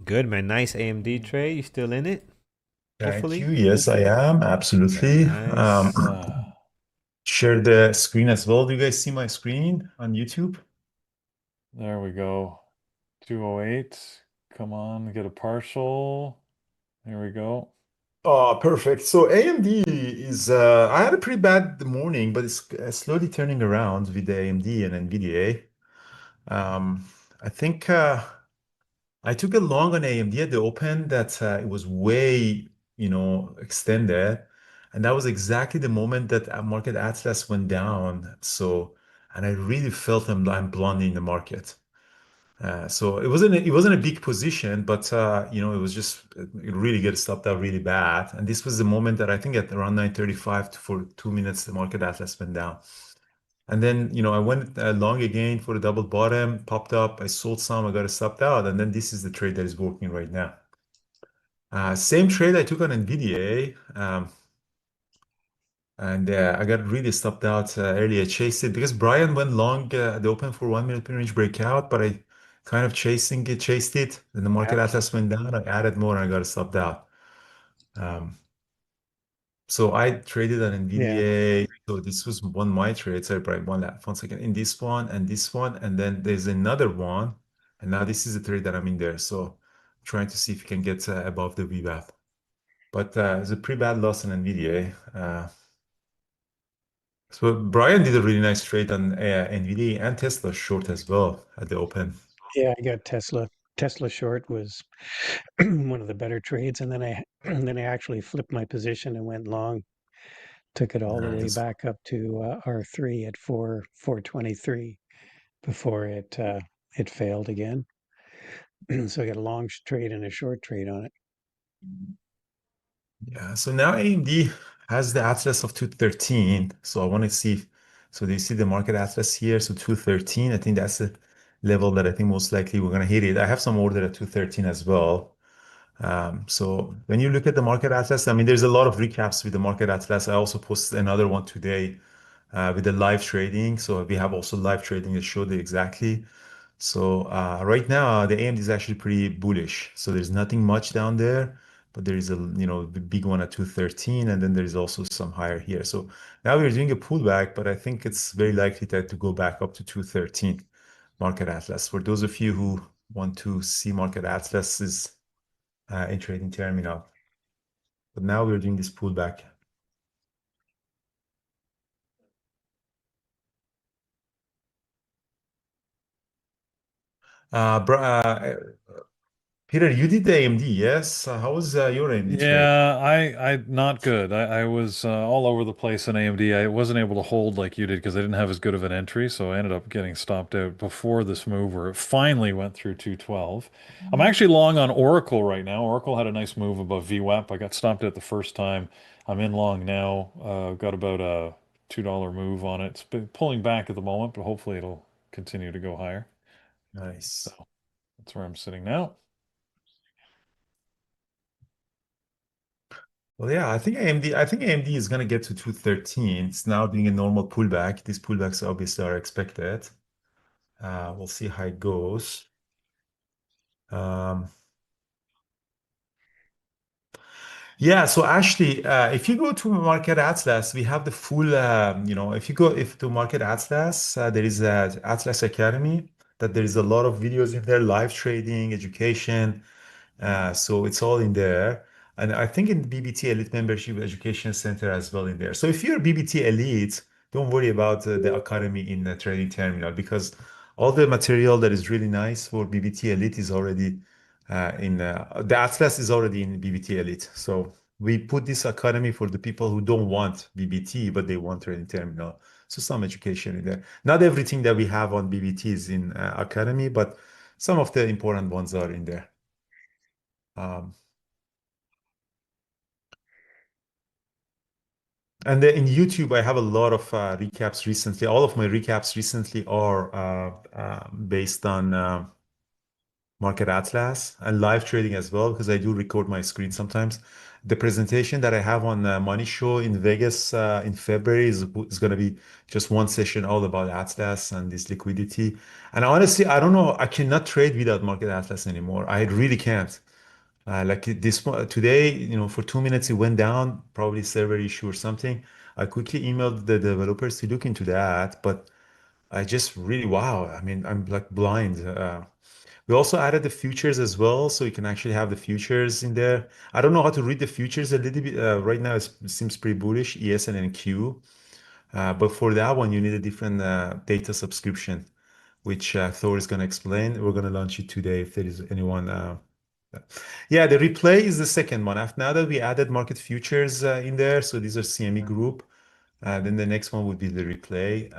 Good, man. Nice AMD trade. You still in it? Thank you. Hopefully. Yes, I am. Very Absolutely. nice. Share the screen as well. Do you guys see my screen on YouTube? There we go. 208. Come on, get a partial. There we go. Oh, perfect. So AMD is, I had a pretty bad morning, but it's slowly turning around with the AMD and NVDA. Um, I think I took a long on AMD at the open that it was way, extended. And that was exactly the moment that market Atlas went down. So, and I really felt I'm blonding the market. So it wasn't a big position, but it was just it really get stopped out really bad. And this was the moment that I think at around 9:35 for 2 minutes the market atlas went down. And then I went long again for the double bottom, popped up, I sold some, I got it stopped out, and then this is the trade that is working right now. Same trade I took on NVDA. And I got really stopped out early. I chased it because Brian went long at the open for 1 minute range breakout, but I kind of chased it. Then the market Yep. atlas went down. I added more and I got stopped out. Um, so I traded on Yeah. NVDA. So this was one of my trades. Sorry, Brian, one second. In this one and this one, and then there's another one. And now this is the trade that I'm in there. So trying to see if you can get above the VWAP. But it's a pretty bad loss in NVDA. So Brian did a really nice trade on NVDA and Tesla short as well at the open. Yeah, I got Tesla. Tesla short was one of the better trades, and then I then I actually flipped my position and went long. Took it all the way Nice. back up to R3 at 423 before it failed again. So I got a long trade and a short trade on it. Yeah. So now AMD has the Atlas of 213. So I want to see. So do you see the market Atlas here? So 213. I think that's the level that I think most likely we're going to hit it. I have some order at 213 as well. So when you look at the market atlas, I mean, there's a lot of recaps with the market atlas. I also posted another one today with the live trading. So we have also live trading that showed it exactly. So right now the AMD is actually pretty bullish. So there's nothing much down there, but there is the big one at 213, and then there's also some higher here. So now we're doing a pullback, but I think it's very likely that to go back up to 213 market atlas. For those of you who want to see market atlases in trading terminal. But now we're doing this pullback. Peter, you did the AMD, yes? How was your AMD trade? Yeah, I not good. I was all over the place in AMD. I wasn't able to hold like you did because I didn't have as good of an entry, so I ended up getting stopped out before this move where it finally went through 212. I'm actually long on Oracle right now. Oracle had a nice move above VWAP. I got stopped out the first time. I'm in long now. Got about a $2 move on it. It's been pulling back at the moment, but hopefully it'll continue to go higher. So Nice. that's where I'm sitting now. Well, yeah, I think AMD is gonna get to 213. It's now doing a normal pullback. These pullbacks obviously are expected. We'll see how it goes. Um, Yeah, so actually, if you go to Market Atlas, we have the full, if you go if to Market Atlas, there is a Atlas Academy that there is a lot of videos in there, live trading, education. So it's all in there. And I think in BBT Elite Membership Education Center as well in there. So if you're BBT Elite, don't worry about the Academy in the trading terminal because all the material that is really nice for BBT Elite is already in the Atlas is already in BBT Elite. So we put this Academy for the people who don't want BBT, but they want trading terminal. So some education in there. Not everything that we have on BBT is in Academy, but some of the important ones are in there. Um, and then in YouTube, I have a lot of recaps recently. All of my recaps recently are based on Market Atlas and live trading as well, because I do record my screen sometimes. The presentation that I have on Money Show in Vegas in February is going to be just one session all about Atlas and this liquidity. And honestly, I don't know, I cannot trade without Market Atlas anymore. I really can't. Today, for 2 minutes it went down, probably server issue or something. I quickly emailed the developers to look into that, but I just really, wow. I mean, I'm like blind. We also added the futures as well, so you can actually have the futures in there. I don't know how to read the futures a little bit. Right now, it seems pretty bullish, ES and NQ. But for that one, you need a different data subscription, which Thor is going to explain. We're going to launch it today if there is anyone. Yeah, the replay is the second one. After now that we added market futures in there, so these are CME group. Then the next one would be the replay.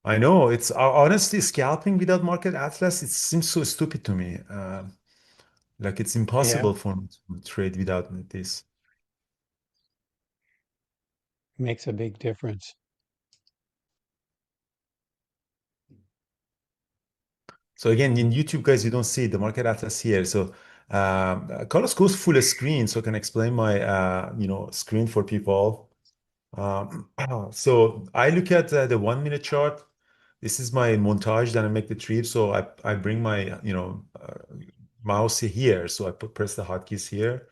I know it's honestly scalping without market atlas. It seems so stupid to me. Like it's Yeah, impossible for me to trade without this. makes a big difference. So again, in YouTube, guys, you don't see the market atlas here. So Carlos goes full screen, so I can explain my screen for people. So I look at the 1 minute chart. This is my montage. Then I make the trip. So I bring my mouse here. So I press the hotkeys here.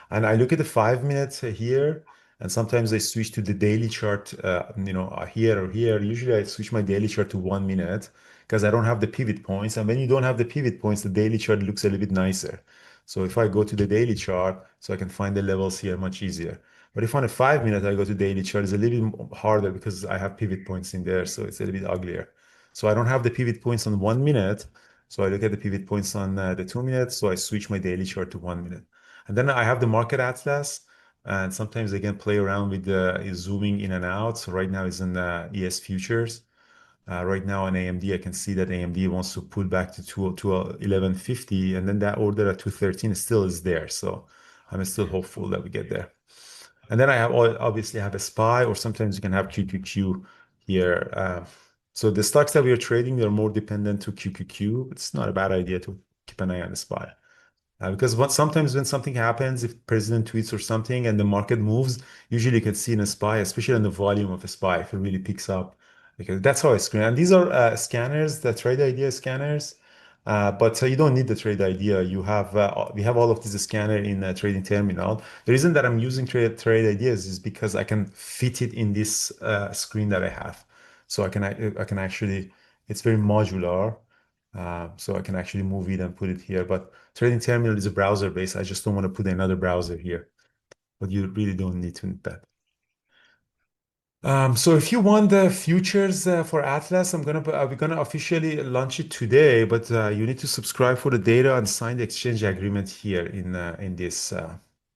And I look at the 5 minutes here, and sometimes I switch to the daily chart, here or here. Usually I switch my daily chart to 1 minute because I don't have the pivot points. And when you don't have the pivot points, the daily chart looks a little bit nicer. So if I go to the daily chart, so I can find the levels here much easier. But if on a 5 minute I go to daily chart, it's a little bit harder because I have pivot points in there, so it's a little bit uglier. So I don't have the pivot points on 1 minute. So I look at the pivot points on the 2 minutes. So I switch my daily chart to 1 minute. And then I have the market atlas, and sometimes I can play around with the zooming in and out. So right now it's in ES futures. Right now on AMD, I can see that AMD wants to pull back to 1150, and then that order at 213 still is there. So I'm still hopeful that we get there. And then I have obviously have a SPY, or sometimes you can have QQQ here. So the stocks that we are trading, they're more dependent to QQQ. It's not a bad idea to keep an eye on the SPY. Because sometimes when something happens, if president tweets or something and the market moves, usually you can see in a SPY, especially on the volume of a SPY, if it really picks up. Because that's how I screen. And these are scanners, the trade idea scanners. But you don't need the trade idea. We have all of this scanner in a trading terminal. The reason that I'm using trade ideas is because I can fit it in this screen that I have. So I can actually, it's very modular. So I can actually move it and put it here. But Trading Terminal is a browser based. I just don't want to put another browser here. But you really don't need to need that. So if you want the futures for Atlas, we're gonna officially launch it today. But you need to subscribe for the data and sign the exchange agreement here in this.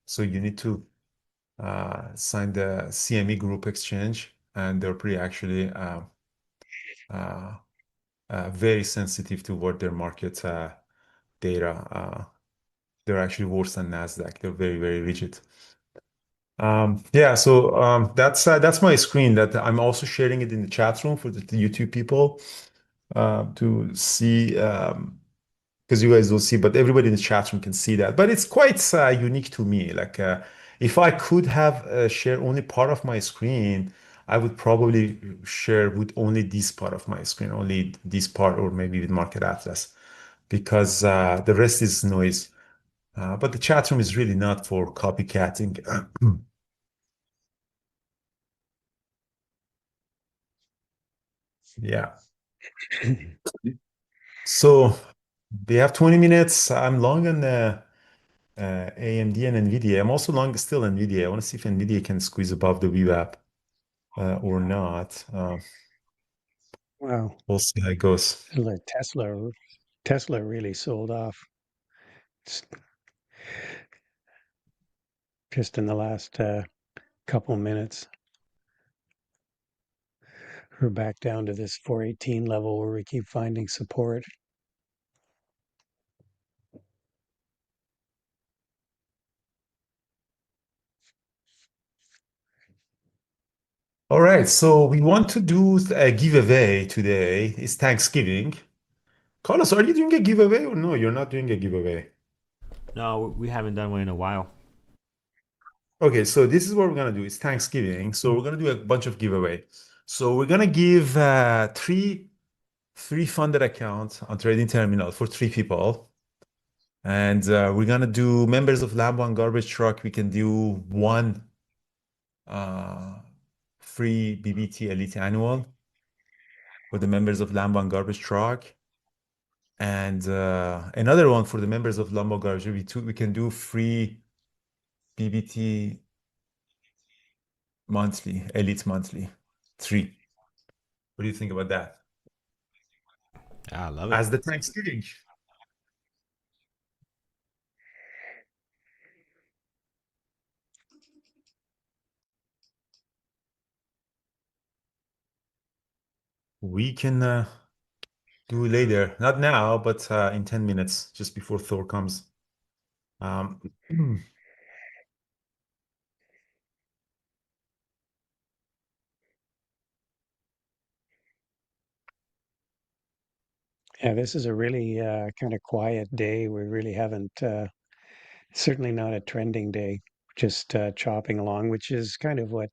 So you need to sign the CME Group exchange, and they're pretty actually uh, very sensitive toward their market data. They're actually worse than Nasdaq. They're very, very rigid. Yeah, so that's my screen. That I'm also sharing it in the chat room for the YouTube people to see, because you guys don't see, but everybody in the chat room can see that. But it's quite unique to me. Like if I could have share only part of my screen, I would probably share with only this part of my screen, only this part, or maybe with Market Atlas, because the rest is noise. But the chat room is really not for copycatting. Yeah. So they have 20 minutes. I'm long on AMD and NVDA. I'm also long still NVDA. I want to see if NVDA can squeeze above the VWAP or not. Wow. We'll see how it goes. Like Tesla really sold off just in the last couple minutes. We're back down to this 418 level where we keep finding support. All right, so we want to do a giveaway today. It's Thanksgiving. Carlos, are you doing a giveaway or no? You're not doing a giveaway. No, we haven't done one in a while. Okay, so this is what we're gonna do. It's Thanksgiving, so we're gonna do a bunch of giveaway. So we're gonna give three funded accounts on Trading Terminal for 3 people. And we're gonna do members of Lambo and Garbage Truck. We can do one free BBT Elite Annual for the members of Lambo and Garbage Truck. And another one for the members of Lambo Garage, we can do free BBT monthly, Elite monthly, 3. What do you think about that? I love it. As the Thanksgiving. We can do later, not now, but in 10 minutes, just before Thor comes. Um, Yeah, this is a really kind of quiet day. We really haven't, certainly not a trending day, just chopping along, which is kind of what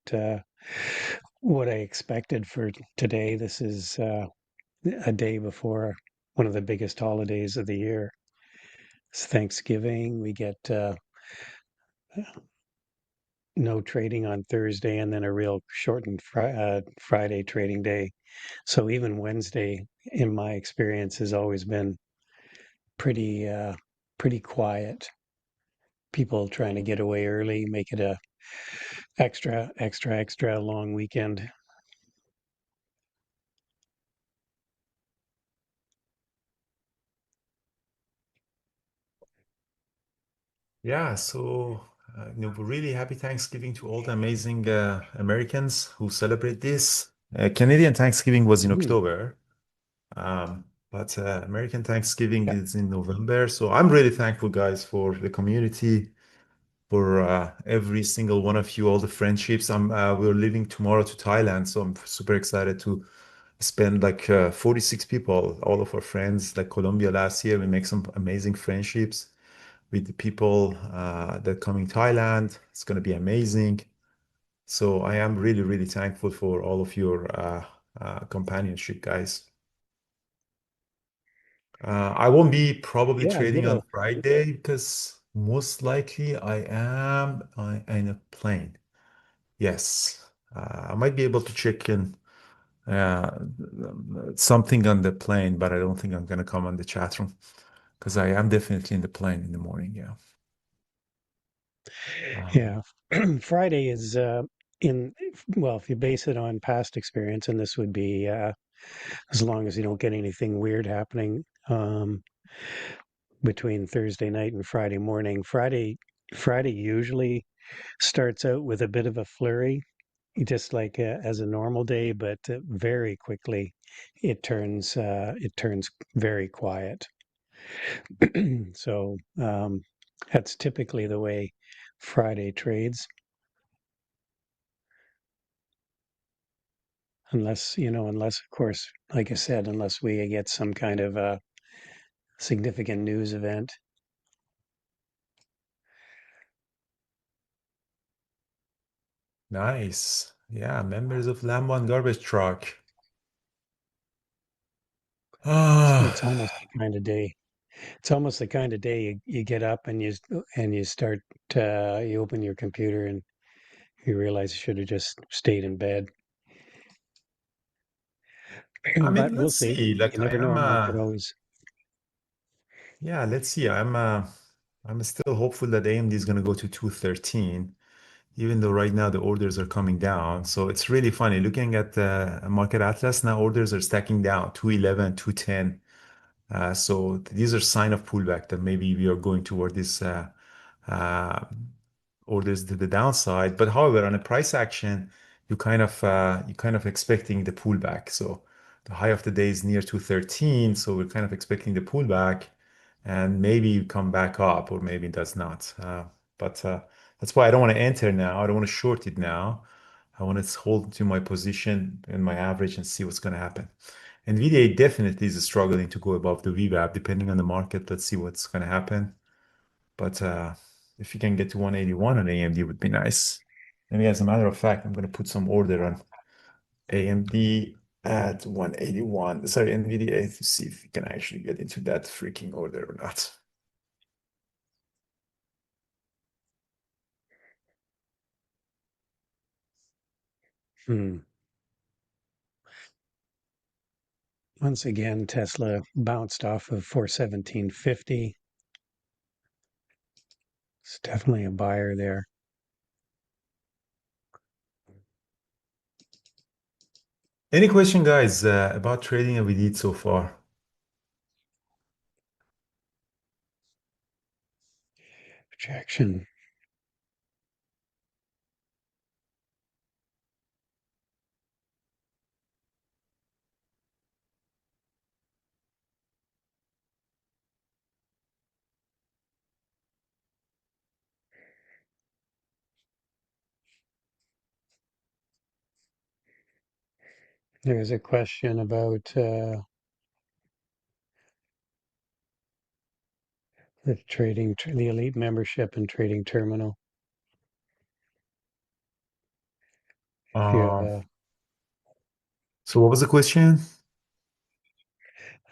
I expected for today. This is a day before one of the biggest holidays of the year. It's Thanksgiving. We get no trading on Thursday and then a real shortened Friday trading day. So even Wednesday, in my experience, has always been pretty pretty quiet. People trying to get away early, make it a extra long weekend. yeah, so really happy Thanksgiving to all the amazing Americans who celebrate this. Canadian Thanksgiving was in Mm, October, but American Thanksgiving is in November. So I'm really thankful, guys, for the community, for every single one of you, all the friendships. We're leaving tomorrow to Thailand, so I'm super excited to spend like 46 people, all of our friends, like Colombia last year. We make some amazing friendships with the people that coming Thailand. It's going to be amazing. So I am really, really thankful for all of your companionship, guys. I won't be probably yeah, trading on ditto. Friday because most likely I in a plane. Yes, I might be able to check in something on the plane, but I don't think I'm gonna come on the chat room because I am definitely in the plane in the morning. Yeah. Um, Yeah. Friday is in well, if you base it on past experience, and this would be as long as you don't get anything weird happening between Thursday night and Friday morning. Friday usually starts out with a bit of a flurry, just like as a normal day, but very quickly it turns very quiet. So that's typically the way Friday trades, unless unless of course, like I said, unless we get some kind of significant news event. nice. Yeah, members of Lambo and Garbage Truck. It's Ah, almost the kind of day. It's almost the kind of day you get up and you start you open your computer and you realize you should have just stayed in bed. I But mean, we'll let's see. see. You Like I never know. am, Market always. yeah, let's see. I'm still hopeful that AMD is gonna go to 213, even though right now the orders are coming down. So it's really funny looking at the market atlas now. Orders are stacking down 211, 210. So these are sign of pullback that maybe we are going toward this uh, orders to the downside. But however, on a price action, you kind of expecting the pullback. So the high of the day is near 213, so we're kind of expecting the pullback, and maybe you come back up, or maybe it does not. But that's why I don't want to enter now. I don't want to short it now. I want to hold to my position and my average and see what's going to happen. NVDA definitely is struggling to go above the VWAP, depending on the market. Let's see what's going to happen. But if you can get to 181 on AMD would be nice. Maybe as a matter of fact, I'm going to put some order on AMD at 181. Sorry, NVDA to see if we can actually get into that freaking order or not. Hmm. Once again, Tesla bounced off of 417.50. It's definitely a buyer there. Any question, guys, about trading that we did so far? Projection. There's a question about the the elite membership and trading terminal. If you Um, have so what was the question?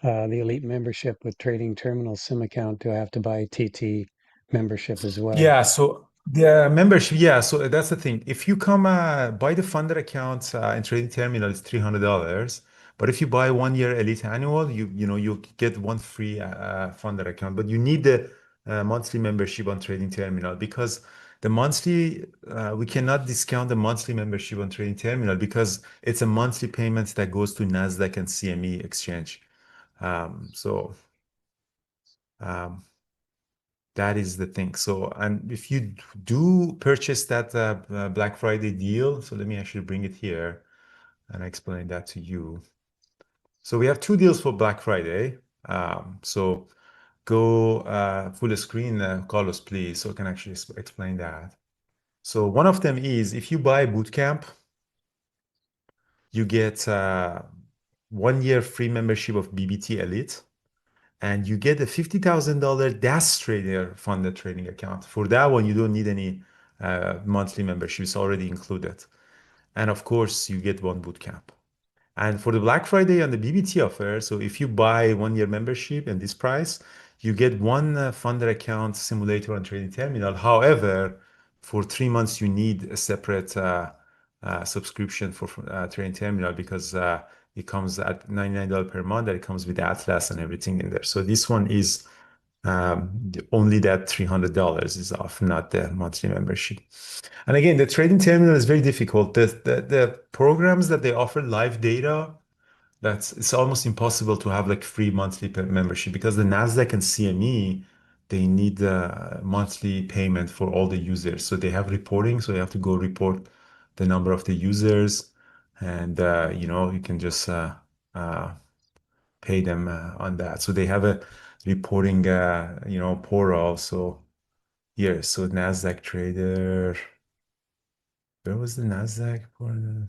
the elite membership with trading terminal sim account, do I have to buy TT membership as well? Yeah, so the membership, yeah, so that's the thing. If you come buy the funded account in trading terminal, it's $300. But if you buy 1 year elite annual, you get one free funded account. But you need the monthly membership on trading terminal because the monthly we cannot discount the monthly membership on trading terminal because it's a monthly payment that goes to Nasdaq and CME exchange. So um, that is the thing. So, and if you do purchase that Black Friday deal, so let me actually bring it here and explain that to you. So we have two deals for Black Friday. So go full screen, Carlos, please, so I can actually explain that. So one of them is if you buy Bootcamp, you get 1 year free membership of BBT Elite. And you get a $50,000 DAS Trader funded trading account. For that one, you don't need any monthly membership. It's already included. And of course, you get one bootcamp. And for the Black Friday and the BBT offer, so if you buy 1 year membership and this price, you get one funded account simulator and trading terminal. However, for 3 months, you need a separate subscription for trading terminal because it comes at $99 per month. That it comes with Atlas and everything in there. So this one is only that $300 is off, not the monthly membership. And again, the trading terminal is very difficult. The programs that they offer live data, it's almost impossible to have like free monthly membership because the Nasdaq and CME they need monthly payment for all the users. So they have reporting, so you have to go report the number of the users, and you can just uh, pay them on that. So they have a reporting portal. So here, so Nasdaq trader. Where was the Nasdaq for the?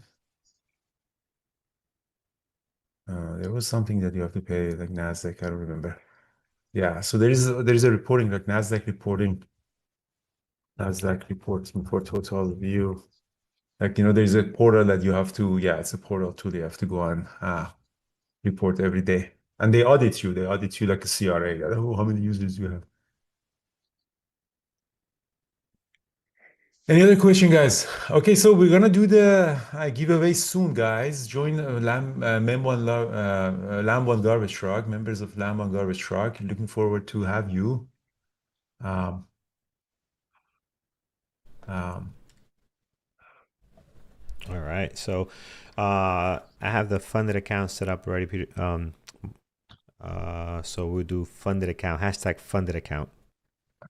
There was something that you have to pay, like Nasdaq. I don't remember. Yeah, so there is a reporting like Nasdaq reporting, Nasdaq reporting for total view. Like there's a portal that you have to. Yeah, it's a portal too. They have to go on report every day, and they audit you. They audit you like a CRA. Like, oh, how many users you have? Any other question, guys? Okay, so we're gonna do the giveaway soon, guys. Join Lamb One Garbage Truck, members of Lamb One Garbage Truck. Looking forward to have you. Um, um, All right. So I have the funded account set up already, Peter. So we'll do funded account, hashtag funded account.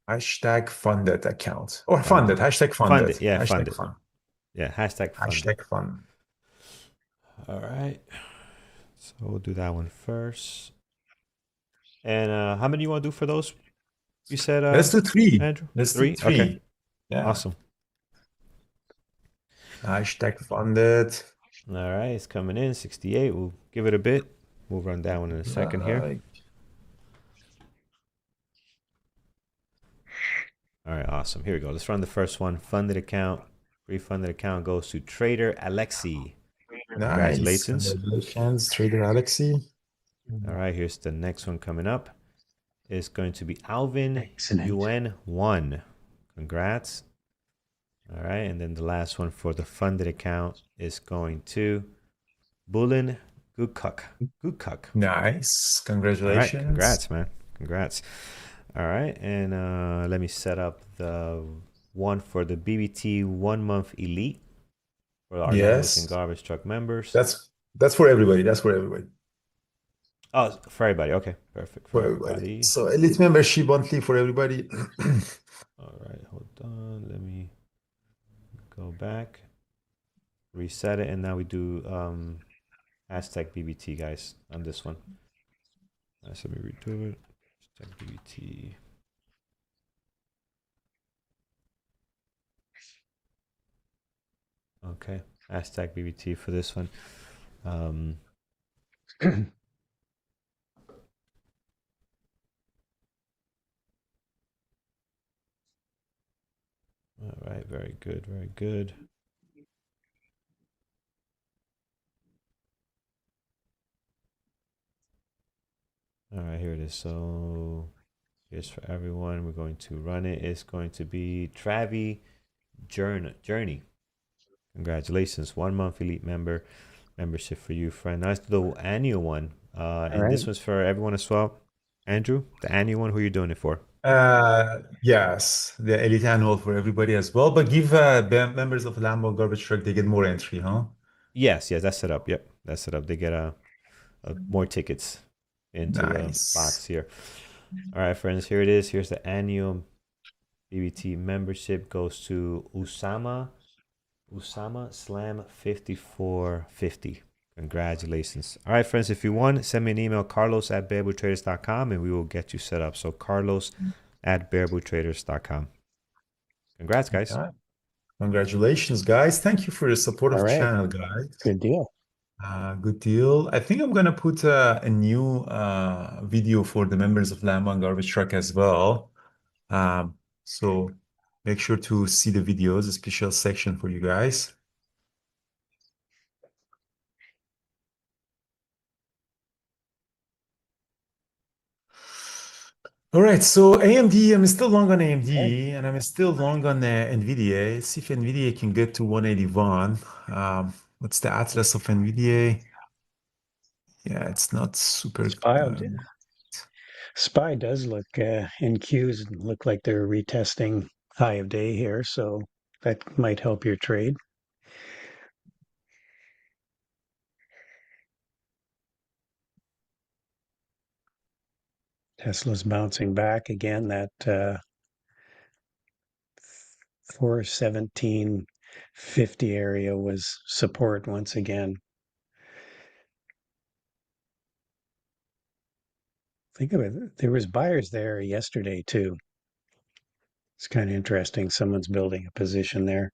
Hashtag funded account or Funded. funded. Hashtag funded. Funded. Yeah, Hashtag funded. fun. Yeah, hashtag funded. Hashtag fun. All right. So we'll do that one first. And how many you want to do for those? You said Let's do three. Andrew? Let's do Three? Okay. three. Yeah. Awesome. Hashtag funded. All right, it's coming in 68. We'll give it a bit. We'll run that one in a second here. All right, awesome. Here we go. Let's run the first one. Funded account. Free funded account goes to Trader Alexi. Congratulations. Nice. Congratulations, Trader Alexi. All right, here's the next one coming up. It's going to be Alvin Excellent. UN1. Congrats. All right, and then the last one for the funded account is going to Bullen Good cook. Good cook. Nice. All right. Congratulations. Congrats, man. Congrats. All right. And let me set up the one for the BBT 1 month elite for our landlords and Yes. garbage truck members. That's for everybody. That's for everybody. Oh, for everybody. Okay. Perfect. For For everybody. everybody. So elite membership monthly for everybody. All right. Hold on. Let me go back, reset it, and now we do hashtag BBT, guys, on this one. So let me redo it. Hashtag BBT. Okay, hashtag BBT for this one. All right, very good, very good. All right, here it is. So here's for everyone. We're going to run it. It's going to be Travi Journey. Congratulations, 1 month elite membership for you, friend. Nice little annual one. And right. this one's for everyone as well. Andrew, the annual one. Who are you doing it for? Yes, the elite annual for everybody as well. But give members of Lambo Garbage Truck, they get more entry, huh? Yes, that's set up. Yep, that's set up. They get more tickets into the Nice. box here. All right, friends, here it is. Here's the annual BBT membership. Goes to Usama Slam 5450. Congratulations. All right, friends, if you want, send me an email, carlos@bearbootraders.com, and we will get you set up. So carlos@bearbootraders.com. Congrats, guys. Yeah. Congratulations, guys. Thank you for your support All of the right. channel, guys. Good deal. Good deal. I think I'm gonna put a new video for the members of Lambo and Garbage Truck as well. So make sure to see the videos, a special section for you guys. All right, so AMD, I'm still long on Okay. AMD, and I'm still long on NVDA. Let's see if NVDA can get to 181. What's the atlas of NVDA? Yeah, it's not super. SPY does look in Qs look like they're retesting high of day here, so that might help your trade. Tesla's bouncing back again. That 417.50 area was support once again. Think of it. There was buyers there yesterday too. It's kind of interesting. Someone's building a position there.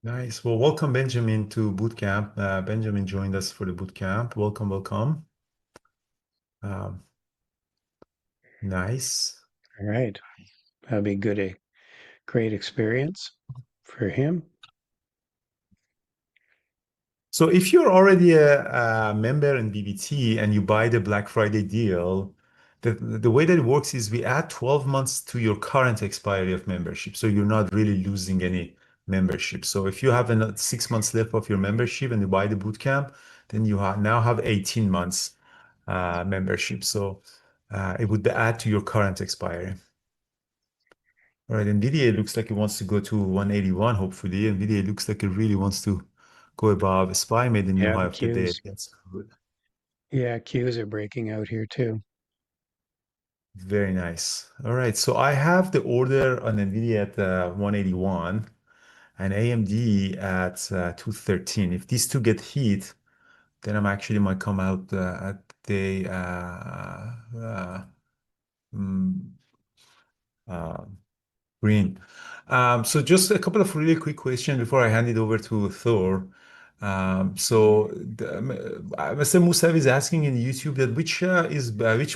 Nice. Well, welcome Benjamin to boot camp. Benjamin joined us for the boot camp. Welcome, welcome. Um, nice. All right. That'll be good. A great experience for him. So if you're already a member in BBT and you buy the Black Friday deal, the way that it works is we add 12 months to your current expiry of membership. So you're not really losing any membership. So if you have 6 months left of your membership and you buy the bootcamp, then you now have 18 months membership. So it would add to your current expiry. All right, NVDA looks like it wants to go to 181, hopefully. NVDA looks like it really wants to go above. SPY made a new Yeah, high the of the day. Qs. That's good. Yeah, Qs are breaking out here too. Very nice. All right, so I have the order on NVIDIA at 181 and AMD at 213. If these two get hit, then I'm actually might come out at the mm, uh, green. So just a couple of really quick questions before I hand it over to Thor. Mr. Musav is asking in YouTube that which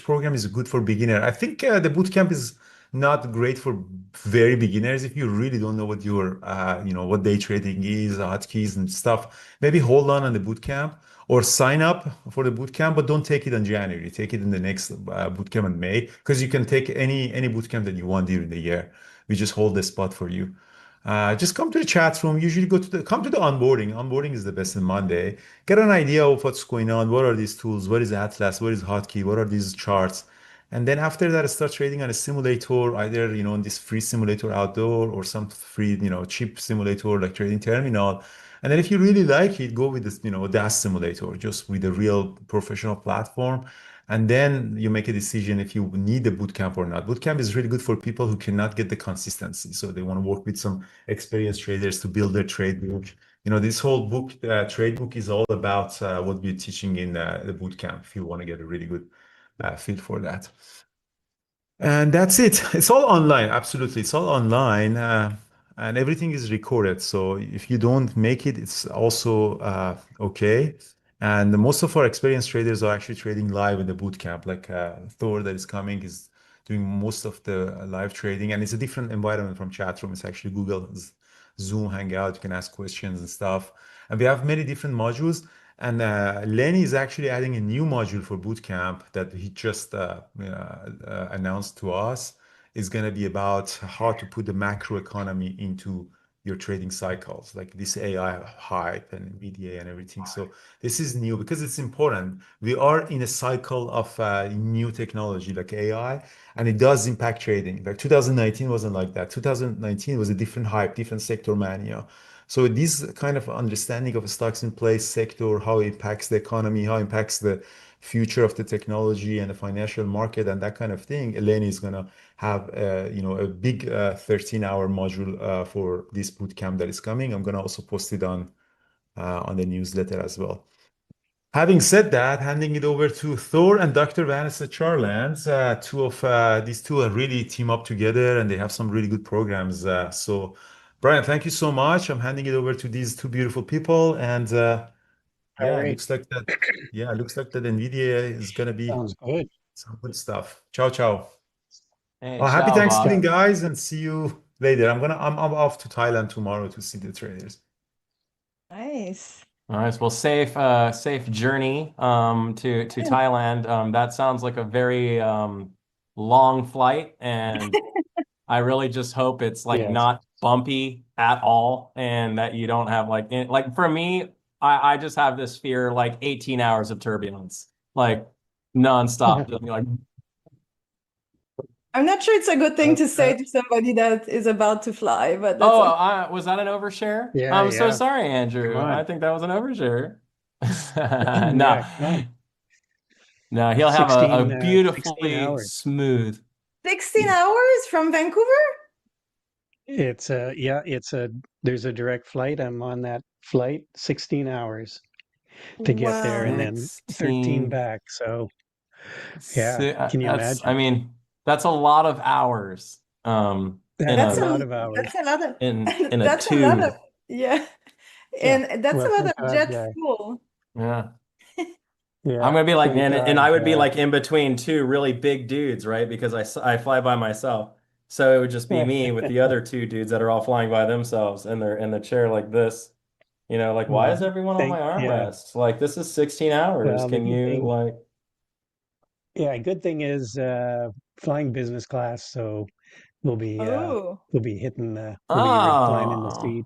program is good for beginner. I think the bootcamp is not great for very beginners. If you really don't know what your, what day trading is, hotkeys and stuff, maybe hold on the bootcamp or sign up for the bootcamp, but don't take it in January. Take it in the next bootcamp in May, because you can take any bootcamp that you want during the year. We just hold the spot for you. Just come to the chat room. Usually come to the onboarding. Onboarding is the best in Monday. Get an idea of what's going on. What are these tools? What is Atlas? What is Hotkey? What are these charts? And then after that, start trading on a simulator, either, in this free simulator outdoor or some free, cheap simulator like Trading Terminal. And then if you really like it, go with this, DAS simulator, just with a real professional platform. And then you make a decision if you need a bootcamp or not. Bootcamp is really good for people who cannot get the consistency. So they want to work with some experienced traders to build their trade book. This whole book, trade book, is all about what we're teaching in the bootcamp if you want to get a really good feel for that. And that's it. It's all online. Absolutely. It's all online. And everything is recorded. So if you don't make it, it's also okay. And most of our experienced traders are actually trading live in the boot camp. Like Thor that is coming is doing most of the live trading. And it's a different environment from chat room. It's actually Google's Zoom Hangout. You can ask questions and stuff. And we have many different modules. And Lenny is actually adding a new module for Bootcamp that he just announced to us. Is going to be about how to put the macro economy into your trading cycles, like this AI hype and NVDA and everything. So this is new because it's important. We are in a cycle of new technology like AI, and it does impact trading. Like 2019 wasn't like that. 2019 was a different hype, different sector mania. So this kind of understanding of a stocks in place sector, how it impacts the economy, how it impacts the future of the technology and the financial market and that kind of thing, Eleni is going to have a big 13-hour module for this bootcamp that is coming. I'm going to also post it on the newsletter as well. Having said that, handing it over to Thor and Dr. Vanessa Charlands. These two are really team up together and they have some really good programs. So, Brian, thank you so much. I'm handing it over to these two beautiful people. And All yeah, it right. looks like that. Yeah, it looks like that NVIDIA is going to be Sounds good. some good stuff. Ciao, ciao. Hey, Well, happy ciao, Thanksgiving, boss. guys, and see you later. I'm off to Thailand tomorrow to see the traders. Nice. Nice. Well, safe journey to Thailand. That sounds like a very long flight, and I really just hope it's like Yes. not bumpy at all, and that you don't have like for me, I just have this fear like 18 hours of turbulence, like nonstop. Like, I'm not sure it's a good thing to say to somebody that is about to fly, but that's oh, was that an overshare? Yeah, I'm so yeah. sorry, Come Andrew. on. I think that was an overshare. Yeah, No, come on. no, he'll have a 16 beautifully hours. smooth. 16 hours from Vancouver? It's there's a direct flight. I'm on that flight, 16 hours to get there and Wow. then 13 16. back. So yeah, can you I imagine? mean, that's a lot of hours. In That's a That's a lot a of hours. that's a lot of in a that's a lot of tube. yeah. Yeah. And that's a Well, lot thank of God. jet fuel. Yeah. Yeah. I'm gonna be like, Thank and God. I would be like in between two really big dudes, right? Because I fly by myself. So it would just be me with the other two dudes that are all flying by themselves and they're in the chair like this. Like, why is Well, everyone on my yeah. armrest? Like, this is 16 hours. Well, the Can good you thing, like, yeah, good thing is flying business class, so we'll be uh Oh. we'll be hitting we'll be reclining the oh, seat.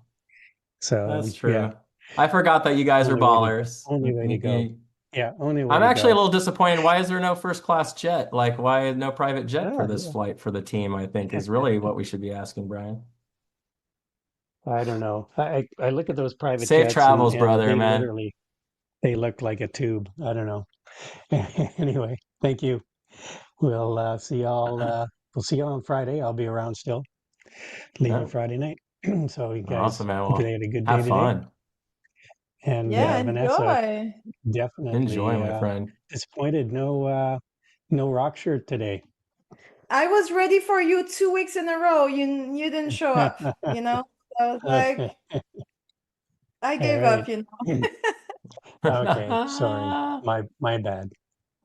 So that's yeah, true. I forgot that you guys are ballers. only way to go. Yeah, only way I'm to actually a go. little disappointed. Why is there no first class jet? Like, why no private jet for Ah, this yeah. flight for the team? I think is really what we should be asking, Brian. I don't know. I look at those private Safe jets travels, and brother, they man. literally they look like a tube. I don't know. Anyway, thank you. We'll see y'all on Friday. I'll be around still, leaving Yeah. Friday night. So you guys, Awesome, man. hope you Well, had a good day have today. fun. And Yeah, Vanessa, enjoy. Enjoy, definitely my friend. disappointed. No rock shirt today. I was ready for you 2 weeks in a row. You didn't show up, you know? So I was like, Okay. I All gave up, right. you know. Okay. Sorry. My bad.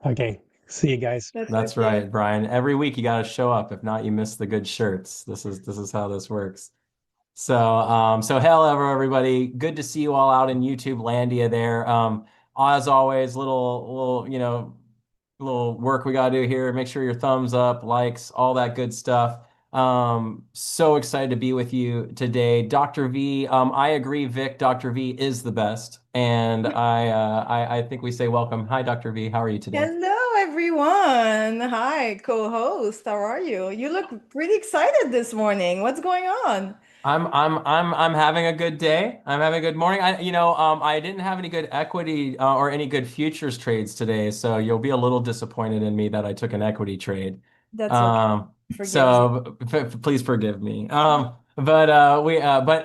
Okay. See you guys. That's okay. right, Brian. Every week you got to show up. If not, you miss the good shirts. This is how this works. So hello everybody. Good to see you all out in YouTube landia there. As always, little work we gotta do here. Make sure your thumbs up, likes, all that good stuff. So excited to be with you today, Dr. V. I agree, Vic. Dr. V is the best, and I think we say welcome. Hi, Dr. V. How are you today? Hello, everyone. Hi, co-host. How are you? You look pretty excited this morning. What's going on? I'm having a good day. I'm having a good morning. I didn't have any good equity or any good futures trades today, so you'll be a little disappointed in me that I took an equity trade. That's okay. Um, Forgive you. so please forgive me. But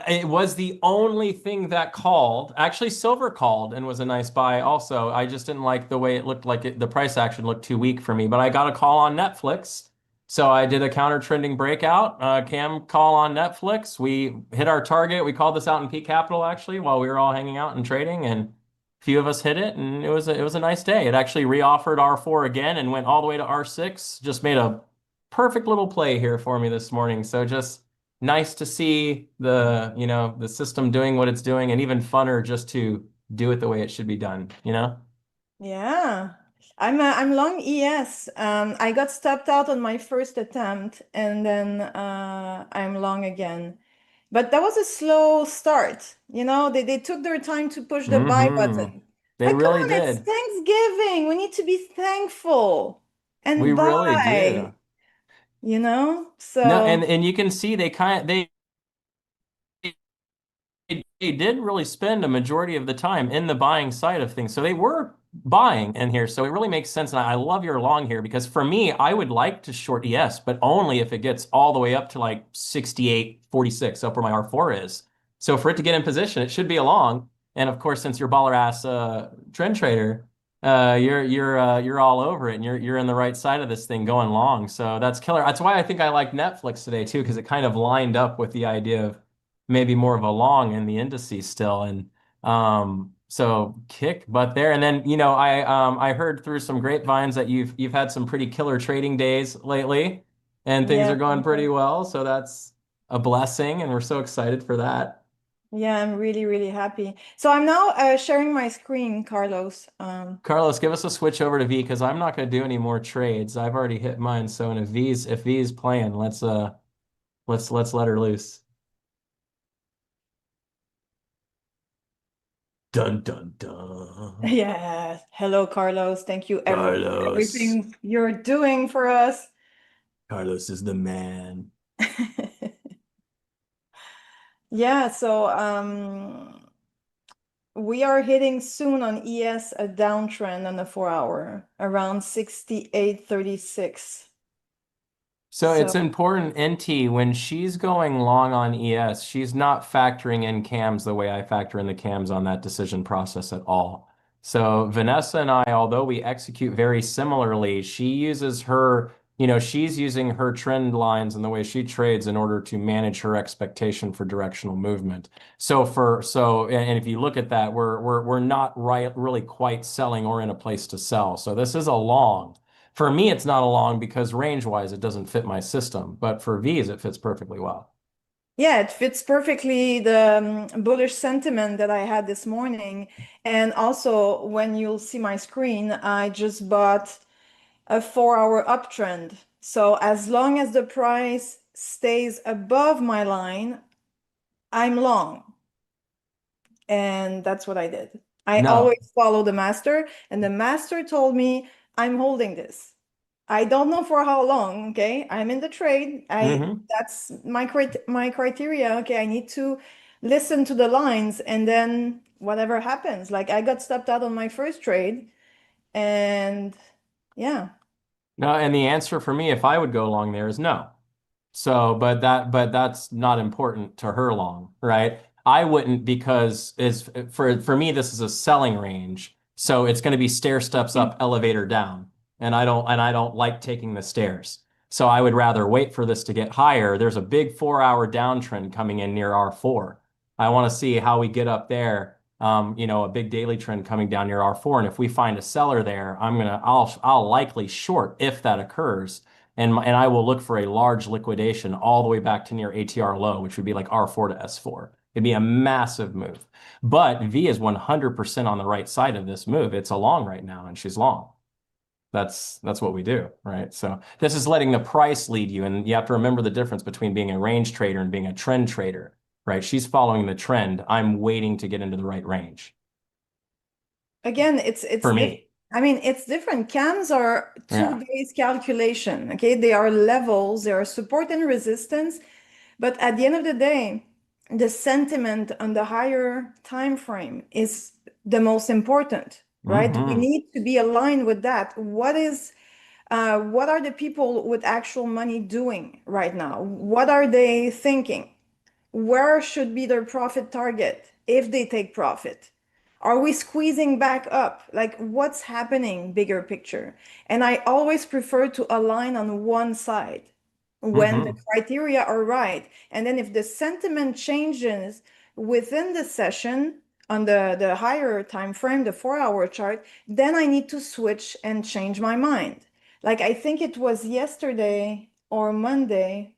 it was the only thing that called. Actually, silver called and was a nice buy. Also, I just didn't like the way it looked like the price action looked too weak for me. But I got a call on Netflix. So I did a counter trending breakout, cam call on Netflix. We hit our target. We called this out in peak capital actually while we were all hanging out and trading, and a few of us hit it, and it was a nice day. It actually reoffered R4 again and went all the way to R6. Just made a perfect little play here for me this morning. So just nice to see the system doing what it's doing, and even funner just to do it the way it should be done, you know? Yeah. I'm long ES. I got stopped out on my first attempt, and then I'm long again. But that was a slow start. They took their time to push the buy button. They Like, come really on, it's did. Thanksgiving. We need to be thankful We and really buy, do. No, So and you can see they did really spend a majority of the time in the buying side of things. So they were buying in here. So it really makes sense. And I love your long here because for me, I would like to short ES, but only if it gets all the way up to like 68.46 up where my R4 is. So for it to get in position, it should be a long. And of course, since you're baller ass trend trader, you're all over it, and you're in the right side of this thing going long. So that's killer. That's why I think I like Netflix today too, because it kind of lined up with the idea of maybe more of a long in the indices still. And so kick butt there. And then, I heard through some grapevines that you've had some pretty killer trading days lately, and things yeah, are going pretty well. So that's a blessing, and we're so excited for that. yeah, I'm really, really happy. So I'm now sharing my screen, Carlos. Carlos, give us a switch over to V because I'm not going to do any more trades. I've already hit mine. So and if V's playing, let's let her loose. Dun dun dun. Yeah. Hello, Carlos. Thank you for Carlos. everything you're doing for us. Carlos is the man. Yeah, so we are hitting soon on ES a downtrend on the 4 hour around 68.36. So it's So important, NT, when she's going long on ES, she's not factoring in cams the way I factor in the cams on that decision process at all. So Vanessa and I, although we execute very similarly, she's using her trend lines and the way she trades in order to manage her expectation for directional movement. And if you look at that, we're not really quite selling or in a place to sell. So this is a long. For me, it's not a long because range-wise, it doesn't fit my system. But for V's, it fits perfectly well. yeah, it fits perfectly the bullish sentiment that I had this morning. And also, when you'll see my screen, I just bought a 4 hour uptrend. So as long as the price stays above my line, I'm long. And that's what I did. I No. always follow the master, and the master told me I'm holding this. I don't know for how long, okay? I'm in the trade. Mm-hmm. That's my criteria. Okay, I need to listen to the lines, and then whatever happens. Like I got stopped out on my first trade, and yeah. No, and the answer for me, if I would go along there, is no. So, but that's not important to her long, right? I wouldn't because it's for me, this is a selling range. So it's going to be stair steps up, elevator down. And I don't like taking the stairs. So I would rather wait for this to get higher. There's a big 4 hour downtrend coming in near R4. I want to see how we get up there. a big daily trend coming down near R4. And if we find a seller there, I'll likely short if that occurs. And I will look for a large liquidation all the way back to near ATR low, which would be like R4 to S4. It'd be a massive move. But V is 100% on the right side of this move. It's a long right now, and she's long. That's what we do, right? So this is letting the price lead you, and you have to remember the difference between being a range trader and being a trend trader, right? She's following the trend. I'm waiting to get into the right range. Again, it's for me. I mean, it's different. Cams are 2 days calculation. Okay, they are levels, they are support and resistance, but at the end of the day, the sentiment on the higher time frame is the most important, right? We need to be aligned with that. What are the people with actual money doing right now? What are they thinking? Where should be their profit target if they take profit? Are we squeezing back up? Like, what's happening, bigger picture? And I always prefer to align on one side when the criteria are right. And then if the sentiment changes within the session on the higher time frame, the 4-hour chart, then I need to switch and change my mind. Like, I think it was yesterday or Monday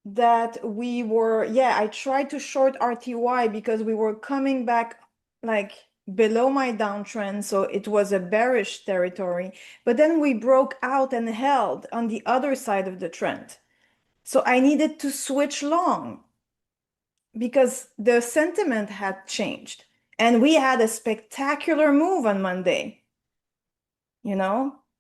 that I tried to short RTY because we were coming back like below my downtrend, so it was a bearish territory, but then we broke out and held on the other side of the trend. So I needed to switch long because the sentiment had changed, and we had a spectacular move on Monday,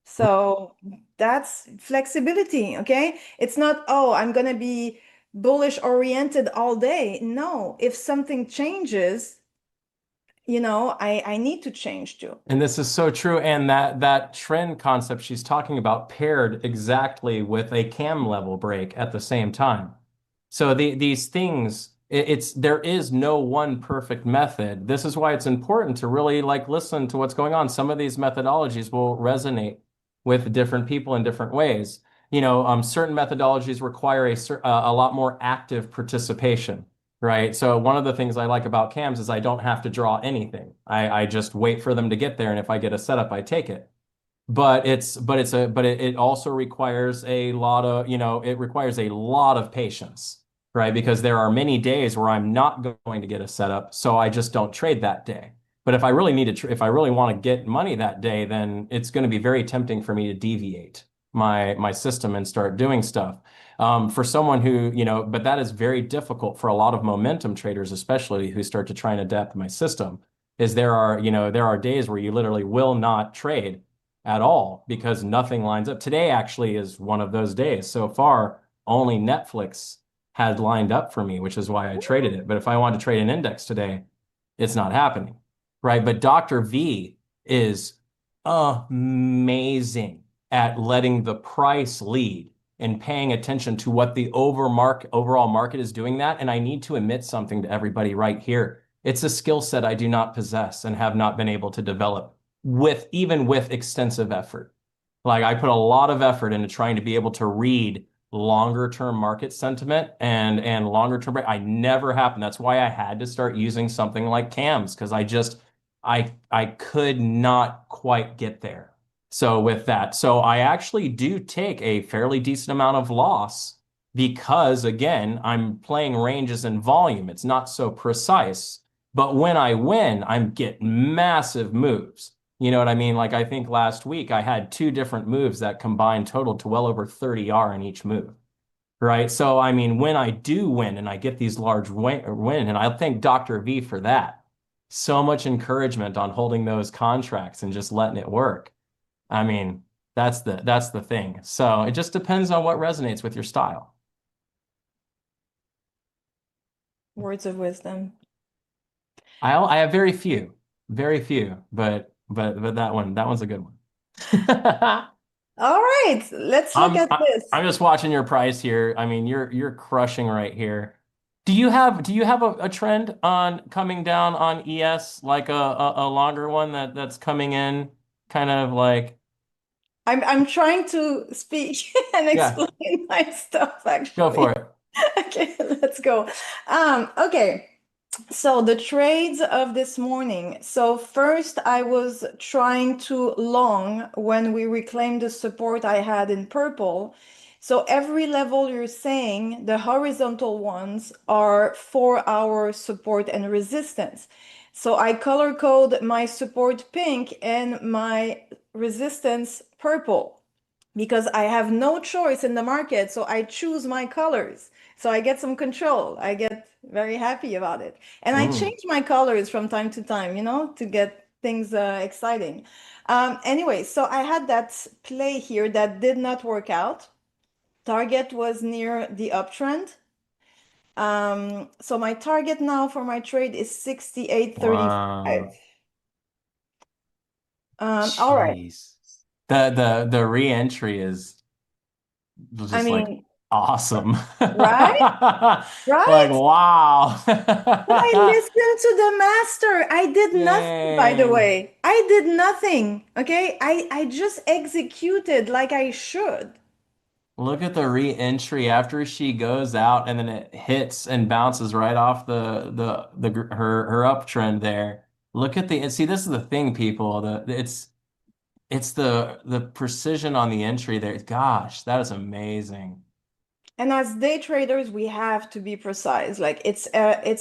so that's flexibility. Okay, it's not, oh, I'm gonna be bullish oriented all day. No, if something changes, I need to change too. And this is so true. And that trend concept she's talking about paired exactly with a cam level break at the same time. So these things, there is no one perfect method. This is why it's important to really listen to what's going on. Some of these methodologies will resonate with different people in different ways. Certain methodologies require a lot more active participation. Right. So one of the things I like about cams is I don't have to draw anything. I just wait for them to get there. And if I get a setup, I take it. But it also requires a lot of patience, right? Because there are many days where I'm not going to get a setup. So I just don't trade that day. But if I really if I really want to get money that day, then it's going to be very tempting for me to deviate my system and start doing stuff. For someone who, but that is very difficult for a lot of momentum traders, especially who start to try and adapt my system, is there are days where you literally will not trade at all because nothing lines up. Today actually is one of those days. So far, only Netflix had lined up for me, which is why I traded it. But if I want to trade an index today, it's not happening, right? But Dr. V is amazing at letting the price lead and paying attention to what the overall market is doing that. And I need to admit something to everybody right here. It's a skill set I do not possess and have not been able to develop even with extensive effort. Like, I put a lot of effort into trying to be able to read longer term market sentiment and longer term. I never happened. That's why I had to start using something like cams, because I could not quite get there. So with that, I actually do take a fairly decent amount of loss because, again, I'm playing ranges and volume. It's not so precise. But when I win, I'm getting massive moves. You know what I mean? Like, I think last week I had 2 different moves that combined totaled to well over 30 R in each move. Right. So, I mean, when I do win and I get these large win, and I thank Dr. V for that. So much encouragement on holding those contracts and just letting it work. I mean, that's the thing. So it just depends on what resonates with your style. Words of wisdom. I have very few, but that one's a good one. All right, let's look at this. I'm just watching your price here. I mean, you're crushing right here. Do you have a trend on coming down on ES, like a longer one that's coming in kind of like? I'm trying to speak and explain my stuff, actually. Go for it. Okay, let's go. Okay, So the trades of this morning. So first I was trying to long when we reclaimed the support I had in purple. So every level you're saying, the horizontal ones are 4-hour support and resistance. So I color code my support pink and my resistance purple because I have no choice in the market. So I choose my colors. So I get some control. I get very happy about it. And I change my colors from time to time, to get things exciting. Anyway, so I had that play here that did not work out. Target was near the uptrend. So my target now for my trade is 68.35. Wow. All right. Jeez. The re-entry is I just like mean, awesome. right? Like, Right? wow. But I listened to the master. I did nothing, by the Yay. way. I did nothing. Okay. I just executed like I should. Look at the re-entry after she goes out and then it hits and bounces right off her uptrend there. Look at and see, this is the thing, people. It's the precision on the entry there. Gosh, that is amazing. And as day traders, we have to be precise. Like it's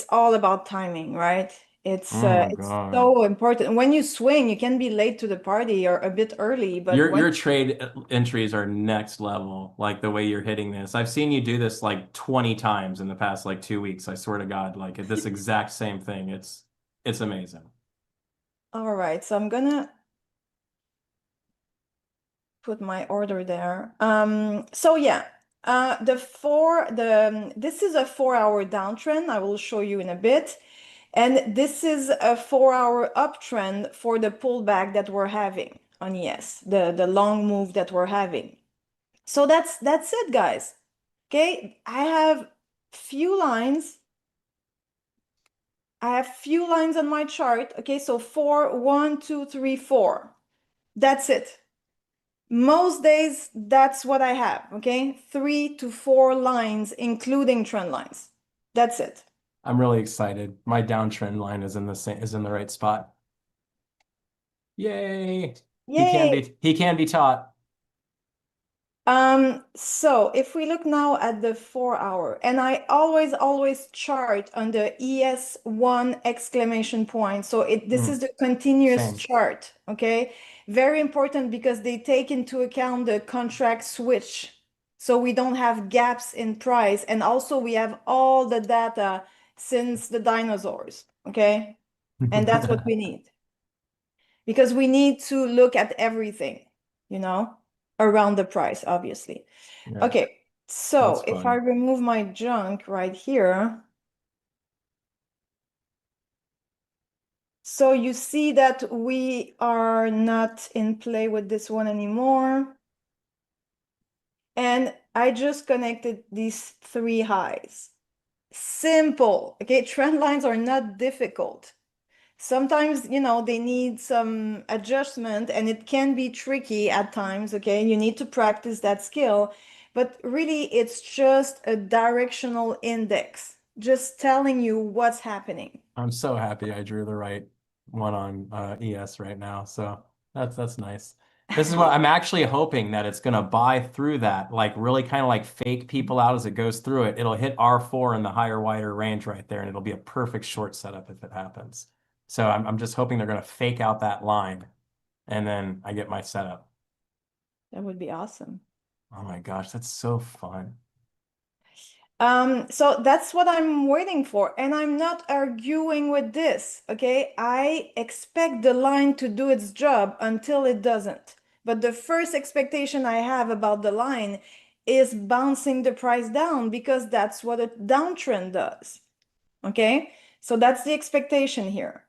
all about timing, right? It's Oh uh, my it's God. so important. When you swing, you can be late to the party or a bit early, but when Your trade entries are next level, like the way you're hitting this. I've seen you do this like 20 times in the past like 2 weeks. I swear to God, like this exact same thing. It's amazing. all right, so I'm gonna put my order there. So yeah, this is a 4-hour downtrend. I will show you in a bit. And this is a 4-hour uptrend for the pullback that we're having on ES, the long move that we're having. So that's it, guys. Okay, I have few lines. I have few lines on my chart. Okay, so 4, 1, 2, 3, 4. That's it. Most days, that's what I have. Okay, 3 to 4 lines, including trend lines. That's it. I'm really excited. My downtrend line is in the right spot. Yay. Yay! He can be taught. So if we look now at the 4-hour, and I always chart on the ES1 exclamation point. So this is the continuous Same. chart, okay? Very important because they take into account the contract switch. So we don't have gaps in price. And also we have all the data since the dinosaurs, okay? And that's what we need. Because we need to look at everything, around the price, obviously. Yeah, Okay, so that's if I fun. remove my junk right here, so you see that we are not in play with this one anymore. And I just connected these 3 highs. Simple, okay? Trend lines are not difficult. Sometimes, they need some adjustment and it can be tricky at times, okay? You need to practice that skill, but really it's just a directional index, just telling you what's happening. I'm so happy I drew the right one on ES right now. So that's nice. This is what I'm actually hoping that it's gonna buy through that, like really kind of like fake people out as it goes through it. It'll hit R4 in the higher, wider range right there, and it'll be a perfect short setup if it happens. So I'm just hoping they're gonna fake out that line, and then I get my setup. That would be awesome. Oh my gosh, that's so fun. So that's what I'm waiting for. And I'm not arguing with this, okay? I expect the line to do its job until it doesn't. But the first expectation I have about the line is bouncing the price down because that's what a downtrend does, okay? So that's the expectation here.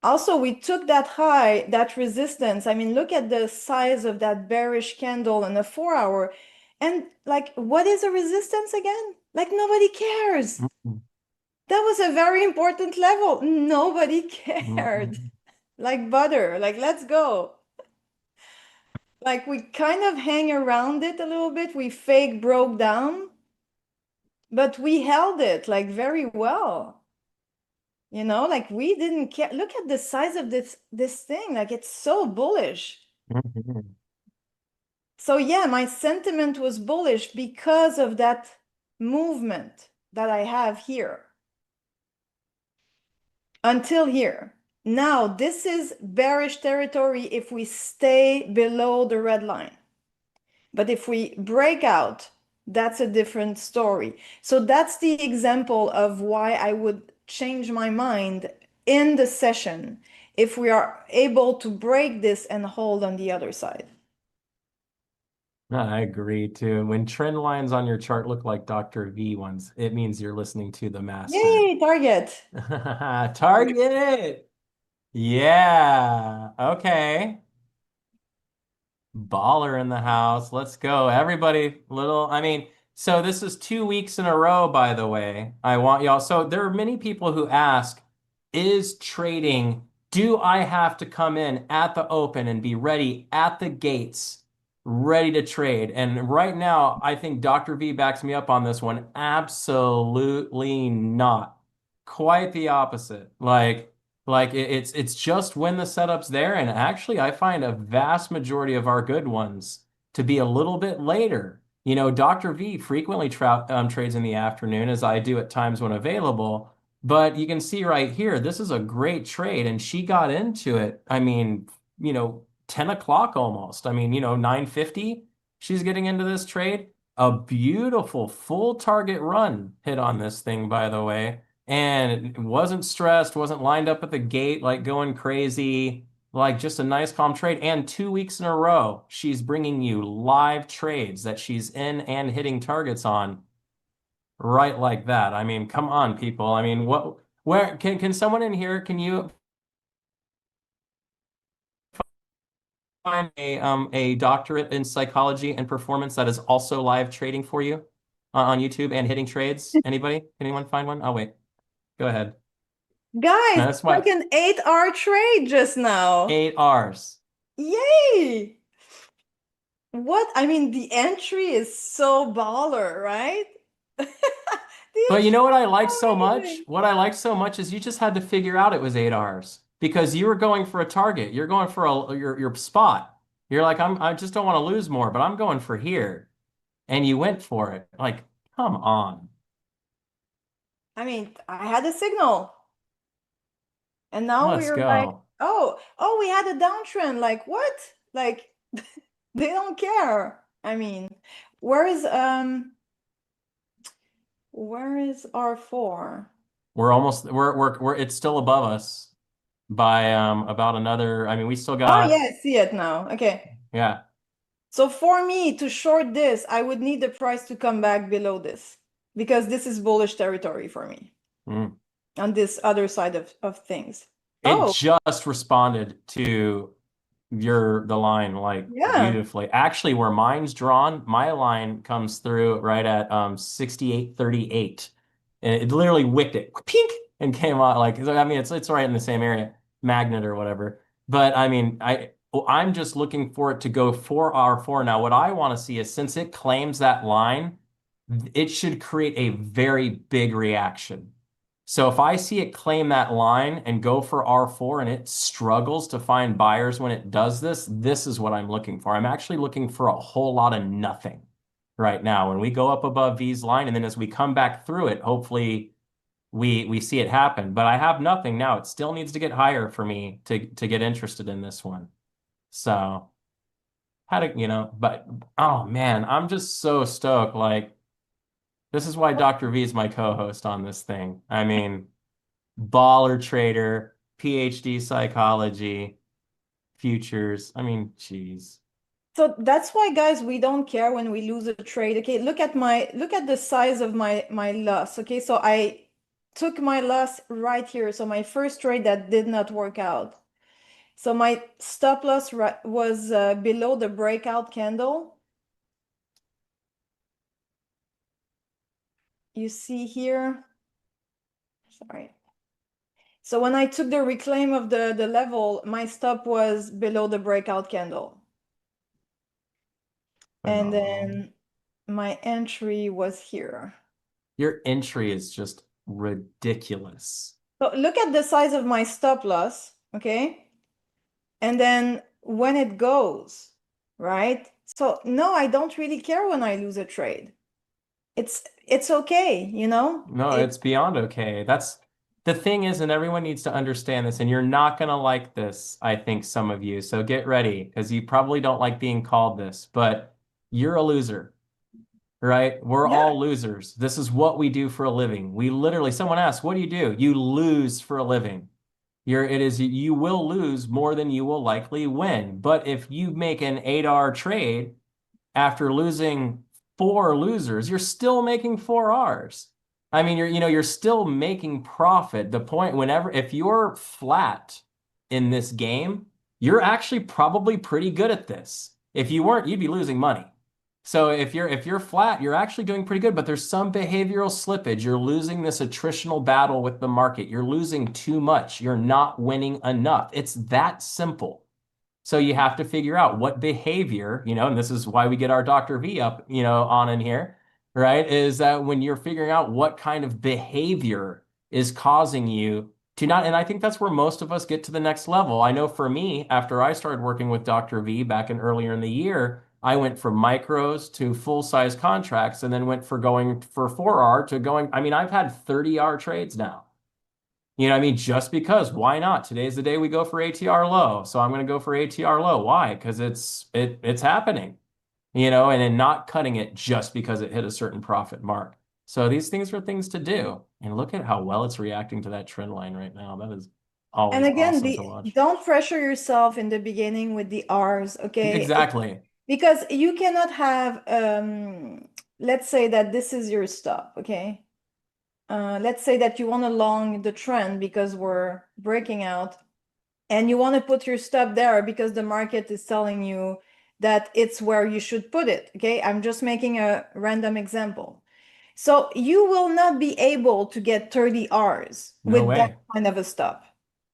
Also, we took that high, that resistance. I mean, look at the size of that bearish candle in a 4-hour. And like, what is a resistance again? Like, nobody cares. Mhm. That was a very important level. Nobody cared. Mhm. Like butter, like, let's go. Like, we kind of hang around it a little bit. We fake broke down, but we held it like very well. You know, like we didn't care. Look at the size of this thing. Like it's so bullish. Mhm. So yeah, my sentiment was bullish because of that movement that I have here until here. Now, this is bearish territory if we stay below the red line. But if we break out, that's a different story. So that's the example of why I would change my mind in the session if we are able to break this and hold on the other side. I agree too. When trend lines on your chart look like Dr. V ones, it means you're listening to the master. Yay, target. Target. Yeah. Okay. Baller in the house. Let's go. Everybody, so this is 2 weeks in a row, by the way. I want y'all. So there are many people who ask, do I have to come in at the open and be ready at the gates, ready to trade? And right now, I think Dr. V backs me up on this one. Absolutely not. Quite the opposite. It's just when the setup's there, and actually I find a vast majority of our good ones to be a little bit later. You know, Dr. V frequently trades in the afternoon, as I do at times when available. But you can see right here, this is a great trade, and she got into it. 10 o'clock almost. 9:50. She's getting into this trade. A beautiful full target run hit on this thing, by the way, and wasn't stressed, wasn't lined up at the gate like going crazy, like just a nice calm trade. And 2 weeks in a row, she's bringing you live trades that she's in and hitting targets on right like that. I mean, come on, people. I mean, where can someone in here, can you find a doctorate in psychology and performance that is also live trading for you on YouTube and hitting trades? Anybody? Anyone find one? Oh, wait. Go ahead. Guys, No, that's it's like why an 8-hour trade just now. 8 Rs. Yay! What? I mean, the entry is so baller, right? The But you entry know what I is like so much? amazing. What I like so much is you just had to figure out it was 8 Rs because you were going for a target. You're going for your spot. You're like, I just don't want to lose more, but I'm going for here. And you went for it. Like, come on. I mean, I had a signal. And now Let's we're like, go. oh, we had a downtrend. Like what? Like they don't care. I mean, where is R4? We're it's still above us by about another. We still Oh yeah, got, I see it now. Okay. yeah. So for me to short this, I would need the price to come back below this because this is bullish territory for me Mm. on this other side of things. It Oh, just responded to the line like yeah. beautifully. Actually, where mine's drawn, my line comes through right at 68.38. And it literally wicked it, pink, and came out like, it's right in the same area, magnet or whatever. But I'm just looking for it to go 4R4. Now, what I want to see is, since it claims that line, it should create a very big reaction. So if I see it claim that line and go for R4 and it struggles to find buyers when it does this, this is what I'm looking for. I'm actually looking for a whole lot of nothing right now. When we go up above V's line, and then as we come back through it, hopefully we see it happen. But I have nothing now. It still needs to get higher for me to get interested in this one. So but oh man, I'm just so stoked. Like, this is why Dr. V is my co-host on this thing. Baller trader, PhD psychology, futures. Geez. So that's why, guys, we don't care when we lose a trade. Okay, look at the size of my loss. Okay, so I took my loss right here. So my first trade that did not work out. So my stop loss was below the breakout candle. You see here. Sorry. So when I took the reclaim of the level, my stop was below the breakout candle. And then my entry was here. Your entry is just ridiculous. So look at the size of my stop loss, okay? And then when it goes, right? So no, I don't really care when I lose a trade. It's okay, you know? No, it's beyond okay. That's the thing is, and everyone needs to understand this, and you're not gonna like this, I think, some of you. So get ready, because you probably don't like being called this, but you're a loser, right? We're Yeah. all losers. This is what we do for a living. We literally, someone asks, what do? You lose for a living. You will lose more than you will likely win. But if you make an 8R trade after losing 4 losers, you're still making 4Rs. I mean, you're still making profit. The point, if you're flat in this game, you're actually probably pretty good at this. If you weren't, you'd be losing money. So if you're flat, you're actually doing pretty good, but there's some behavioral slippage. You're losing this attritional battle with the market. You're losing too much. You're not winning enough. It's that simple. So you have to figure out what behavior, and this is why we get our Dr. V up, on in here, right? Is that when you're figuring out what kind of behavior is causing you to not, and I think that's where most of us get to the next level. I know for me, after I started working with Dr. V back in earlier in the year, I went from micros to full-size contracts and then went for going for 4R to going, I mean, I've had 30R trades now. You know what I mean? Just because, why not? Today's the day we go for ATR low. So I'm going to go for ATR low. Why? Because it's happening, and then not cutting it just because it hit a certain profit mark. So these things are things to do. And look at how well it's reacting to that trend line right now. That is And always again, awesome to watch. don't pressure yourself in the beginning with the R's, okay? Exactly. Because you cannot have, let's say that this is your stop, okay? Let's say that you want to long the trend because we're breaking out, and you want to put your stop there because the market is telling you that it's where you should put it, okay? I'm just making a random example. So you will not be able to get 30 R's No with that way. kind of a stop.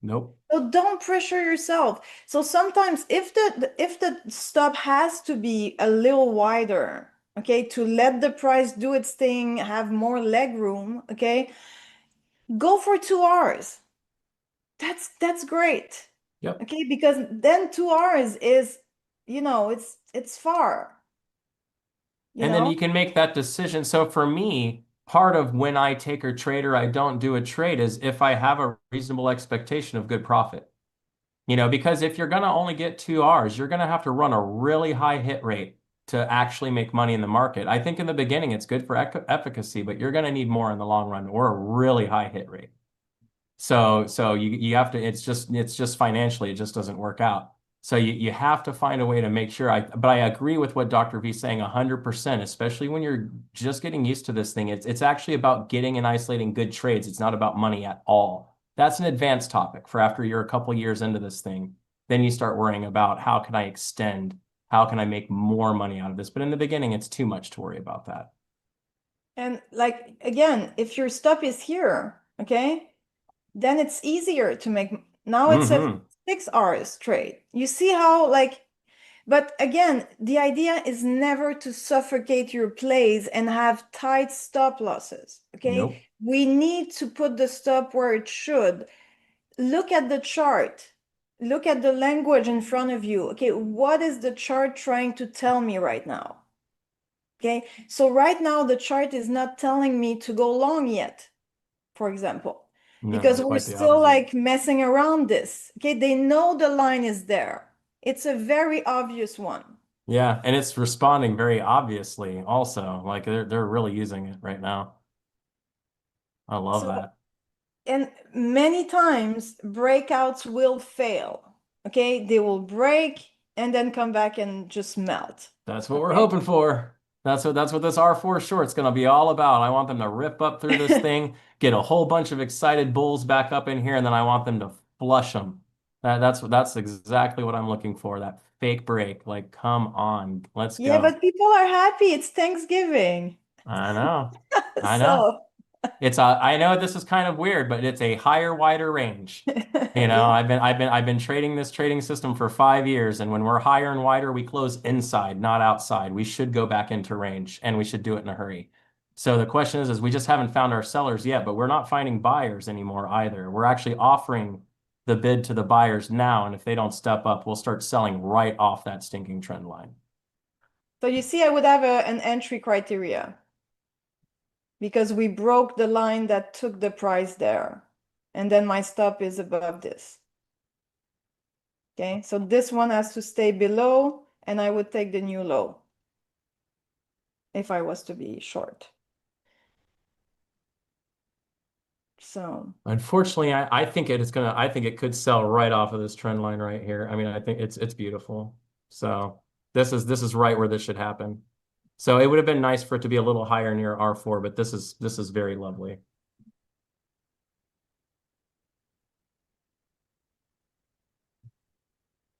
Nope. So don't pressure yourself. So sometimes if the stop has to be a little wider, okay, to let the price do its thing, have more leg room, okay, go for 2 Rs. That's great. Yep. Okay, because then 2 Rs is, it's far. And then you can make that decision. So for me, part of when I take a trade or I don't do a trade is if I have a reasonable expectation of good profit. Because if you're going to only get 2Rs, you're going to have to run a really high hit rate to actually make money in the market. I think in the beginning it's good for efficacy, but you're going to need more in the long run or a really high hit rate. So you have to, it's just financially, it just doesn't work out. So you have to find a way to make sure but I agree with what Dr. V is saying 100%, especially when you're just getting used to this thing. It's actually about getting and isolating good trades. It's not about money at all. That's an advanced topic for after you're a couple years into this thing. Then you start worrying about how can I extend? How can I make more money out of this? But in the beginning, it's too much to worry about that. And like, again, if your stop is here, okay, then it's easier to make. Now it's a 6 Rs trade. You see how, but again, the idea is never to suffocate your plays and have tight stop losses, okay? Nope. We need to put the stop where it should. Look at the chart. Look at the language in front of you. Okay, what is the chart trying to tell me right now? Okay, so right now the chart is not telling me to go long yet, for example. No, Because we're quite the still opposite. messing around this. Okay, they know the line is there. It's a very obvious one. Yeah, and it's responding very obviously also. Like they're really using it right now. I love that. And many times breakouts will fail. Okay, they will break and then come back and just melt. That's what we're hoping for. That's what this R4 short's going to be all about. I want them to rip up through this thing, get a whole bunch of excited bulls back up in here, and then I want them to flush them. That's exactly what I'm looking for. That fake break. Like, come on, let's Yeah, go. but people are happy. It's Thanksgiving. I know. I know. So I know this is kind of weird, but it's a higher, wider range. yeah. I've been trading this trading system for 5 years, and when we're higher and wider, we close inside, not outside. We should go back into range, and we should do it in a hurry. So the question is we just haven't found our sellers yet, but we're not finding buyers anymore either. We're actually offering the bid to the buyers now, and if they don't step up, we'll start selling right off that stinking trend line. So you see, I would have an entry criteria because we broke the line that took the price there. And then my stop is above this. Okay, so this one has to stay below, and I would take the new low if I was to be short. So unfortunately, I think I think it could sell right off of this trend line right here. I mean, I think it's beautiful. So this is right where this should happen. So it would have been nice for it to be a little higher near R4, but this is very lovely.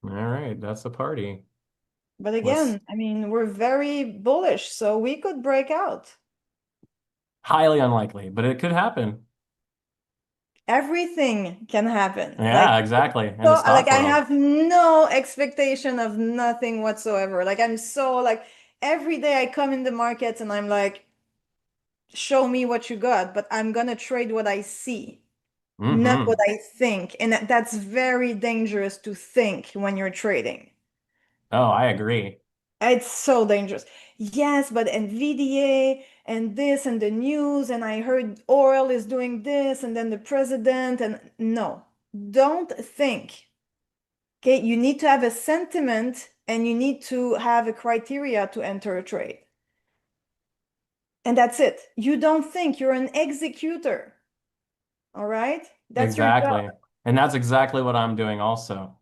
All right, that's a party. but again, I mean, we're very bullish, so we could break out. Highly unlikely, but it could happen. Everything can happen. Yeah, Like, exactly. In so, the stock like I world. have no expectation of nothing whatsoever. Like I'm so like every day I come in the markets and I'm like, show me what you got, but I'm gonna trade what I see, not what I think. And that's very dangerous to think when you're trading. Oh, I agree. It's so dangerous. Yes, but NVDA and this and the news, and I heard oil is doing this, and then the president, and no, don't think. Okay, you need to have a sentiment and you need to have a criteria to enter a trade. And that's it. You don't think, you're an executor. All right? That's your job. Exactly. And that's exactly what I'm doing also.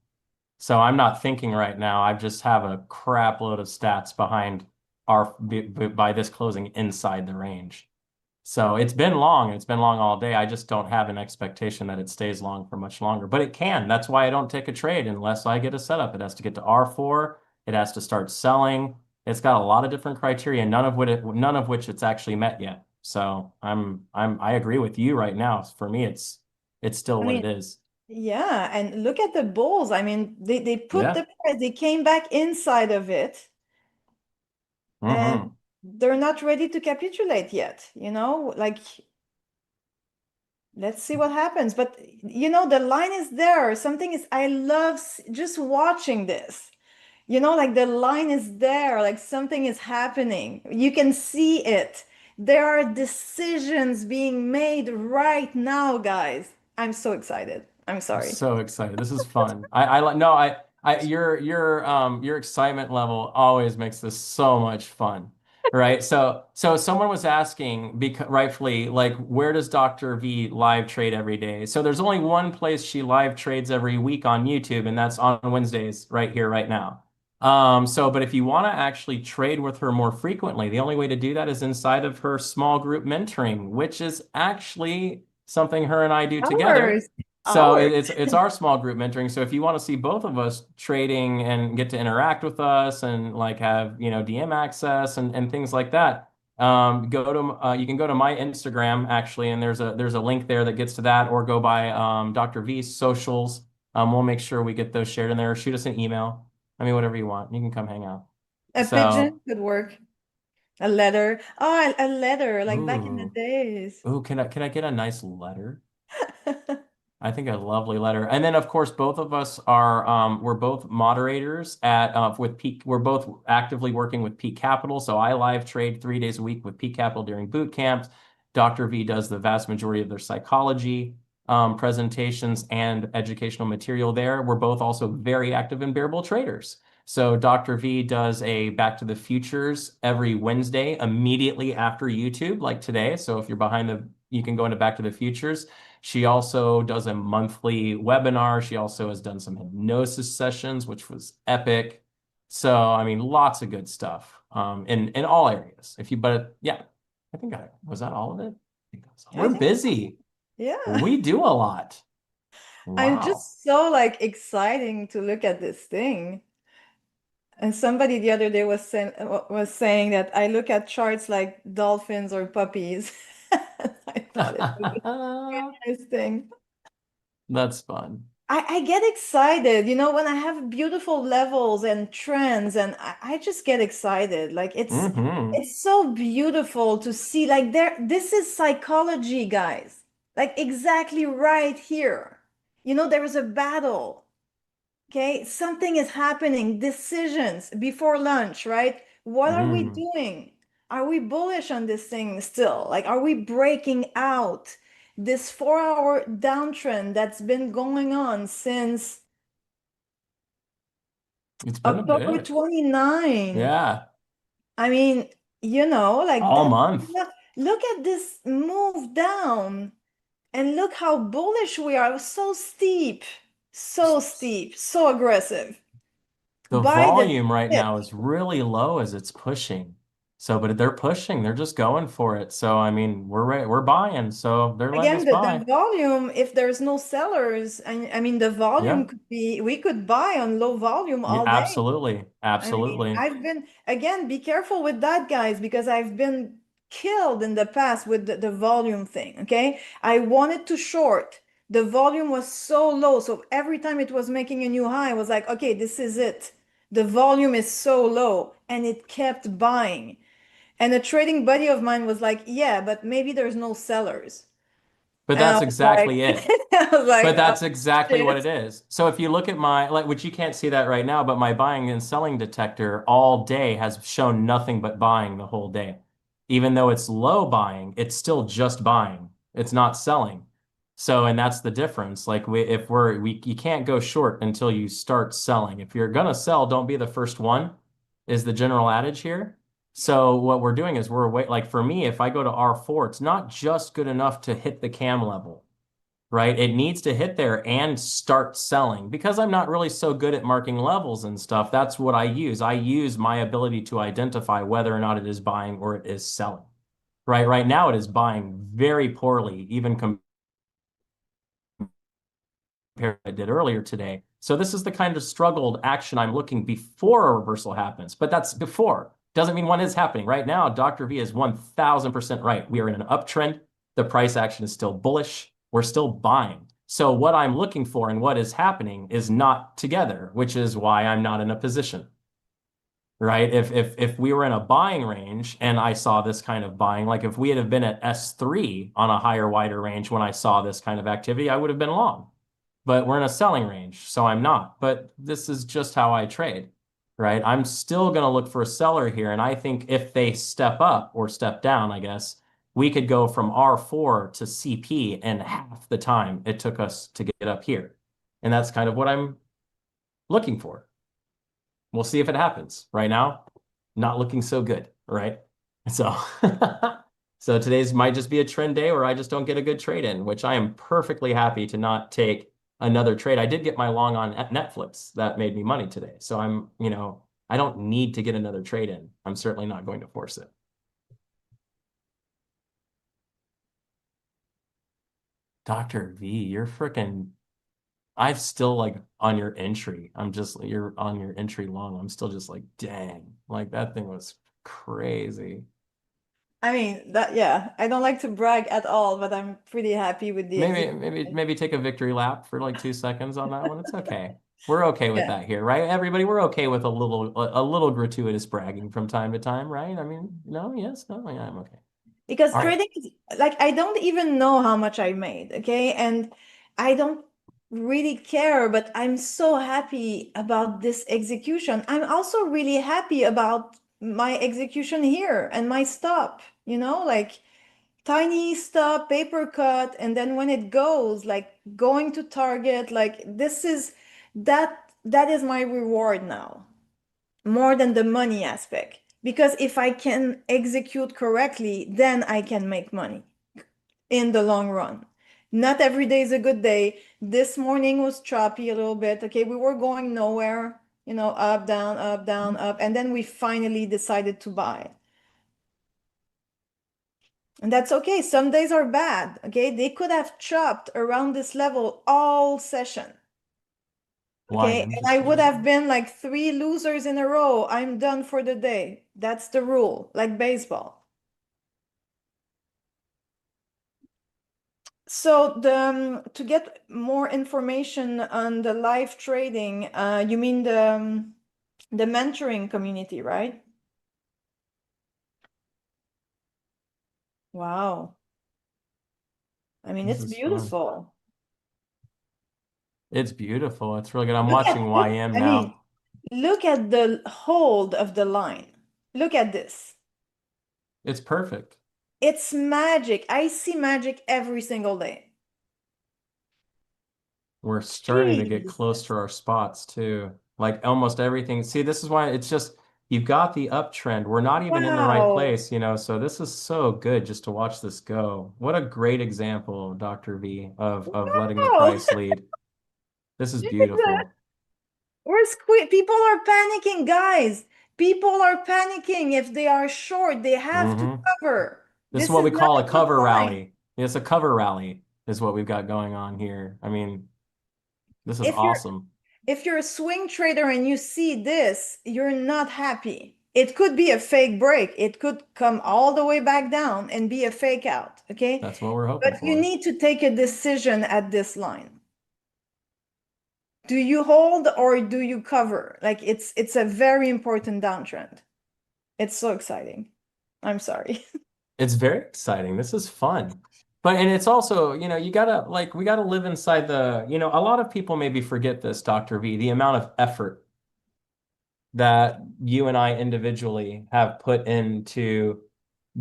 So I'm not thinking right now. I just have a crap load of stats behind by this closing inside the range. So it's been long. It's been long all day. I just don't have an expectation that it stays long for much longer, but it can. That's why I don't take a trade unless I get a setup. It has to get to R4. It has to start selling. It's got a lot of different criteria, none of which it's actually met yet. So I agree with you right now. For me, it's still I what mean, it is. yeah, and look at the bulls. I mean, they put Yeah. the price, they came back inside of it, and they're not ready to capitulate yet, like let's see what happens. But the line is there. Something is, I love just watching this. Like the line is there, like something is happening. You can see it. There are decisions being made right now, guys. I'm so excited. I'm I'm sorry. so excited. This is fun. I like no, your excitement level always makes this so much fun. Right? So someone was asking because rightfully, like, where does Dr. V live trade every day? So there's only one place she live trades every week on YouTube, and that's on Wednesdays, right here, right now. But if you want to actually trade with her more frequently, the only way to do that is inside of her small group mentoring, which is actually something her and I do together. Hours. So Hours. it's our small group mentoring. So if you want to see both of us trading and get to interact with us and like have, DM access and things like that, you can go to my Instagram actually, and there's a link there that gets to that, or go by Dr. V's socials. We'll make sure we get those shared in there, or shoot us an email. I mean, whatever you want. You can come hang out. A pigeon So, could work. A letter. Oh, a letter, like back in the ooh, days. can I get a nice letter? I think a lovely letter. And then of course both of us are we're both moderators at with Peak. We're both actively working with Peak Capital. So I live trade 3 days a week with Peak Capital during boot camps. Dr. V does the vast majority of their psychology presentations and educational material there. We're both also very active in bear bull traders. So Dr. V does a Back to the Futures every Wednesday immediately after YouTube, like today. So if you're you can go into Back to the Futures. She also does a monthly webinar. She also has done some hypnosis sessions, which was epic. So, I mean, lots of good stuff in all areas. But yeah, I think was that all of it? I We're think so. busy. Yeah. We do a lot. I'm Wow. just so like exciting to look at this thing. And somebody the other day was saying that I look at charts like dolphins or puppies. I thought it was the funniest thing. That's fun. I get excited, you know, when I have beautiful levels and trends, and I just get excited. Like it's so beautiful to see, like this is psychology, guys. Like exactly right here. You know, there is a battle. Okay, something is happening, decisions before lunch, right? What are we doing? Are we bullish on this thing still? Like, are we breaking out this 4 hour downtrend that's been going on since It's been a October bit. 29? Yeah. I mean, you know, like All that. month. Look at this move down and look how bullish we are. So steep, so aggressive. The Buy the volume right dip. now is really low as it's pushing. So, but they're pushing, they're just going for it. So, I mean, we're buying, so they're letting us Again, the buy. volume, if there's no sellers, and I mean, the volume Yeah. could be, we could buy on low volume Yeah, all day. absolutely. I mean, Absolutely. I've been, again, be careful with that, guys, because I've been killed in the past with the volume thing. Okay. I wanted to short. The volume was so low. So every time it was making a new high, I was like, okay, this is it. The volume is so low, and it kept buying. And a trading buddy of mine was like, yeah, but maybe there's no sellers. But And I that's was like, exactly it. I was like, But oh that's exactly what shit. it is. So if you look at my, like, which you can't see that right now, but my buying and selling detector all day has shown nothing but buying the whole day. Even though it's low buying, it's still just buying. It's not selling. So, and that's the difference. Like you can't go short until you start selling. If you're gonna sell, don't be the first one, is the general adage here. So what we're doing is like for me, if I go to R4, it's not just good enough to hit the cam level, right? It needs to hit there and start selling. Because I'm not really so good at marking levels and stuff, that's what I use. I use my ability to identify whether or not it is buying or it is selling, right? Right now, it is buying very poorly, even compared to what I did earlier today. So this is the kind of struggled action I'm looking before a reversal happens, but that's before. Doesn't mean when it's happening. Right now, Dr. V is 1000% right. We are in an uptrend. The price action is still bullish. We're still buying. So what I'm looking for and what is happening is not together, which is why I'm not in a position, right? If we were in a buying range and I saw this kind of buying, like if we had have been at S3 on a higher, wider range when I saw this kind of activity, I would have been long. But we're in a selling range, so I'm not. But this is just how I trade, right? I'm still going to look for a seller here. And I think if they step up or step down, I guess, we could go from R4 to CP in half the time it took us to get up here. And that's kind of what I'm looking for. We'll see if it happens. Right now, not looking so good, right? So, so today's might just be a trend day where I just don't get a good trade in, which I am perfectly happy to not take another trade. I did get my long on Netflix. That made me money today. So I'm, I don't need to get another trade in. I'm certainly not going to force it. Dr. V, you're freaking, I'm still like on your entry. You're on your entry long. I'm still just like, dang, like that thing was crazy. I mean, that, yeah, I don't like to brag at all, but I'm pretty happy with the Maybe take a victory lap for like 2 seconds on that one. It's okay. We're okay with Yeah. that here, right? Everybody, we're okay with a little gratuitous bragging from time to time, right? I mean, no, yes, no, yeah, I'm okay. Because All right. trading is like, I don't even know how much I made, okay? And I don't really care, but I'm so happy about this execution. I'm also really happy about my execution here and my stop, you know, like tiny stop, paper cut, and then when it goes, like going to target, like this is that is my reward now, more than the money aspect. Because if I can execute correctly, then I can make money in the long run. Not every day is a good day. This morning was choppy a little bit. Okay, we were going nowhere, you know, up, down, up, and then we finally decided to buy. And that's okay. Some days are bad. Okay, they could have chopped around this level all session. Why? Okay, I'm and just I would curious. have been like 3 losers in a row. I'm done for the day. That's the rule, like baseball. So to get more information on the live trading, you mean the mentoring community, right? Wow. I mean, This it's is fun. beautiful. It's beautiful. It's really good. I'm Look at watching this. YM I mean, now. look at the hold of the line. Look at this. It's perfect. It's magic. I see magic every single day. We're starting to get close Jesus. to our spots too. Like almost everything. See, this is why it's just you've got the uptrend. We're not even in the right Wow. place, you know. So this is so good just to watch this go. What a great example, Dr. V, of letting the Wow. price lead. This is Look at that. beautiful. People are panicking, guys. People are panicking. If they are short, they have to Hmm. cover. This is This what is we not call a a good cover sign. rally. It's a cover rally is what we've got going on here. I mean, this is If you're awesome. if you're a swing trader and you see this, you're not happy. It could be a fake break. It could come all the way back down and be a fake out, okay? That's what we're hoping But you for. need to take a decision at this line. Do you hold or do you cover? Like it's a very important downtrend. It's so exciting. I'm sorry. It's very exciting. This is fun. But and it's also, you know, you gotta like we gotta live inside the, you know, a lot of people maybe forget this, Dr. V, the amount of effort that you and I individually have put into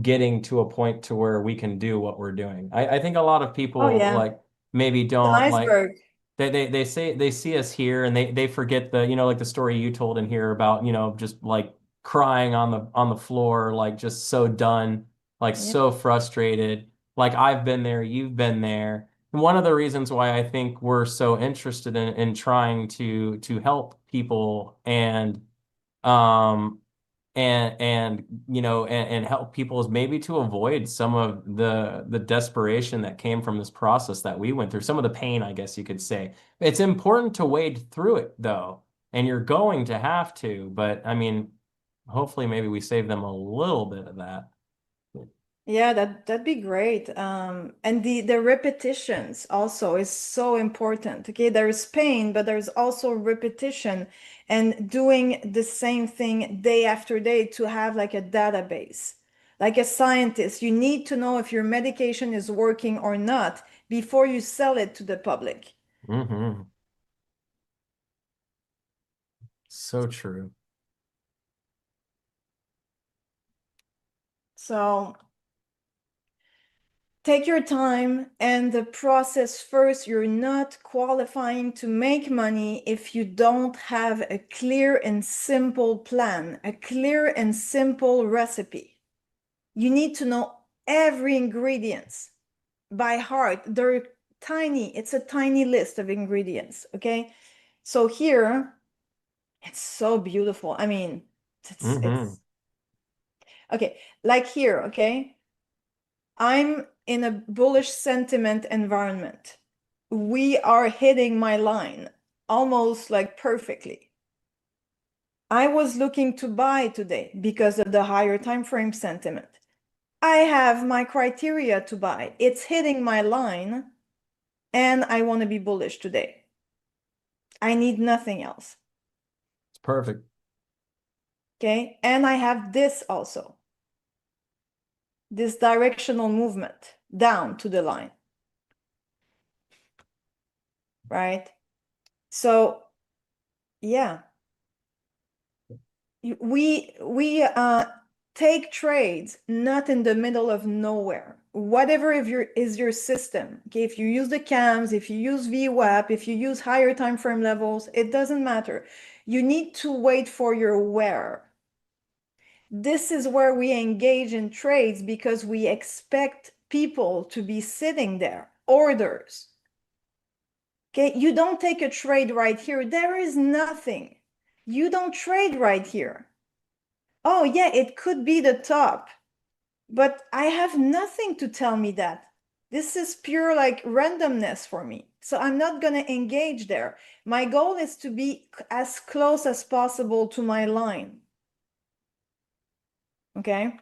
getting to a point to where we can do what we're doing. I think a lot of Oh people yeah, like maybe it's an don't like iceberg. they say they see us here and they forget the, you know, like the story you told in here about, you know, just like crying on the floor, like just so done, like Yeah. so frustrated. Like I've been there, you've been there. And one of the reasons why I think we're so interested in trying to help people um and you know and help people is maybe to avoid some of the desperation that came from this process that we went through, some of the pain, I guess you could say. It's important to wade through it though, and you're going to have to, but I mean, hopefully maybe we save them a little bit of that. Yeah, that'd be great. And the repetitions also is so important. Okay, there's pain, but there's also repetition and doing the same thing day after day to have like a database. Like a scientist, you need to know if your medication is working or not before you sell it to the public. Hmm. So true. So take your time and the process first. You're not qualifying to make money if you don't have a clear and simple plan, a clear and simple recipe. You need to know every ingredients by heart. They're tiny. It's a tiny list of ingredients, okay? So here, it's so beautiful. I mean, Hmm. it's okay. Like here, okay? I'm in a bullish sentiment environment. We are hitting my line almost like perfectly. I was looking to buy today because of the higher time frame sentiment. I have my criteria to buy. It's hitting my line and I want to be bullish today. I need nothing else. It's perfect. Okay. And I have this also, this directional movement down to the line. Right. So, yeah. We take trades not in the middle of nowhere. Whatever is your system. Okay, if you use the cams, if you use VWAP, if you use higher time frame levels, it doesn't matter. You need to wait for your where. This is where we engage in trades because we expect people to be sitting there, orders. Okay, you don't take a trade right here. There is nothing. You don't trade right here. Oh, yeah, it could be the top, but I have nothing to tell me that. This is pure like randomness for me. So I'm not going to engage there. My goal is to be as close as possible to my line. Okay.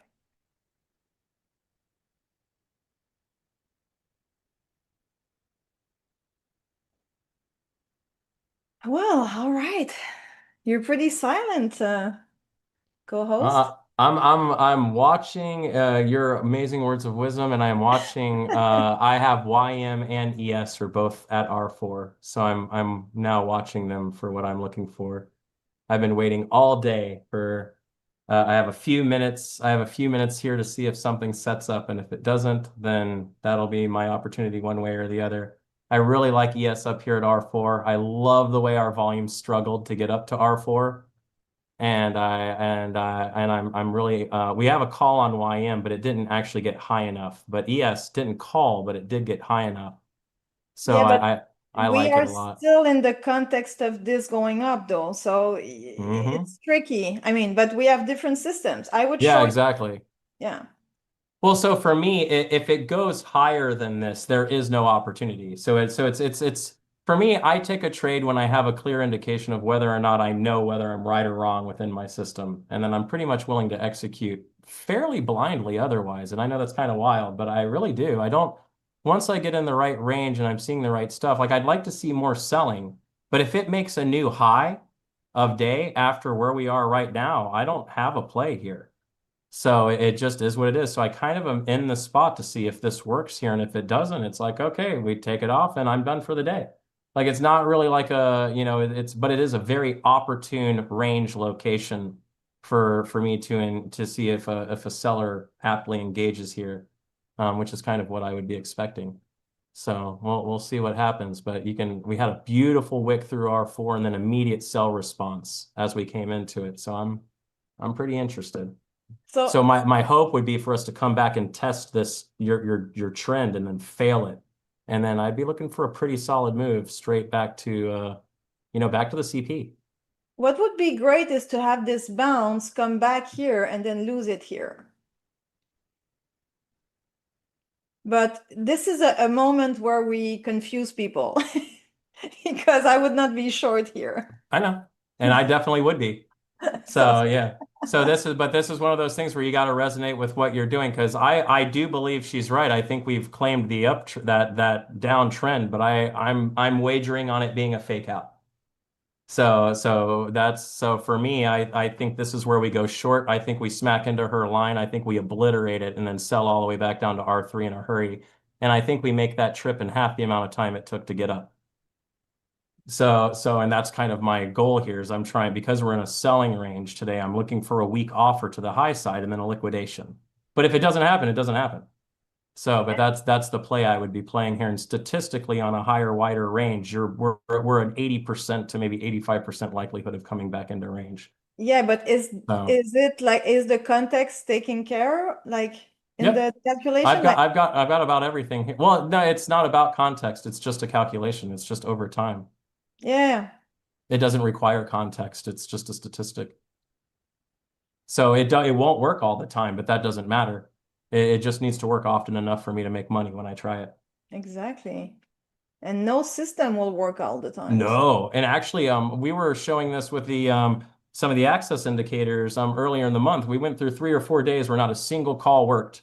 Well, all right. You're pretty silent, co-host. I'm watching your amazing words of wisdom, and I'm watching. I have YM and ES are both at R4, so I'm now watching them for what I'm looking for. I've been waiting all day for. I have a few minutes. I have a few minutes here to see if something sets up, and if it doesn't, then that'll be my opportunity one way or the other. I really like ES up here at R4. I love the way our volume struggled to get up to R4. I'm really we have a call on YM, but it didn't actually get high enough. But ES didn't call, but it did get high enough. So Yeah, but I we like it are a lot. still in the context of this going up, though, so Hmm. it's tricky. I mean, but we have different systems. I would Yeah, short, exactly. yeah. Well, so for me, if it goes higher than this, there is no opportunity. So it's for me, I take a trade when I have a clear indication of whether or not I know whether I'm right or wrong within my system, and then I'm pretty much willing to execute fairly blindly otherwise. And I know that's kind of wild, but I really do. I don't, once I get in the right range and I'm seeing the right stuff, like I'd like to see more selling, but if it makes a new high of day after where we are right now, I don't have a play here. So it just is what it is. So I kind of am in the spot to see if this works here. And if it doesn't, it's like, okay, we take it off and I'm done for the day. Like it's not really like but it is a very opportune range location for me to see if a seller happily engages here, which is kind of what I would be expecting. So we'll see what happens. But we had a beautiful wick through R4 and then immediate sell response as we came into it. So I'm pretty interested. So So my hope would be for us to come back and test this your trend and then fail it. And then I'd be looking for a pretty solid move straight back to back to the CP. what would be great is to have this bounce come back here and then lose it here. But this is a moment where we confuse people because I would not be short here. I know. And I definitely would be. So So yeah. This is one of those things where you got to resonate with what you're doing because I do believe she's right. I think we've claimed the that downtrend, but I'm wagering on it being a fake out. So for me, I think this is where we go short. I think we smack into her line. I think we obliterate it and then sell all the way back down to R3 in a hurry. And I think we make that trip in half the amount of time it took to get up. And that's kind of my goal here is I'm trying because we're in a selling range today. I'm looking for a weak offer to the high side and then a liquidation. But if it doesn't happen, it doesn't happen. But that's the play I would be playing here. And statistically, on a higher, wider range, we're an 80% to maybe 85% likelihood of coming back into range. yeah, but So is it like is the context taken care like in yep, the calculation? Like I've got about everything here. Well, no, it's not about context. It's just a calculation. It's just over time. yeah, It doesn't require context. It's just a statistic. So it won't work all the time, but that doesn't matter. It just needs to work often enough for me to make money when I try it. exactly. And no system will work all the time. No, and actually, we were showing this with the some of the access indicators earlier in the month. We went through 3 or 4 days where not a single call worked,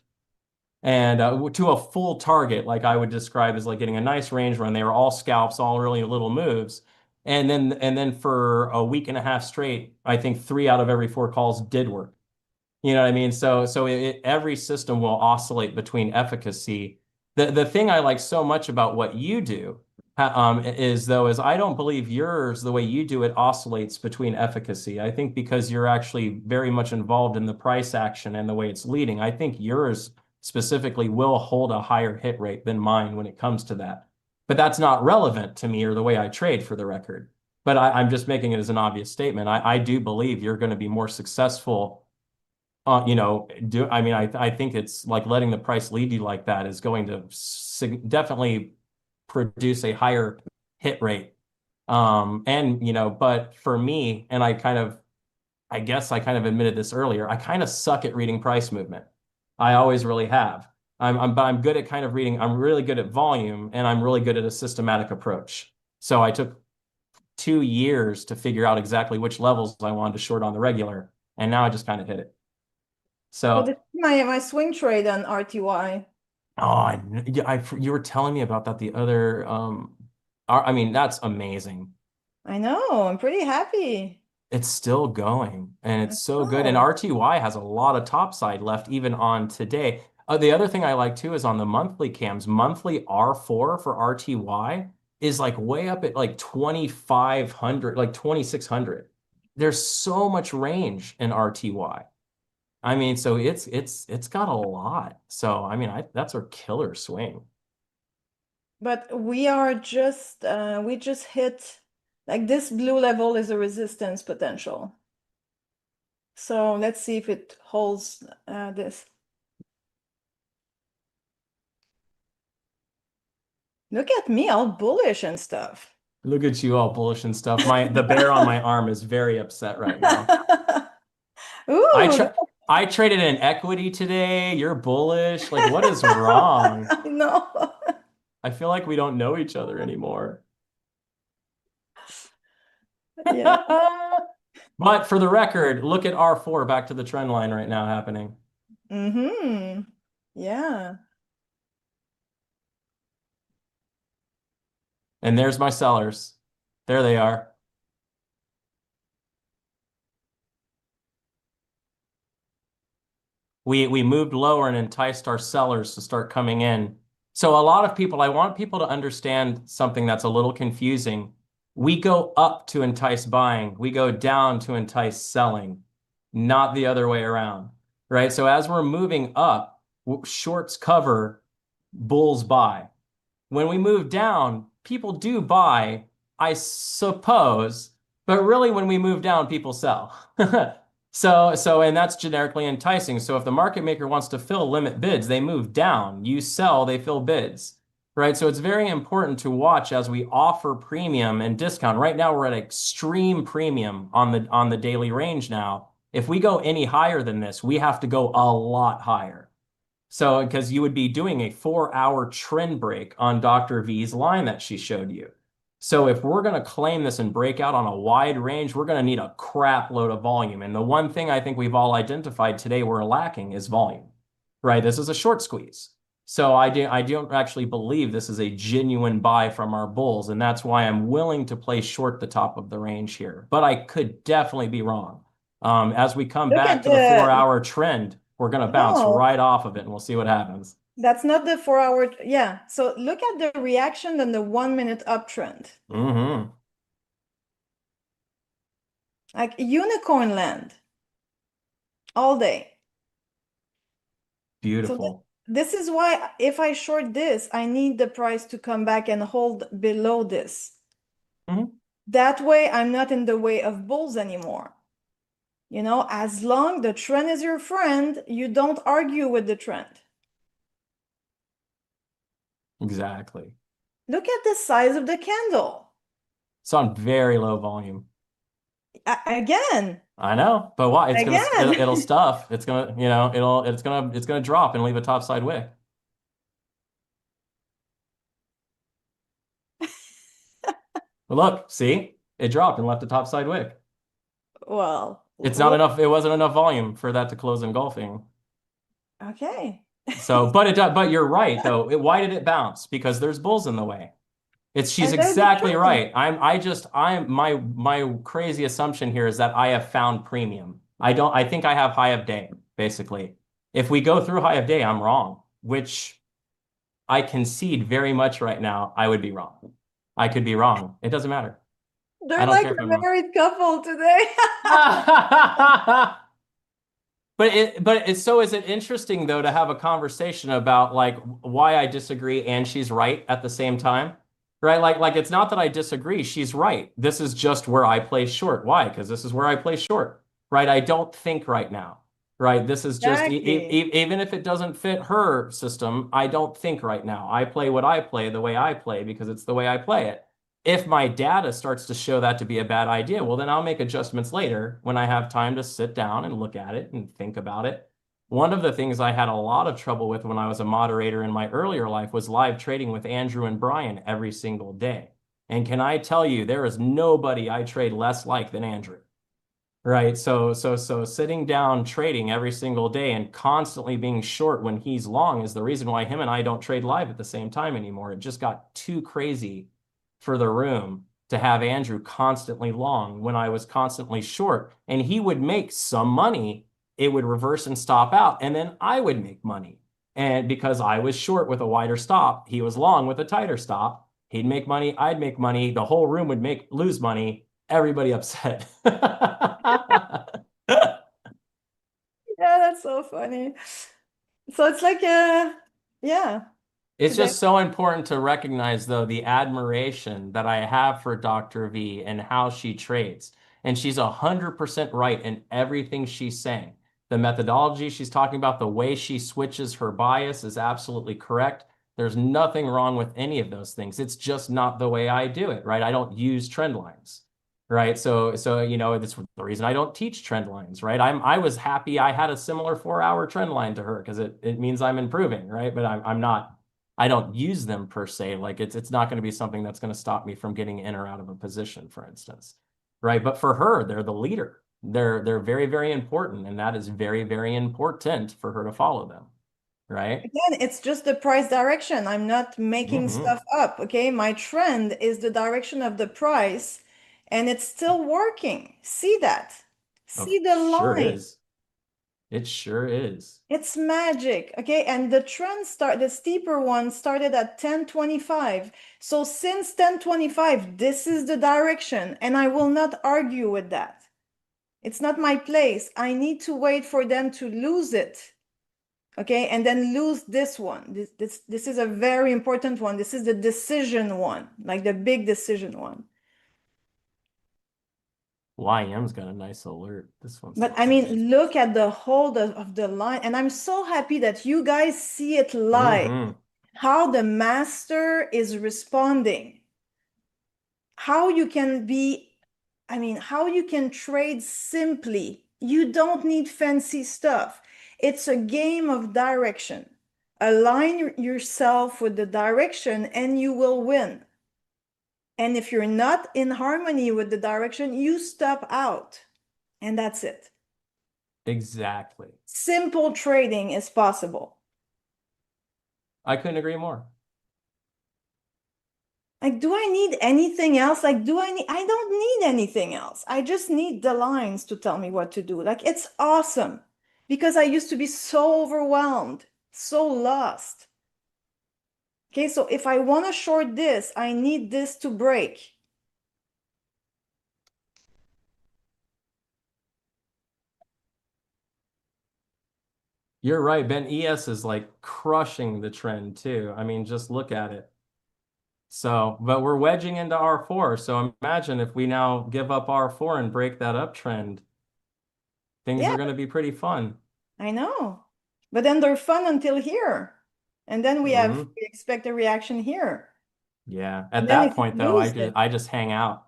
and to a full target, like I would describe as like getting a nice range run. They were all scalps, all really little moves, and then for a week and a half straight, I think 3 out of every 4 calls did work. You know what I mean? Every system will oscillate between efficacy. The thing I like so much about what you do is I don't believe yours, the way you do it, oscillates between efficacy. I think because you're actually very much involved in the price action and the way it's leading, I think yours specifically will hold a higher hit rate than mine when it comes to that. But that's not relevant to me or the way I trade for the record. But I'm just making it as an obvious statement. I do believe you're going to be more successful I think it's like letting the price lead you like that is going to definitely produce a higher hit rate. But for me, and I guess I kind of admitted this earlier, I kind of suck at reading price movement. I always really have. But I'm good at kind of reading. I'm really good at volume, and I'm really good at a systematic approach. So I took 2 years to figure out exactly which levels I wanted to short on the regular, and now I just kind of hit it. So So, this is my swing trade on RTY. you were telling me about that the other, I mean, that's amazing. I know. I'm pretty happy. It's still going, and it's so good. And Oh, RTY has a lot of topside left even on today. The other thing I like too is on the monthly cams, monthly R4 for RTY is like way up at like 2,500, like 2,600. There's so much range in RTY. I mean, so it's got a lot. So I mean, that's a killer swing. but we just hit like this blue level is a resistance potential. So let's see if it holds this. Look at me, all bullish and stuff. Look at you all bullish and stuff. The bear on my arm is very upset right now. Ooh, I traded in equity today. You're bullish. Like, what is wrong? I know. I feel like we don't know each other anymore. Yeah. But for the record, look at R4 back to the trend line right now happening. Mm-hmm. Yeah. And there's my sellers. There they are. We moved lower and enticed our sellers to start coming in. So a lot of people, I want people to understand something that's a little confusing. We go up to entice buying. We go down to entice selling, not the other way around, right? So as we're moving up, shorts cover, bulls buy. When we move down, people do buy, I suppose, but really when we move down, people sell. And that's generically enticing. So if the market maker wants to fill limit bids, they move down. You sell, they fill bids, right? So it's very important to watch as we offer premium and discount. Right now, we're at extreme premium on the daily range now. If we go any higher than this, we have to go a lot higher. So, because you would be doing a 4-hour trend break on Dr. V's line that she showed you. So if we're going to claim this and break out on a wide range, we're going to need a crap load of volume. And the one thing I think we've all identified today we're lacking is volume, right? This is a short squeeze. So I don't actually believe this is a genuine buy from our bulls. And that's why I'm willing to play short the top of the range here. But I could definitely be wrong. As we come Look back at to the 4-hour trend, we're going to bounce No. right off of it and we'll see what happens. That's not the 4-hour. Yeah. So look at the reaction and the 1-minute uptrend. Mm-hmm. Like unicorn land all day. Beautiful. So this is why if I short this, I need the price to come back and hold below this. Mhm. That way I'm not in the way of bulls anymore. You know, as long the trend is your friend, you don't argue with the trend. Exactly. Look at the size of the candle. It's on very low volume. Again, I know, but why? It's Again. it'll stuff. It's gonna, it's gonna drop and leave a topside wick. But look, see, it dropped and left a topside wick. well, It's not enough. It wasn't enough volume for that to close engulfing. okay. So, but you're right though. Why did it bounce? Because there's bulls in the way. She's And there's a exactly trend. right. My crazy assumption here is that I have found premium. I think I have high of day, basically. If we go through high of day, I'm wrong, which I concede very much right now. I would be wrong. I could be wrong. It doesn't matter. They're I don't like care if a I'm wrong. married couple today. But so is it interesting though to have a conversation about like why I disagree and she's right at the same time, right? Like it's not that I disagree. She's right. This is just where I play short. Why? Because this is where I play short, right? I don't think right now, right? This is just Exactly. even if it doesn't fit her system, I don't think right now. I play what I play the way I play because it's the way I play it. If my data starts to show that to be a bad idea, well, then I'll make adjustments later when I have time to sit down and look at it and think about it. One of the things I had a lot of trouble with when I was a moderator in my earlier life was live trading with Andrew and Brian every single day. And can I tell you, there is nobody I trade less like than Andrew. Right. So sitting down trading every single day and constantly being short when he's long is the reason why him and I don't trade live at the same time anymore. It just got too crazy for the room. to have Andrew constantly long when I was constantly short, and he would make some money. It would reverse and stop out, and then I would make money. And because I was short with a wider stop, he was long with a tighter stop. He'd make money, I'd make money, the whole room would lose money, everybody upset. Yeah, that's so funny. So it's like yeah. It's Today. just so important to recognize, though, the admiration that I have for Dr. V and how she trades. And she's 100% right in everything she's saying. The methodology she's talking about, the way she switches her bias is absolutely correct. There's nothing wrong with any of those things. It's just not the way I do it, right? I don't use trend lines, right? So you know, that's the reason I don't teach trend lines, right? I was happy I had a similar 4-hour trend line to her because it means I'm improving, right? But I'm not. I don't use them per se. Like it's not going to be something that's going to stop me from getting in or out of a position, for instance, right? But for her, they're the leader. They're very, very important, and that is very, very important for her to follow them, right? Again, it's just the price direction. I'm not making stuff up. Okay, my trend is the direction of the price, and it's still working. See that? See the Sure line. is. It sure is. It's magic. Okay, and the steeper one started at 1025. So since 1025, this is the direction, and I will not argue with that. It's not my place. I need to wait for them to lose it. Okay, and then lose this one. This is a very important one. This is the decision one, like the big decision one. YM's got a nice alert. This one's. But I mean, look at the hold of the line, and I'm so happy that you guys see it live. How the master is responding. How you can be, I mean, how you can trade simply. You don't need fancy stuff. It's a game of direction. Align yourself with the direction and you will win. And if you're not in harmony with the direction, you stop out. And that's it. Exactly. Simple trading is possible. I couldn't agree more. Like, do I need anything else? Like, I don't need anything else. I just need the lines to tell me what to do. Like, it's awesome because I used to be so overwhelmed, so lost. Okay, so if I want to short this, I need this to break. You're right. Ben ES is like crushing the trend too. I mean, just look at it. So, but we're wedging into R4. So imagine if we now give up R4 and break that uptrend, things are going to be pretty fun. I know, but then they're fun until here. And then we expect a reaction here. Yeah. At that point though, I just hang out.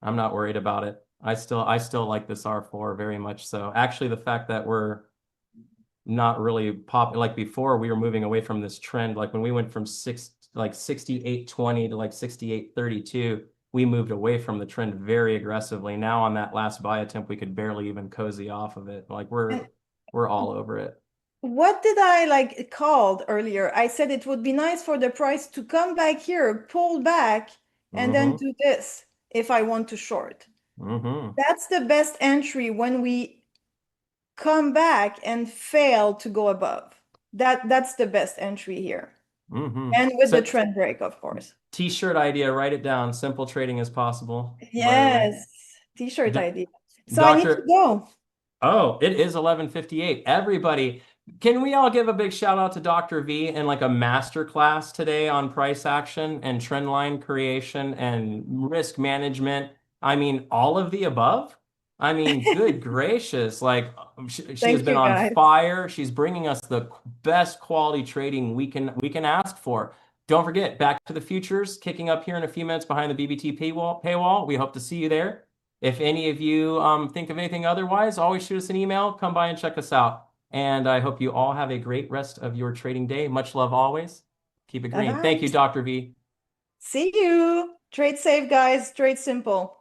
I'm not worried about it. I still like this R4 very much so. Actually, the fact that we're not really like before, we were moving away from this trend. Like when we went from 68.20 to like 68.32, we moved away from the trend very aggressively. Now on that last buy attempt, we could barely even cozy off of it. Like we're all over it. What did I called earlier? I said it would be nice for the price to come back here, pull back, and then do this if I want to short. That's the best entry when we come back and fail to go above. That's the best entry here. And with the trend break, of course. T-shirt idea, write it down. Simple trading is possible. Yes, T-shirt idea. So I need to go. Oh, it is 11:58. Everybody, can we all give a big shout out to Dr. V and like a master class today on price action and trend line creation and risk management? I mean, all of the above. I mean, good gracious, like she has been on fire. She's bringing us the best quality trading we can ask for. Don't forget, Back to the Futures kicking up here in a few minutes behind the BBT paywall. We hope to see you there. If any of you think of anything otherwise, always shoot us an email. Come by and check us out. And I hope you all have a great rest of your trading day. Much love always. Keep it green. Thank you, Dr. V. See you. Trade safe, guys. Trade simple.